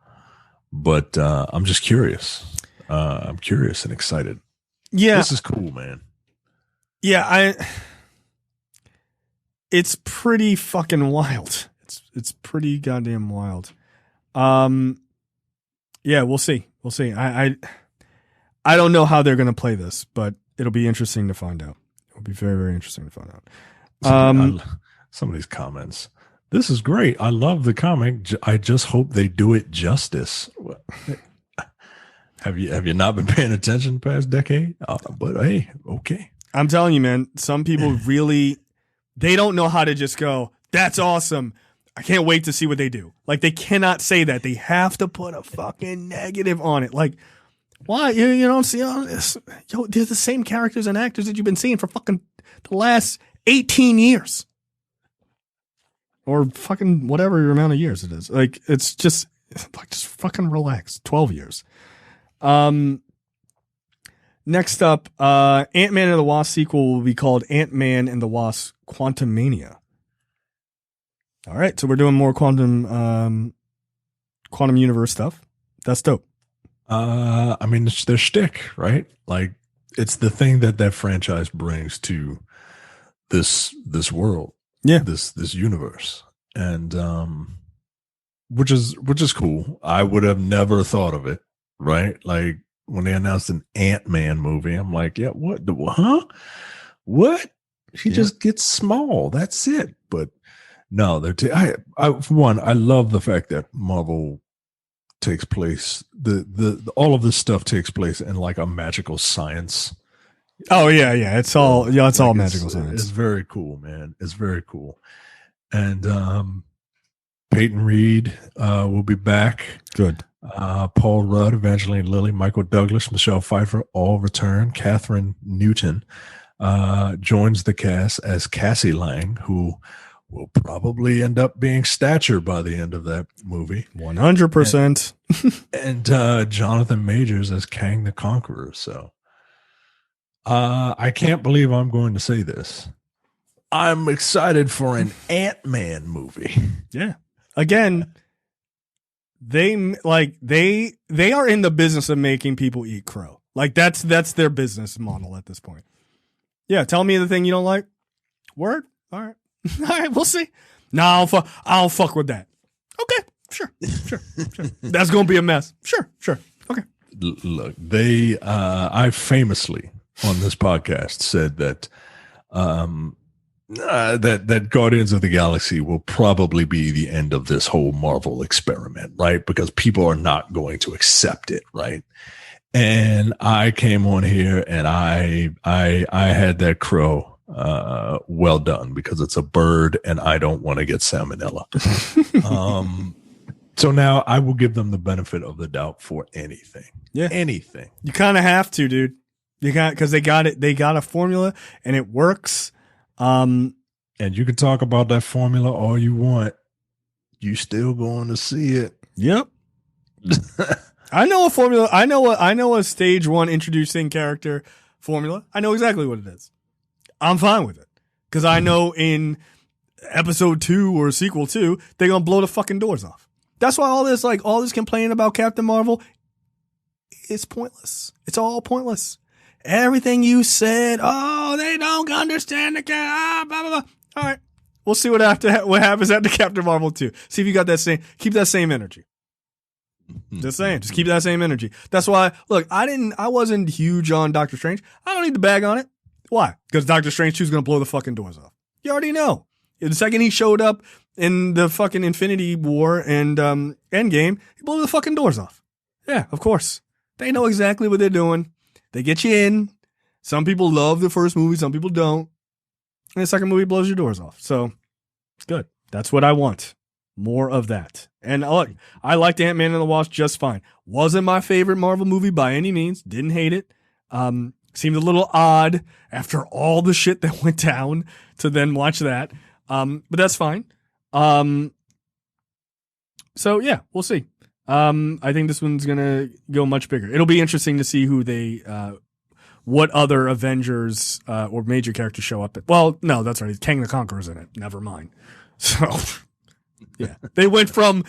But I'm just curious. I'm curious and excited. Yeah. This is cool, man. Yeah, it's pretty fucking wild. It's pretty goddamn wild. Yeah, we'll see. I don't know how they're going to play this, but it'll be interesting to find out. It'll be very, very interesting to find out. Some of these comments. This is great. I love the comic. I just hope they do it justice. Have you not been paying attention the past decade? But hey, okay. I'm telling you, man, some people really, they don't know how to just go, that's awesome. I can't wait to see what they do. Like, they cannot say that. They have to put a fucking negative on it. Like, why? You don't see all this? Yo, they're the same characters and actors that you've been seeing for fucking the last 18 years. Or fucking whatever amount of years it is. Like, it's just fucking relax. 12 years. Next up, Ant-Man and the Wasp sequel will be called Ant-Man and the Wasp Quantumania. All right, so we're doing more quantum universe stuff. That's dope. I mean, it's their shtick, right? Like, it's the thing that franchise brings to this world. Yeah, this universe, and which is cool. I would have never thought of it, right? Like when they announced an Ant-Man movie, I'm like, yeah, what? Huh? What? He just gets small. That's it. But no, they're. For one, I love the fact that Marvel takes place. The all of this stuff takes place in like a magical science. Oh yeah. It's all all magical science. It's very cool, man. It's very cool. And Peyton Reed will be back. Good. Paul Rudd, Evangeline Lilly, Michael Douglas, Michelle Pfeiffer all return. Catherine Newton joins the cast as Cassie Lang, who will probably end up being Stature by the end of that movie. 100%. And Jonathan Majors as Kang the Conqueror. So I can't believe I'm going to say this. I'm excited for an Ant-Man movie. Yeah. Again, they are in the business of making people eat crow. Like that's their business model at this point. Yeah, tell me the thing you don't like. Word? All right. All right, we'll see. No, I'll fuck with that. Okay, sure. That's going to be a mess. Sure. Okay. Look, I famously on this podcast said that that Guardians of the Galaxy will probably be the end of this whole Marvel experiment, right? Because people are not going to accept it, right? And I came on here and I had that crow well done, because it's a bird and I don't want to get salmonella. So now I will give them the benefit of the doubt for anything. Yeah. Anything. You kind of have to, dude. You got, because they got it. They got a formula and it works. And you can talk about that formula all you want. You still going to see it. Yep. I know a formula. I know a stage one introducing character formula. I know exactly what it is. I'm fine with it. Because I know in episode 2 or sequel 2, they're going to blow the fucking doors off. That's why all this complaining about Captain Marvel is pointless. It's all pointless. Everything you said, oh, they don't understand the blah, blah, blah. All right. We'll see what happens after Captain Marvel 2. See if you got keep that same energy. Just saying, just keep that same energy. That's why, look, I wasn't huge on Doctor Strange. I don't need to bag on it. Why? Because Doctor Strange 2 is going to blow the fucking doors off. You already know. The second he showed up in the fucking Infinity War and Endgame, he blew the fucking doors off. Yeah, of course. They know exactly what they're doing. They get you in. Some people love the first movie. Some people don't. And the second movie blows your doors off. So good. That's what I want. More of that. And look, I liked Ant-Man and the Wasp just fine. Wasn't my favorite Marvel movie by any means. Didn't hate it. Seemed a little odd after all the shit that went down to then watch that. But that's fine. So yeah, we'll see. I think this one's gonna go much bigger. It'll be interesting to see who they, what other Avengers or major characters show up. Well, no, that's right. Kang the Conqueror's in it. Never mind. So yeah, they went from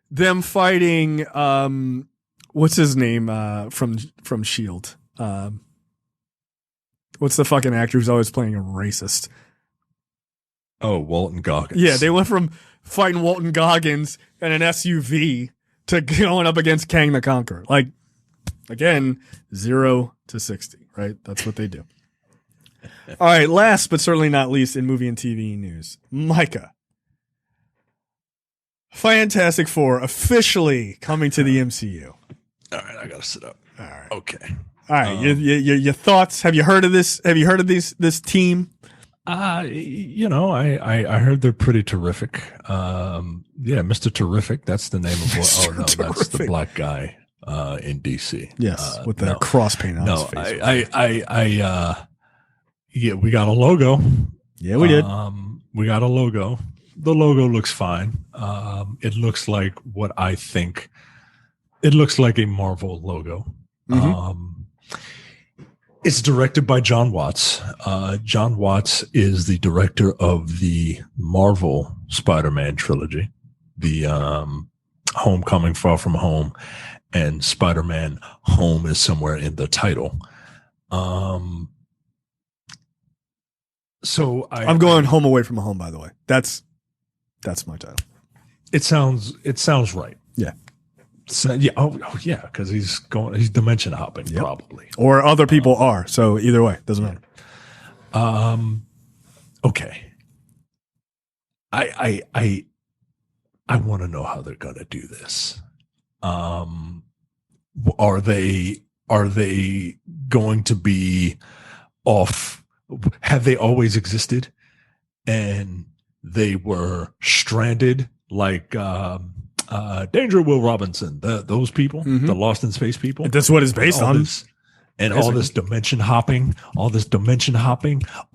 them fighting. What's his name from Shield? What's the fucking actor who's always playing a racist? Oh, Walton Goggins. Yeah, they went from fighting Walton Goggins in an SUV to going up against Kang the Conqueror. Like, again, 0 to 60, right? That's what they do. All right, last but certainly not least in movie and TV news, Micah. Fantastic Four officially coming to the MCU. All right, I gotta sit up. All right. Okay. All right, your thoughts? Have you heard of this? Have you heard of this team? I heard they're pretty terrific. Mr. Terrific. That's the name of what? Oh no, Terrific. that's the black guy in DC. Yes, with the cross paint on his face. We got a logo. Yeah, we did. We got a logo. The logo looks fine. It looks like what I think. It looks like a Marvel logo. Mm-hmm. It's directed by John Watts. John Watts is the director of the Marvel Spider-Man trilogy, the Homecoming, Far From Home, and Spider-Man Home is somewhere in the title. So I'm going Home Away From Home, by the way. That's my title. It sounds right. Yeah. So, yeah. Oh, yeah. Because he's dimension hopping, probably, or other people are. So either way, doesn't matter. Okay. I want to know how they're gonna do this. Are they going to be off? Have they always existed, and they were stranded like? Danger Will Robinson, those people, the Lost in Space people. That's what it's based on. All this dimension hopping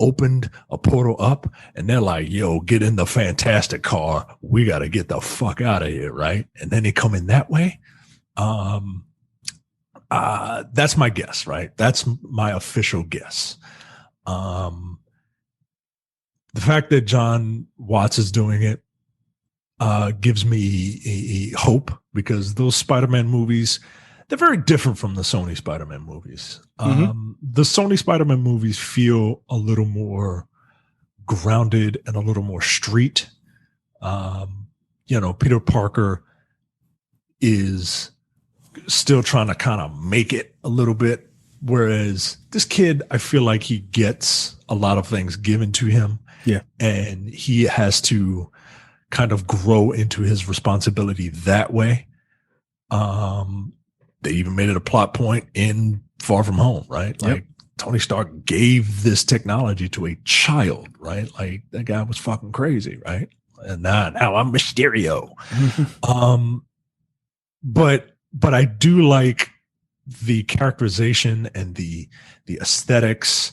opened a portal up, and they're like, yo, get in the fantastic car. We got to get the fuck out of here, right? And then they come in that way. That's my guess, right? That's my official guess. The fact that John Watts is doing it gives me a hope, because those Spider-Man movies, they're very different from the Sony Spider-Man movies. The Sony Spider-Man movies feel a little more grounded and a little more street. Peter Parker is still trying to kind of make it a little bit, whereas this kid, I feel like he gets a lot of things given to him. Yeah. And he has to kind of grow into his responsibility that way. They even made it a plot point in Far From Home, right? Yep. Like Tony Stark gave this technology to a child, right? Like that guy was fucking crazy, right? And now I'm Mysterio. But I do like the characterization and the aesthetics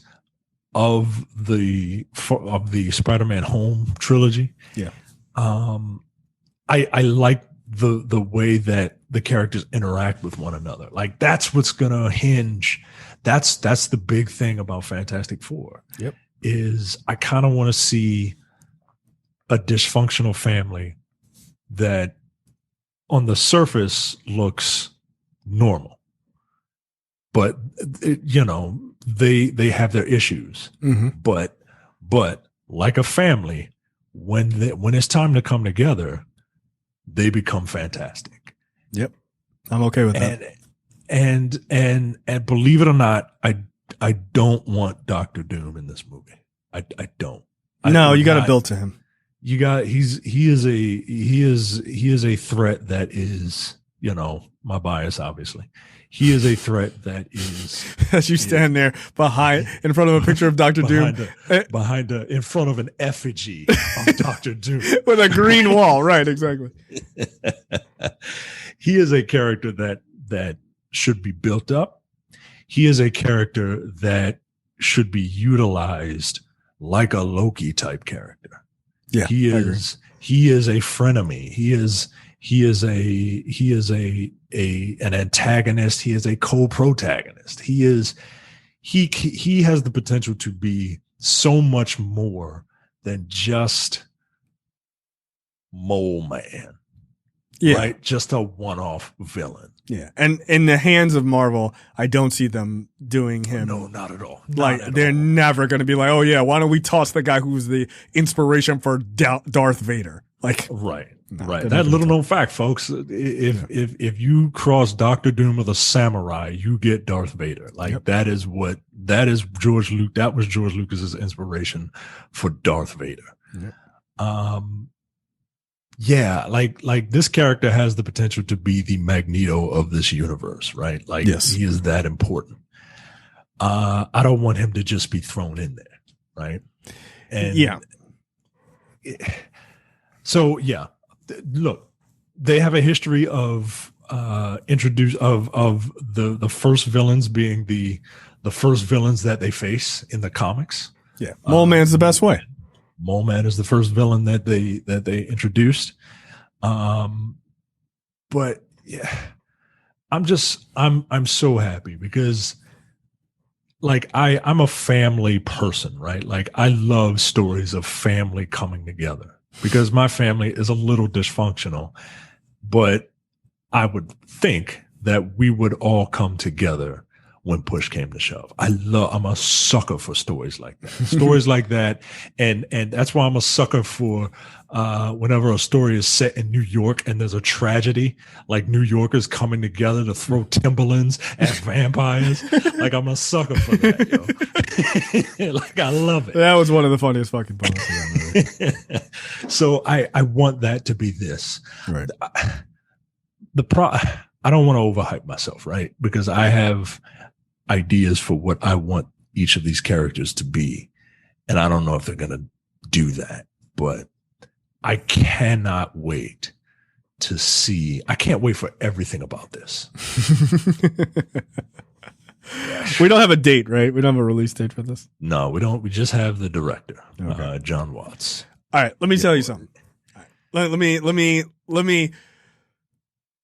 of the Spider-Man Home trilogy. Yeah. I like the way that the characters interact with one another. Like that's what's gonna hinge. That's the big thing about Fantastic Four. Yep. Is I kind of want to see a dysfunctional family that on the surface looks normal, but they have their issues. But like a family, when it's time to come together, they become fantastic. Yep. I'm okay with that. And believe it or not, I don't want Doctor Doom in this movie. I don't. No, you got to build to him. He is a threat that is, my bias, obviously. He is a threat that is. As you stand there in front of a picture of Doctor Doom, in front of an effigy of Doctor Doom with a green wall. Right, exactly. He is a character that should be built up. He is a character that should be utilized like a Loki type character. Yeah, he is a frenemy. He is an antagonist. He is a co-protagonist. He has the potential to be so much more than just Mole Man. Yeah. Right? Just a one-off villain. Yeah. And in the hands of Marvel, I don't see them doing him. No, not at all. They're never going to be like, oh yeah, why don't we toss the guy who's the inspiration for Darth Vader? Like, right. Right. That little known fact, folks. If you cross Doctor Doom with a samurai, you get Darth Vader. Like that was George Lucas's inspiration for Darth Vader. Yeah. Like this character has the potential to be the Magneto of this universe, right? Like he is that important. I don't want him to just be thrown in there, right? And look, they have a history of the first villains being the first villains that they face in the comics. Yeah, Mole Man's the best way. Mole Man is the first villain that they introduced. But yeah, I'm so happy because like I'm a family person, right? Like I love stories of family coming together because my family is a little dysfunctional, but I would think that we would all come together when push came to shove. I'm a sucker for stories like that. Stories like that. And that's why I'm a sucker for whenever a story is set in New York and there's a tragedy, like New Yorkers coming together to throw Timberlands at vampires. Like I'm a sucker for that, yo. Like I love it. That was one of the funniest fucking parts of that movie. So I want that to be this. Right. I don't want to overhype myself, right? Because I have ideas for what I want each of these characters to be. And I don't know if they're going to do that, but I cannot wait to see. I can't wait for everything about this. We don't have a date, right? We don't have a release date for this. No, we don't. We just have the director, John Watts. All right. Let me tell you something. Let me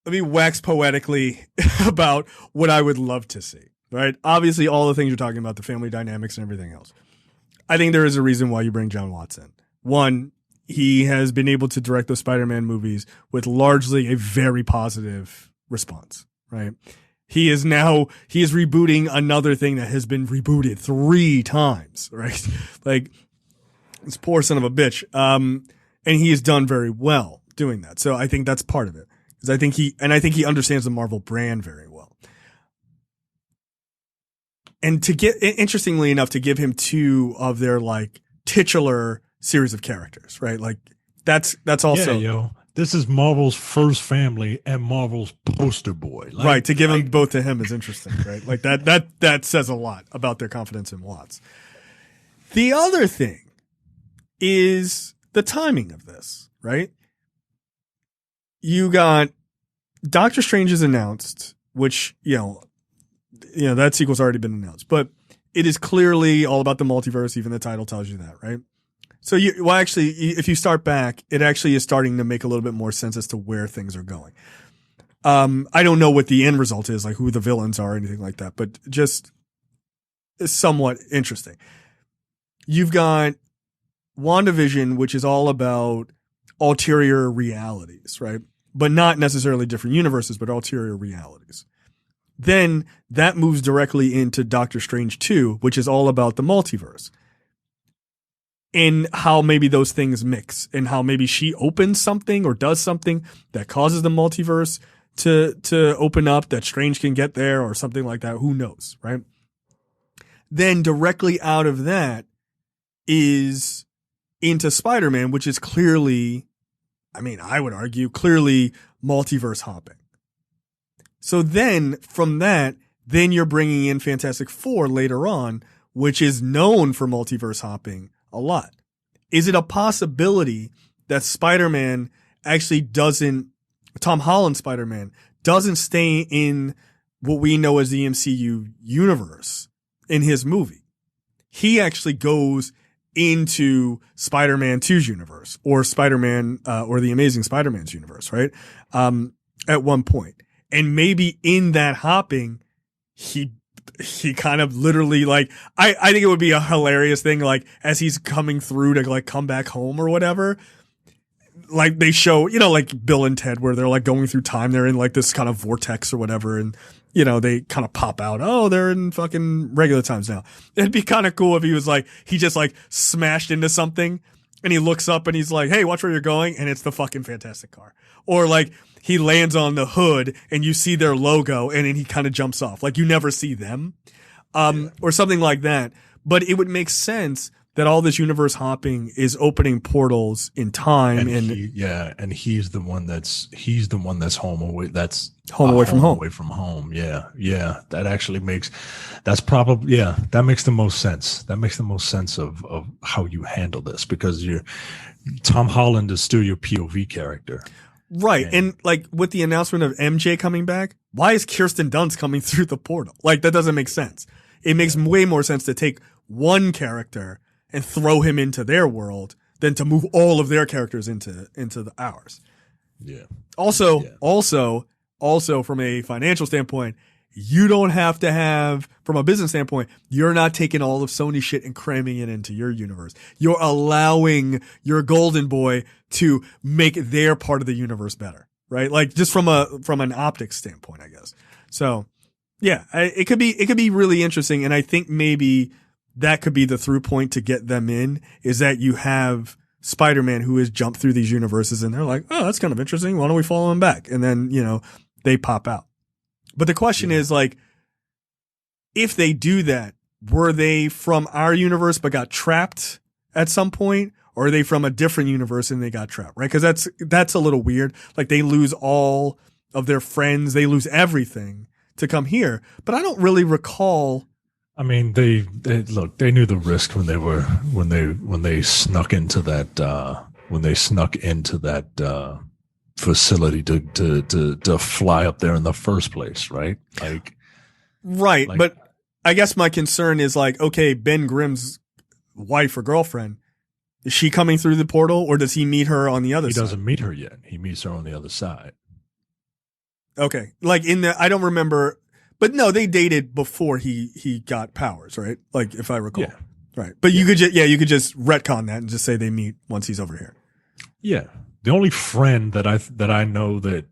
wax poetically about what I would love to see. Right? Obviously, all the things you're talking about, the family dynamics and everything else. I think there is a reason why you bring John Watts in. One, he has been able to direct those Spider-Man movies with largely a very positive response, right? He is rebooting another thing that has been rebooted 3 times, right? Like, this poor son of a bitch. And he has done very well doing that. So I think that's part of it. Because I think he understands the Marvel brand very well. And interestingly enough, to give him 2 of their like titular series of characters, right? Like that's also this is Marvel's first family and Marvel's poster boy, like, right? To give them both to him is interesting, right? Like that says a lot about their confidence in Watts. The other thing is the timing of this, right? You got Doctor Strange is announced, which that sequel's already been announced, but it is clearly all about the multiverse. Even the title tells you that, right? So if you start back, it actually is starting to make a little bit more sense as to where things are going. I don't know what the end result is, like who the villains are or anything like that, but just somewhat interesting. You've got WandaVision, which is all about ulterior realities, right? But not necessarily different universes, but ulterior realities. Then that moves directly into Doctor Strange 2, which is all about the multiverse and how maybe those things mix and how maybe she opens something or does something that causes the multiverse to open up, that Strange can get there or something like that. Who knows, right? Then directly out of that is into Spider-Man, which is clearly, I would argue, clearly multiverse hopping. So then from that, then you're bringing in Fantastic Four later on, which is known for multiverse hopping a lot. Is it a possibility that Spider-Man actually doesn't, Tom Holland's Spider-Man doesn't stay in what we know as the MCU universe in his movie? He actually goes into Spider-Man 2's universe or Spider-Man, or the Amazing Spider-Man's universe, right? At one point. And maybe in that hopping, he kind of literally like, I think it would be a hilarious thing, like as he's coming through to like come back home or whatever, like they show, you know, like Bill and Ted where they're like going through time. They're in like this kind of vortex or whatever. And, you know, they kind of pop out. Oh, they're in fucking regular times now. It'd be kind of cool if he was like, he just like smashed into something and he looks up and he's like, hey, watch where you're going. And it's the fucking Fantastic car. Or like he lands on the hood and you see their logo and then he kind of jumps off. Like you never see them. Or something like that. But it would make sense that all this universe hopping is opening portals in time. And he's the one that's home away. That's home away from home. Away from home. Yeah. Yeah. That actually that makes the most sense. That makes the most sense of how you handle this, because Tom Holland is still your POV character. Right. And like with the announcement of MJ coming back, why is Kirsten Dunst coming through the portal? Like that doesn't make sense. It makes way more sense to take one character and throw him into their world than to move all of their characters into ours. Yeah. Also from a financial standpoint, you don't have to have, from a business standpoint, you're not taking all of Sony shit and cramming it into your universe. You're allowing your golden boy to make their part of the universe better, right? Like just from an optics standpoint, I guess. So yeah, it could be really interesting. And I think maybe that could be the through point to get them in, is that you have Spider-Man who has jumped through these universes and they're like, oh, that's kind of interesting. Why don't we follow him back? And then, you know, they pop out. But the question is like, if they do that, were they from our universe but got trapped at some point? Or are they from a different universe and they got trapped, right? Because that's a little weird. Like they lose all of their friends. They lose everything to come here. But I don't really recall. I mean, they knew the risk when they snuck into that facility to fly up there in the first place, right? Right. But I guess my concern is like, okay, Ben Grimm's wife or girlfriend, is she coming through the portal or does he meet her on the other side? He doesn't meet her yet. He meets her on the other side. Okay. Like I don't remember. But no, they dated before he got powers, right? Like if I recall. Yeah. Right. But you could just retcon that and just say they meet once he's over here. Yeah. The only friend that I know that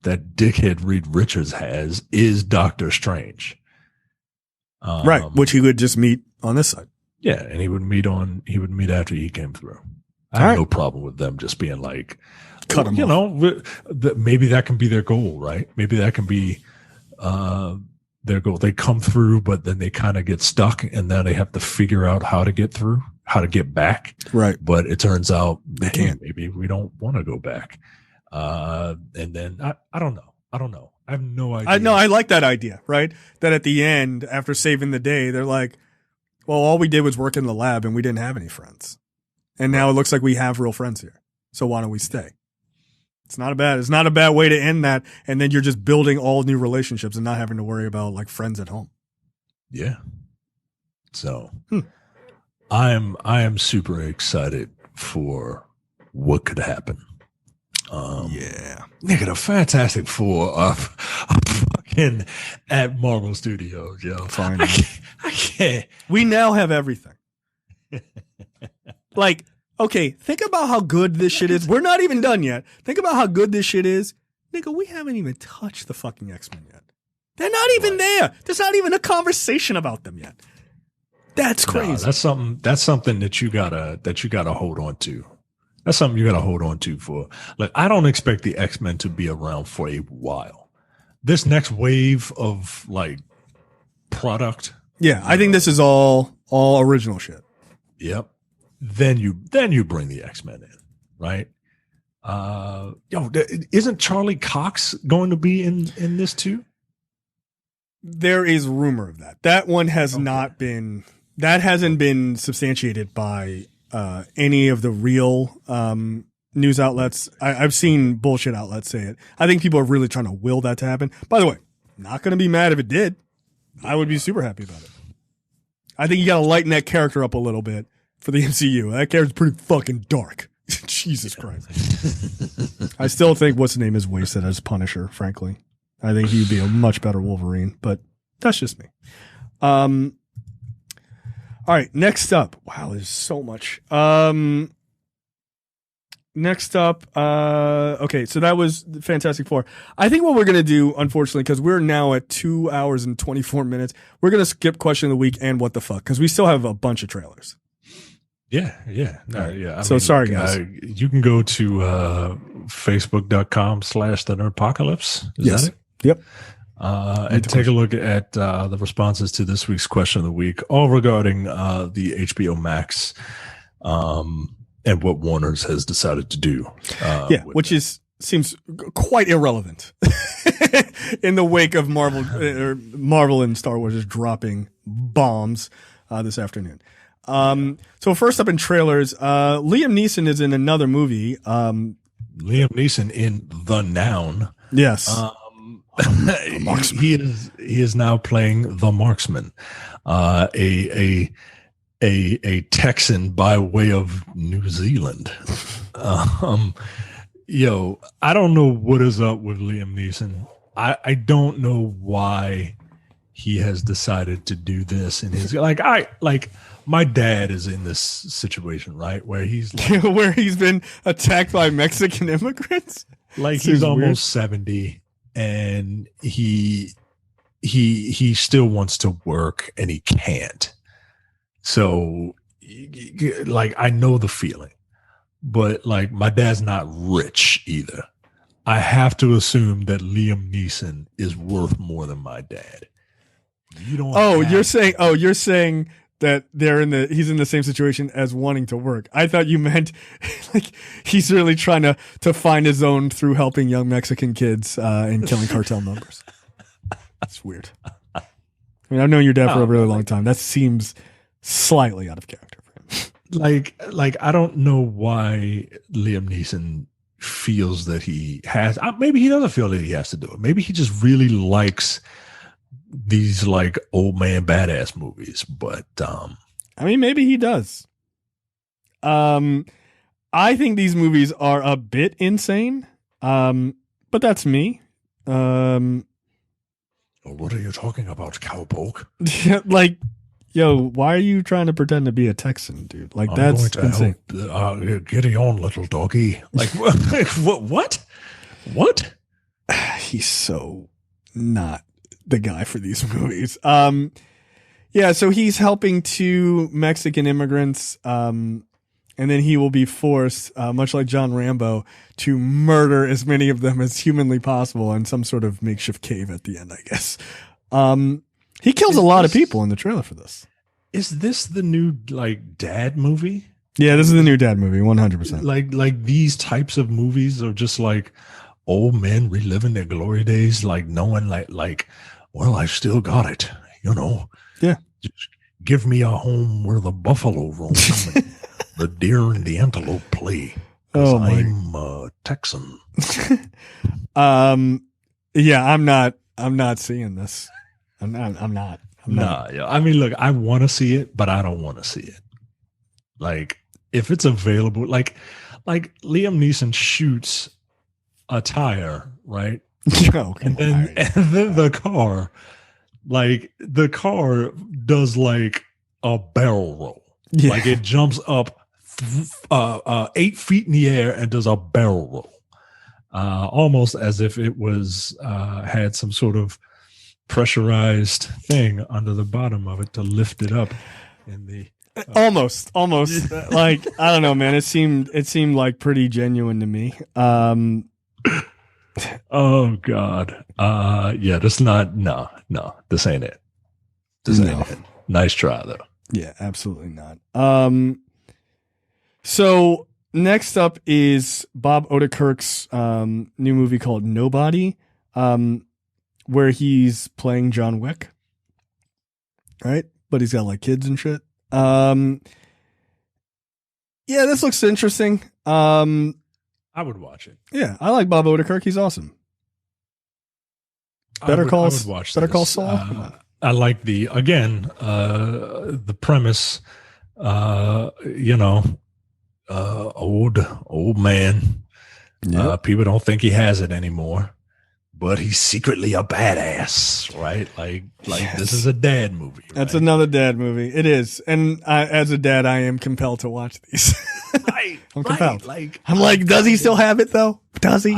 dickhead Reed Richards has is Doctor Strange. Right, which he would just meet on this side. Yeah, and he would meet after he came through. I have no problem with them just being like, cut him off. You know, maybe that can be their goal, right? Maybe that can be their goal. They come through, but then they kind of get stuck, and then they have to figure out how to get through, how to get back. Right. But it turns out they can't. Maybe we don't want to go back. And then I don't know. I have no idea. I like that idea, right? That at the end, after saving the day, they're like, well, all we did was work in the lab and we didn't have any friends. And now it looks like we have real friends here. So why don't we stay? It's not a bad way to end that. And then you're just building all new relationships and not having to worry about like friends at home. Yeah. So I am super excited for what could happen. Nigga, the Fantastic Four are fucking at Marvel Studios, yo. Fine. I can't. We now have everything. Like, okay, think about how good this shit is. We're not even done yet. Think about how good this shit is. Nigga, we haven't even touched the fucking X-Men yet. They're not even there. There's not even a conversation about them yet. That's crazy. No, that's something that you gotta hold on to. That's something you got to hold on to for. Like, I don't expect the X-Men to be around for a while. This next wave of like product. Yeah, I think this is all original shit. Yep. Then you bring the X-Men in, right? Isn't Charlie Cox going to be in this too? There is rumor of that. That one has not been. That hasn't been substantiated by any of the real news outlets. I've seen bullshit outlets say it. I think people are really trying to will that to happen. By the way, not going to be mad if it did. I would be super happy about it. I think you got to lighten that character up a little bit for the MCU. That character's pretty fucking dark. Jesus Christ. I still think what's the name is wasted as Punisher, frankly. I think he'd be a much better Wolverine, but that's just me. All right, next up. Wow, there's so much. Next up, okay, so that was Fantastic Four. I think what we're going to do, unfortunately, because we're now at 2 hours and 24 minutes, we're going to skip Question of the Week and What the Fuck, because we still have a bunch of trailers. Yeah. Sorry, guys. You can go to facebook.com/the Nerdpocalypse. Is that it? Yep. And take a look at the responses to this week's Question of the Week, all regarding the HBO Max and what Warner's has decided to do. Which seems quite irrelevant in the wake of Marvel and Star Wars is dropping bombs this afternoon. So first up in trailers, Liam Neeson is in another movie. Liam Neeson in The Noun. Yes. He is now playing the marksman, a Texan by way of New Zealand. I don't know what is up with Liam Neeson. I don't know why he has decided to do this in his my dad is in this situation, right? Where he's where he's been attacked by Mexican immigrants. Like he's almost 70 and he still wants to work and he can't. So I know the feeling, but my dad's not rich either. I have to assume that Liam Neeson is worth more than my dad. You don't. You're saying that he's in the same situation as wanting to work. I thought you meant he's really trying to find his own through helping young Mexican kids and killing cartel members. That's weird. I mean, I've known your dad for a really long time. That seems slightly out of character for him. I don't know why Liam Neeson feels that he has. Maybe he doesn't feel that he has to do it. Maybe he just really likes these old man badass movies, but I mean, maybe he does. I think these movies are a bit insane, but that's me. What are you talking about, cowpoke? Why are you trying to pretend to be a Texan, dude? That's insane. Get on, little doggy. What? He's so not the guy for these movies. So he's helping two Mexican immigrants, and then he will be forced, much like John Rambo, to murder as many of them as humanly possible in some sort of makeshift cave at the end, I guess. He kills a lot of people in the trailer for this. Is this the new dad movie? Yeah, this is the new dad movie, 100%. Like these types of movies are just old men reliving their glory days, knowing well, I still got it, Yeah. Just give me a home where the buffalo roam and the deer and the antelope play. I'm a Texan. I'm not seeing this. I'm not. I mean, look, I want to see it, but I don't want to see it. If it's available, like Liam Neeson shoots a tire, right? And then the car does a barrel roll. Yeah. It jumps up 8 feet in the air and does a barrel roll. Almost as if it was had some sort of pressurized thing under the bottom of it to lift it up in the almost I don't know, man, it seemed pretty genuine to me. Oh God. This not no, this ain't it. Ain't it. Nice try though. Yeah, absolutely not. So Next up is Bob Odenkirk's new movie called Nobody, where he's playing John Wick. Right? But he's got like kids and shit. Yeah, this looks interesting. I would watch it. Yeah, I like Bob Odenkirk. He's awesome. Better Call Saul. I like the premise. Old man. Yep. People don't think he has it anymore, but he's secretly a badass, right? Like yes. This is a dad movie. Right? That's another dad movie. It is, and as a dad, I am compelled to watch these. Right, I'm compelled. I'm like, does he still have it though? Does he?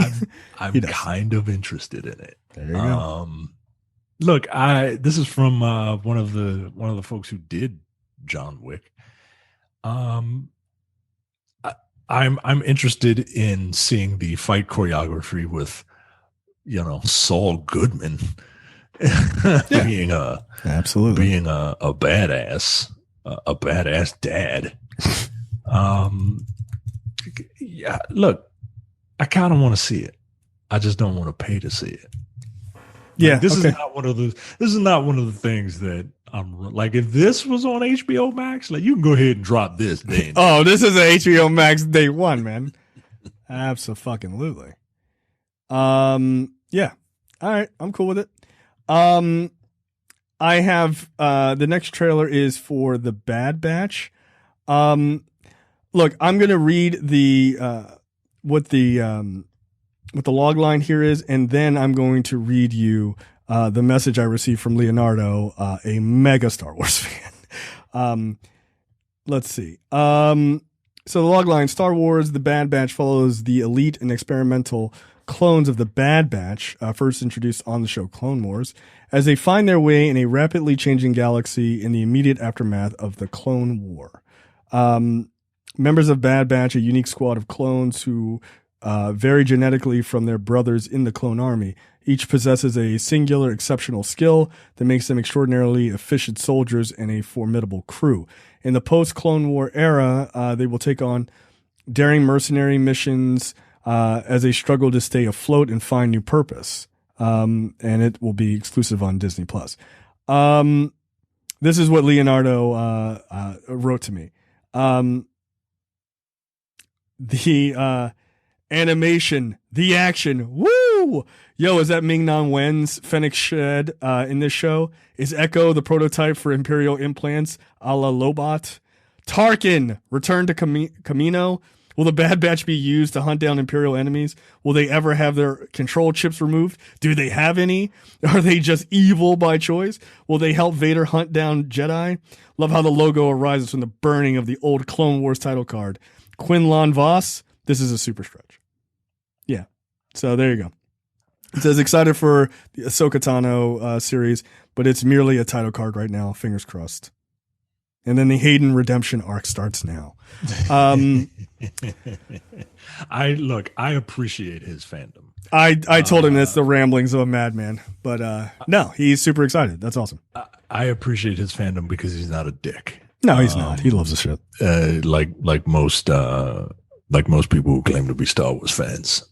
I'm kind of interested in it. There you go. Look, this is from one of the folks who did John Wick. I'm interested in seeing the fight choreography with, Saul Goodman being a badass dad. Yeah, look, I kind of want to see it. I just don't want to pay to see it. Yeah, this is not one of the things that I'm like. If this was on HBO Max, like you can go ahead and drop this. Then oh, this is an HBO Max day one, man. Absolutely. Yeah. All right, I'm cool with it. I have the next trailer is for The Bad Batch. Look, I'm gonna read what the log line here is, and then I'm going to read you the message I received from Leonardo, a mega Star Wars fan. Let's see. So the log line: Star Wars: The Bad Batch follows the elite and experimental clones of the Bad Batch, first introduced on the show Clone Wars, as they find their way in a rapidly changing galaxy in the immediate aftermath of the Clone War. Members of Bad Batch, a unique squad of clones who vary genetically from their brothers in the clone army. Each possesses a singular exceptional skill that makes them extraordinarily efficient soldiers and a formidable crew. In the post-Clone War era, they will take on daring mercenary missions as they struggle to stay afloat and find new purpose. And it will be exclusive on Disney+. This is what Leonardo wrote to me. The animation, the action, woo! Yo, is that Ming-Na Wen's Fennec Shed in this show? Is Echo the prototype for Imperial implants a la Lobot? Tarkin, return to Camino. Will the Bad Batch be used to hunt down Imperial enemies? Will they ever have their control chips removed? Do they have any? Are they just evil by choice? Will they help Vader hunt down Jedi? Love how the logo arises from the burning of the old Clone Wars title card. Quinlan Vos, this is a super stretch. Yeah. So there you go. It says excited for the Ahsoka Tano series, but it's merely a title card right now. Fingers crossed. And then the Hayden redemption arc starts now. I appreciate his fandom. I told him it's the ramblings of a madman, but no, he's super excited. That's awesome. I appreciate his fandom because he's not a dick. No, he's not. He loves the shit. Like most people who claim to be Star Wars fans,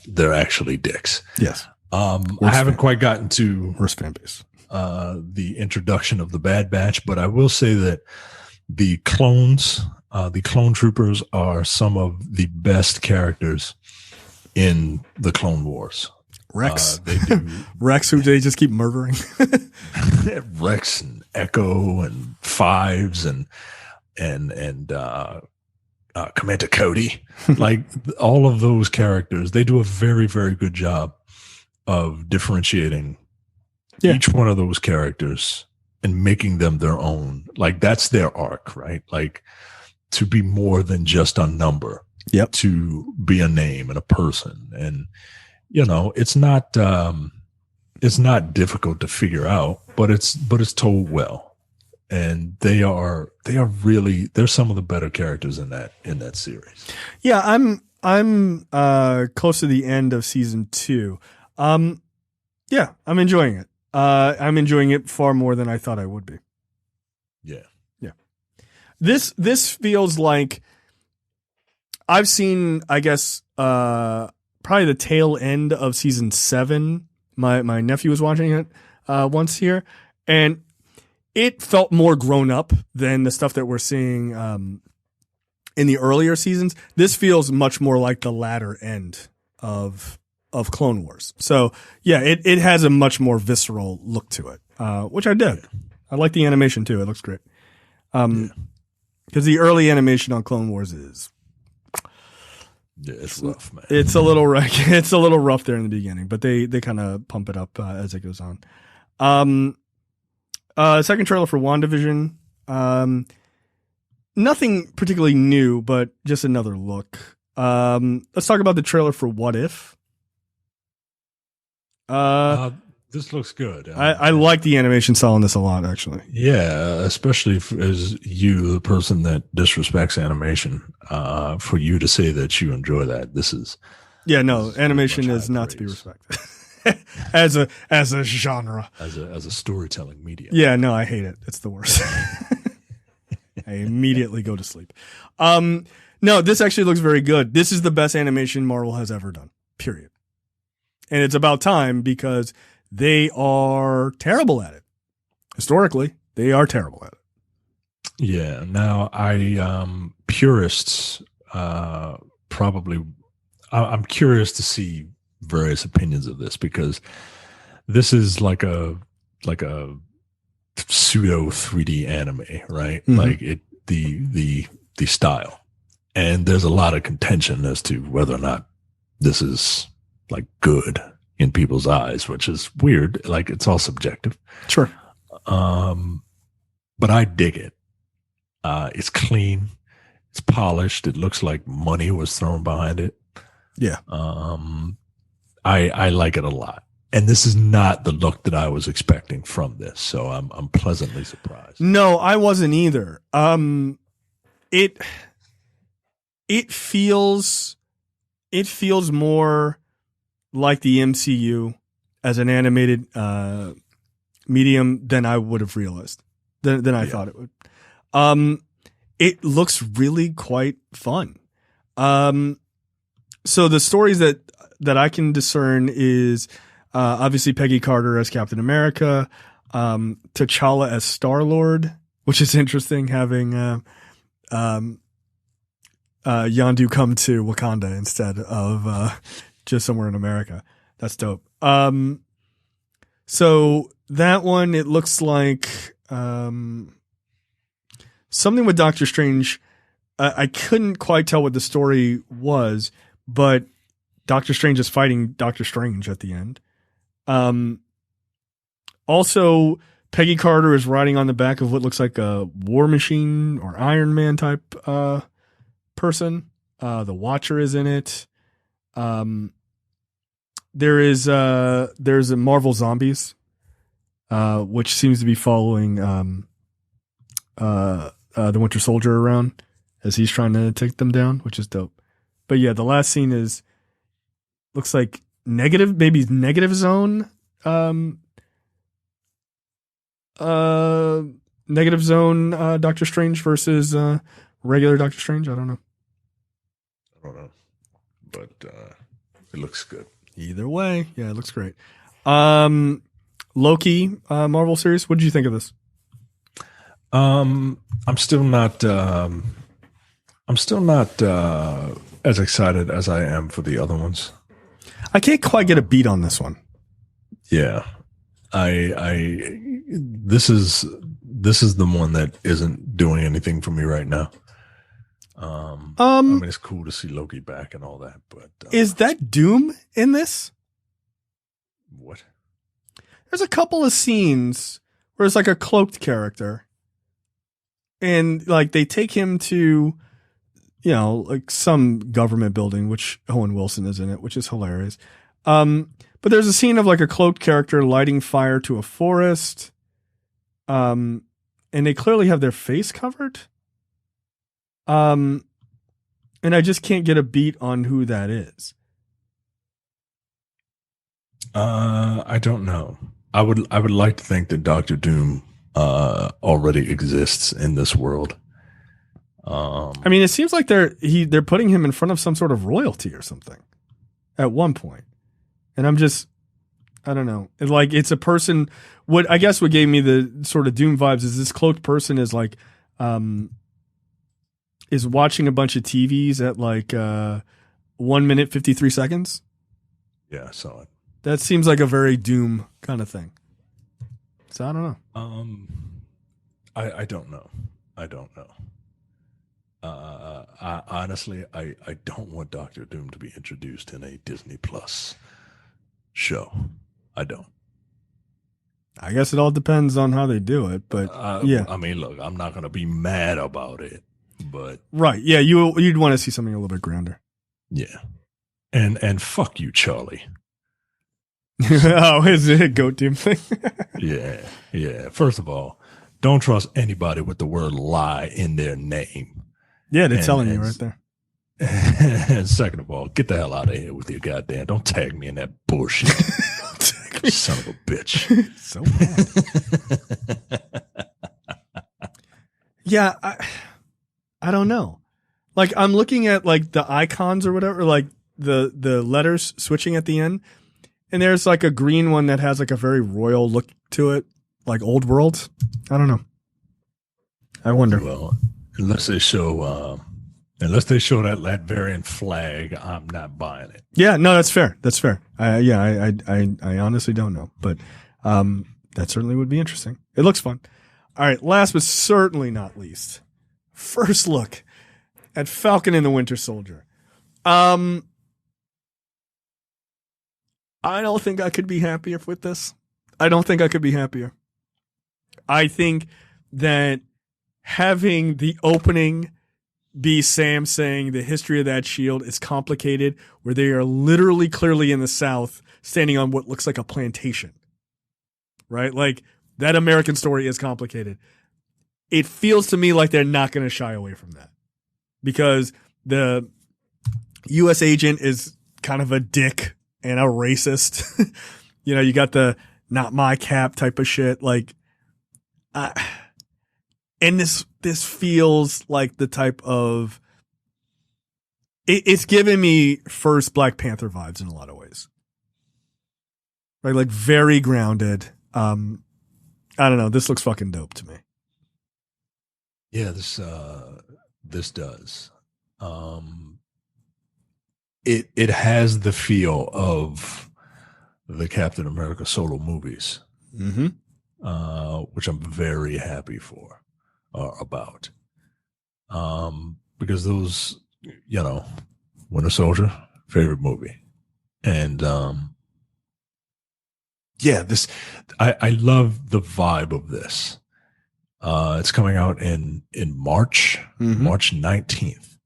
they're actually dicks. Yes. I haven't quite gotten to worst fan base. The introduction of the Bad Batch, but I will say that the clones, the clone troopers, are some of the best characters in the Clone Wars. Rex, Rex, who they just keep murdering. Rex and Echo and Fives and Commander Cody, like all of those characters, they do a very, very good job of differentiating each one of those characters and making them their own. Like that's their arc, right? Like to be more than just a number, to be a name and a person. And, you know, it's not difficult to figure out, but it's told well. And they're some of the better characters in that series. Yeah. I'm close to the end of season 2. Yeah, I'm enjoying it. I'm enjoying it far more than I thought I would be. Yeah. Yeah. This feels like I've seen, I guess, probably the tail end of season 7. My nephew was watching it once here, and it felt more grown up than the stuff that we're seeing in the earlier seasons. This feels much more like the latter end of Clone Wars. So yeah, it has a much more visceral look to it, which I dig. I like the animation too. It looks great. Because the early animation on Clone Wars is. Yeah, it's rough, man. It's a little it's a little rough there in the beginning, but they kind of pump it up as it goes on. Second trailer for WandaVision. Nothing particularly new, but just another look. Let's talk about the trailer for What If. This looks good. I like the animation style on this a lot, actually. Yeah, especially as you, the person that disrespects animation, for you to say that you enjoy that. This is animation is not to be respected as a genre, as a storytelling medium. Yeah, no, I hate it. It's the worst. I immediately go to sleep. No, this actually looks very good. This is the best animation Marvel has ever done. Period. And it's about time because they are terrible at it. Historically, they are terrible at it. Yeah. Now, purists probably. I'm curious to see various opinions of this because this is like a pseudo 3D anime, right? Mm-hmm. Like the style, and there's a lot of contention as to whether or not this is like good in people's eyes, which is weird. Like it's all subjective. Sure. But I dig it. It's clean. It's polished. It looks like money was thrown behind it. Yeah. I like it a lot. And this is not the look that I was expecting from this. So I'm pleasantly surprised. No, I wasn't either. It feels more like the MCU as an animated medium than I would have realized, than I thought it would. It looks really quite fun. So the stories that I can discern is obviously Peggy Carter as Captain America, T'Challa as Star-Lord, which is interesting, having Yondu come to Wakanda instead of just somewhere in America. That's dope. So that one, it looks like something with Doctor Strange. I couldn't quite tell what the story was, but Doctor Strange is fighting Doctor Strange at the end. Also, Peggy Carter is riding on the back of what looks like a War Machine or Iron Man type person. The Watcher is in it. There's a Marvel Zombies, which seems to be following the Winter Soldier around as he's trying to take them down, which is dope. But yeah, the last scene looks like Negative Zone. Negative Zone Doctor Strange versus regular Doctor Strange. I don't know, but it looks good. Either way, yeah, it looks great. Loki Marvel series. What did you think of this? I'm still not as excited as I am for the other ones. I can't quite get a beat on this one. Yeah, this is the one that isn't doing anything for me right now. I mean, it's cool to see Loki back and all that, but is that Doom in this? What? There's a couple of scenes where it's like a cloaked character, and like they take him to, like some government building, which Owen Wilson is in it, which is hilarious. But there's a scene of like a cloaked character lighting fire to a forest, and they clearly have their face covered. And I just can't get a beat on who that is. I don't know. I would like to think that Doctor Doom already exists in this world. I mean, it seems like they're putting him in front of some sort of royalty or something at one point. And I don't know. It's a person. What gave me the sort of Doom vibes is this cloaked person is like, is watching a bunch of TVs at 1 minute, 53 seconds. Yeah, I saw it. That seems like a very Doom kind of thing. So I don't know. I don't know. Honestly, I don't want Doctor Doom to be introduced in a Disney Plus show. I don't. I guess it all depends on how they do it, but yeah. I mean, look, I'm not going to be mad about it, but right, yeah, you'd want to see something a little bit grounder. Yeah, and fuck you, Charlie. Oh, is it a goat Doom thing? Yeah. First of all, don't trust anybody with the word lie in their name. Yeah, they're telling you right there. And second of all, get the hell out of here with your goddamn. Don't tag me in that bullshit. Son of a bitch. So bad. Yeah, I don't know. I'm looking at the icons or whatever, the letters switching at the end. And there's a green one that has a very royal look to it, like Old World. I don't know. I wonder. Well, unless they show that Latvian flag, I'm not buying it. Yeah, no, that's fair. That's fair. I honestly don't know, but that certainly would be interesting. It looks fun. All right, last but certainly not least, first look at Falcon and the Winter Soldier. I don't think I could be happier with this. I don't think I could be happier. I think that having the opening be Sam saying the history of that shield is complicated, where they are literally clearly in the South standing on what looks like a plantation, right? That American story is complicated. It feels to me like they're not going to shy away from that because the U.S. agent is kind of a dick and a racist. You got the not my cap type of shit. And this feels like the type of it's giving me first Black Panther vibes in a lot of ways. Right? Very grounded. I don't know. This looks fucking dope to me. Yeah, this does. It has the feel of the Captain America solo movies, which I'm very happy for about. Because those, Winter Soldier, favorite movie, and I love the vibe of this. It's coming out in March, March 19th.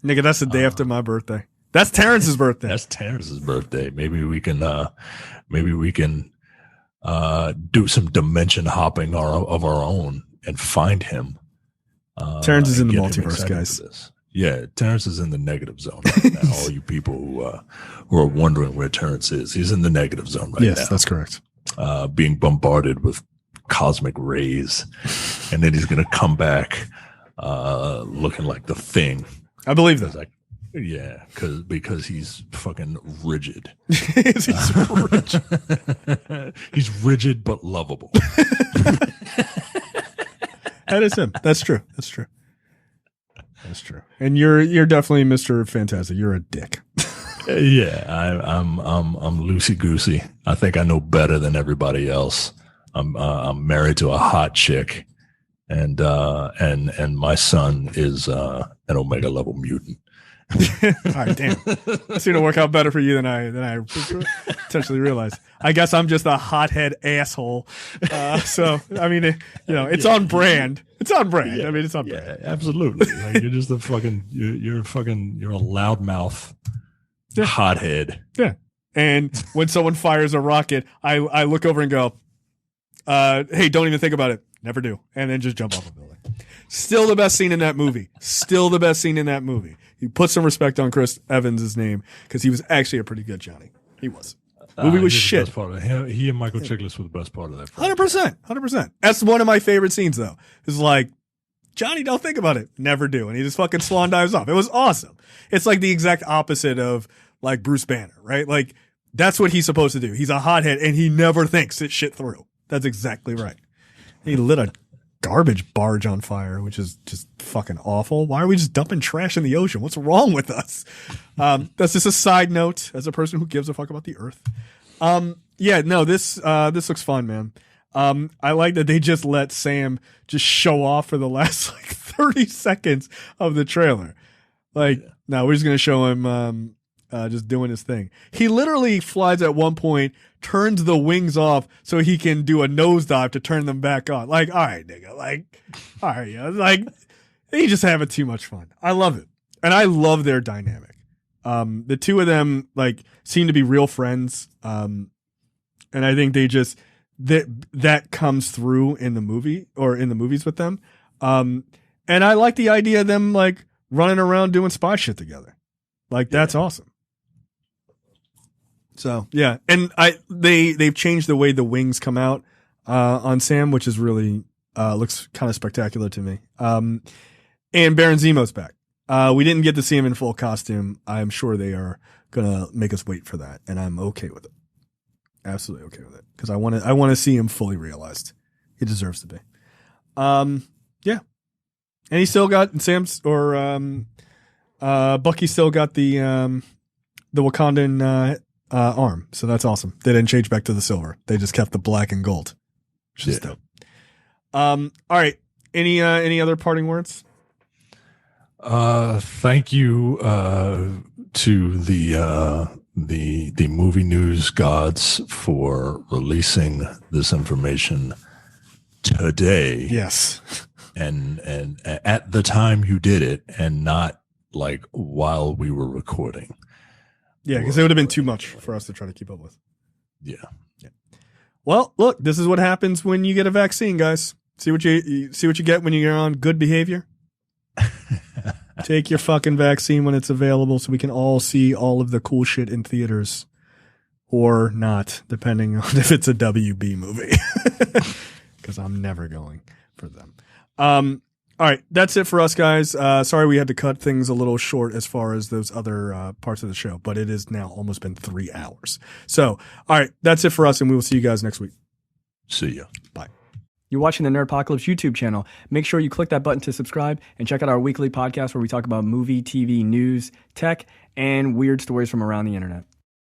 Nigga, that's the day after my birthday. That's Terrence's birthday. That's Terrence's birthday. Maybe we can do some dimension hopping of our own and find him. Terrence is in the multiverse, guys. Yeah, Terrence is in the negative zone right now. All you people who are wondering where Terrence is, he's in the negative zone right now. Yes, that's correct. Being bombarded with cosmic rays, and then he's going to come back looking like the Thing. I believe that. Yeah, because he's fucking rigid. He's rigid. He's rigid but lovable. That is him. That's true. And you're definitely Mr. Fantastic. You're a dick. Yeah, I'm loosey goosey. I think I know better than everybody else. I'm married to a hot chick, and my son is an Omega level mutant. All right, damn. That's going to work out better for you than I potentially realized. I guess I'm just a hothead asshole. So I mean, it's on brand. It's on brand. Yeah, I mean, it's on brand. Absolutely. You're just a fucking. You're a loudmouth hothead. Yeah. And when someone fires a rocket, I look over and go, "Hey, don't even think about it. Never do." And then just jump off a building. Still the best scene in that movie. You put some respect on Chris Evans' name because he was actually a pretty good Johnny. He was. Movie was shit. Best part of it. He and Michael Chiklis were the best part of that. 100%. That's one of my favorite scenes, though. It's Johnny, don't think about it. Never do. And he just fucking swan dives off. It was awesome. It's like the exact opposite of like Bruce Banner, right? Like that's what he's supposed to do. He's a hothead and he never thinks it shit through. That's exactly right. He lit a garbage barge on fire, which is just fucking awful. Why are we just dumping trash in the ocean? What's wrong with us? That's just a side note as a person who gives a fuck about the earth. Yeah, no, this looks fun, man. I like that they just let Sam just show off for the last like 30 seconds of the trailer. Like, no, we're just going to show him, just doing his thing. He literally flies at one point, turns the wings off so he can do a nosedive to turn them back on. Like, all right, nigga, like, all right, yeah, like, he just having too much fun. I love it. And I love their dynamic. The two of them like seem to be real friends. And I think they just, that comes through in the movie or in the movies with them. And I like the idea of them like running around doing spy shit together. Like that's awesome. So yeah. And they've changed the way the wings come out, on Sam, which is really, looks kind of spectacular to me. And Baron Zemo's back. We didn't get to see him in full costume. I'm sure they are going to make us wait for that. And I'm okay with it. Absolutely okay with it. Cause I want to see him fully realized. He deserves to be. Yeah. And he still got Sam's or, Bucky still got the Wakandan, arm. So that's awesome. They didn't change back to the silver. They just kept the black and gold. Which is dope. All right. Any other parting words? Thank you, to the movie news gods for releasing this information today. Yes. And at the time you did it and not like while we were recording. Yeah, because it would have been too much for us to try to keep up with. Yeah. Well, look, this is what happens when you get a vaccine, guys. See what you get when you're on good behavior. Take your fucking vaccine when it's available so we can all see all of the cool shit in theaters. Or not, depending on if it's a WB movie. Because I'm never going for them. All right, that's it for us, guys. Sorry we had to cut things a little short as far as those other parts of the show, but it has now almost been 3 hours. So, all right, that's it for us, and we will see you guys next week. See ya. Bye. You're watching the Nerdpocalypse YouTube channel. Make sure you click that button to subscribe and check out our weekly podcast where we talk about movie, TV, news, tech, and weird stories from around the internet.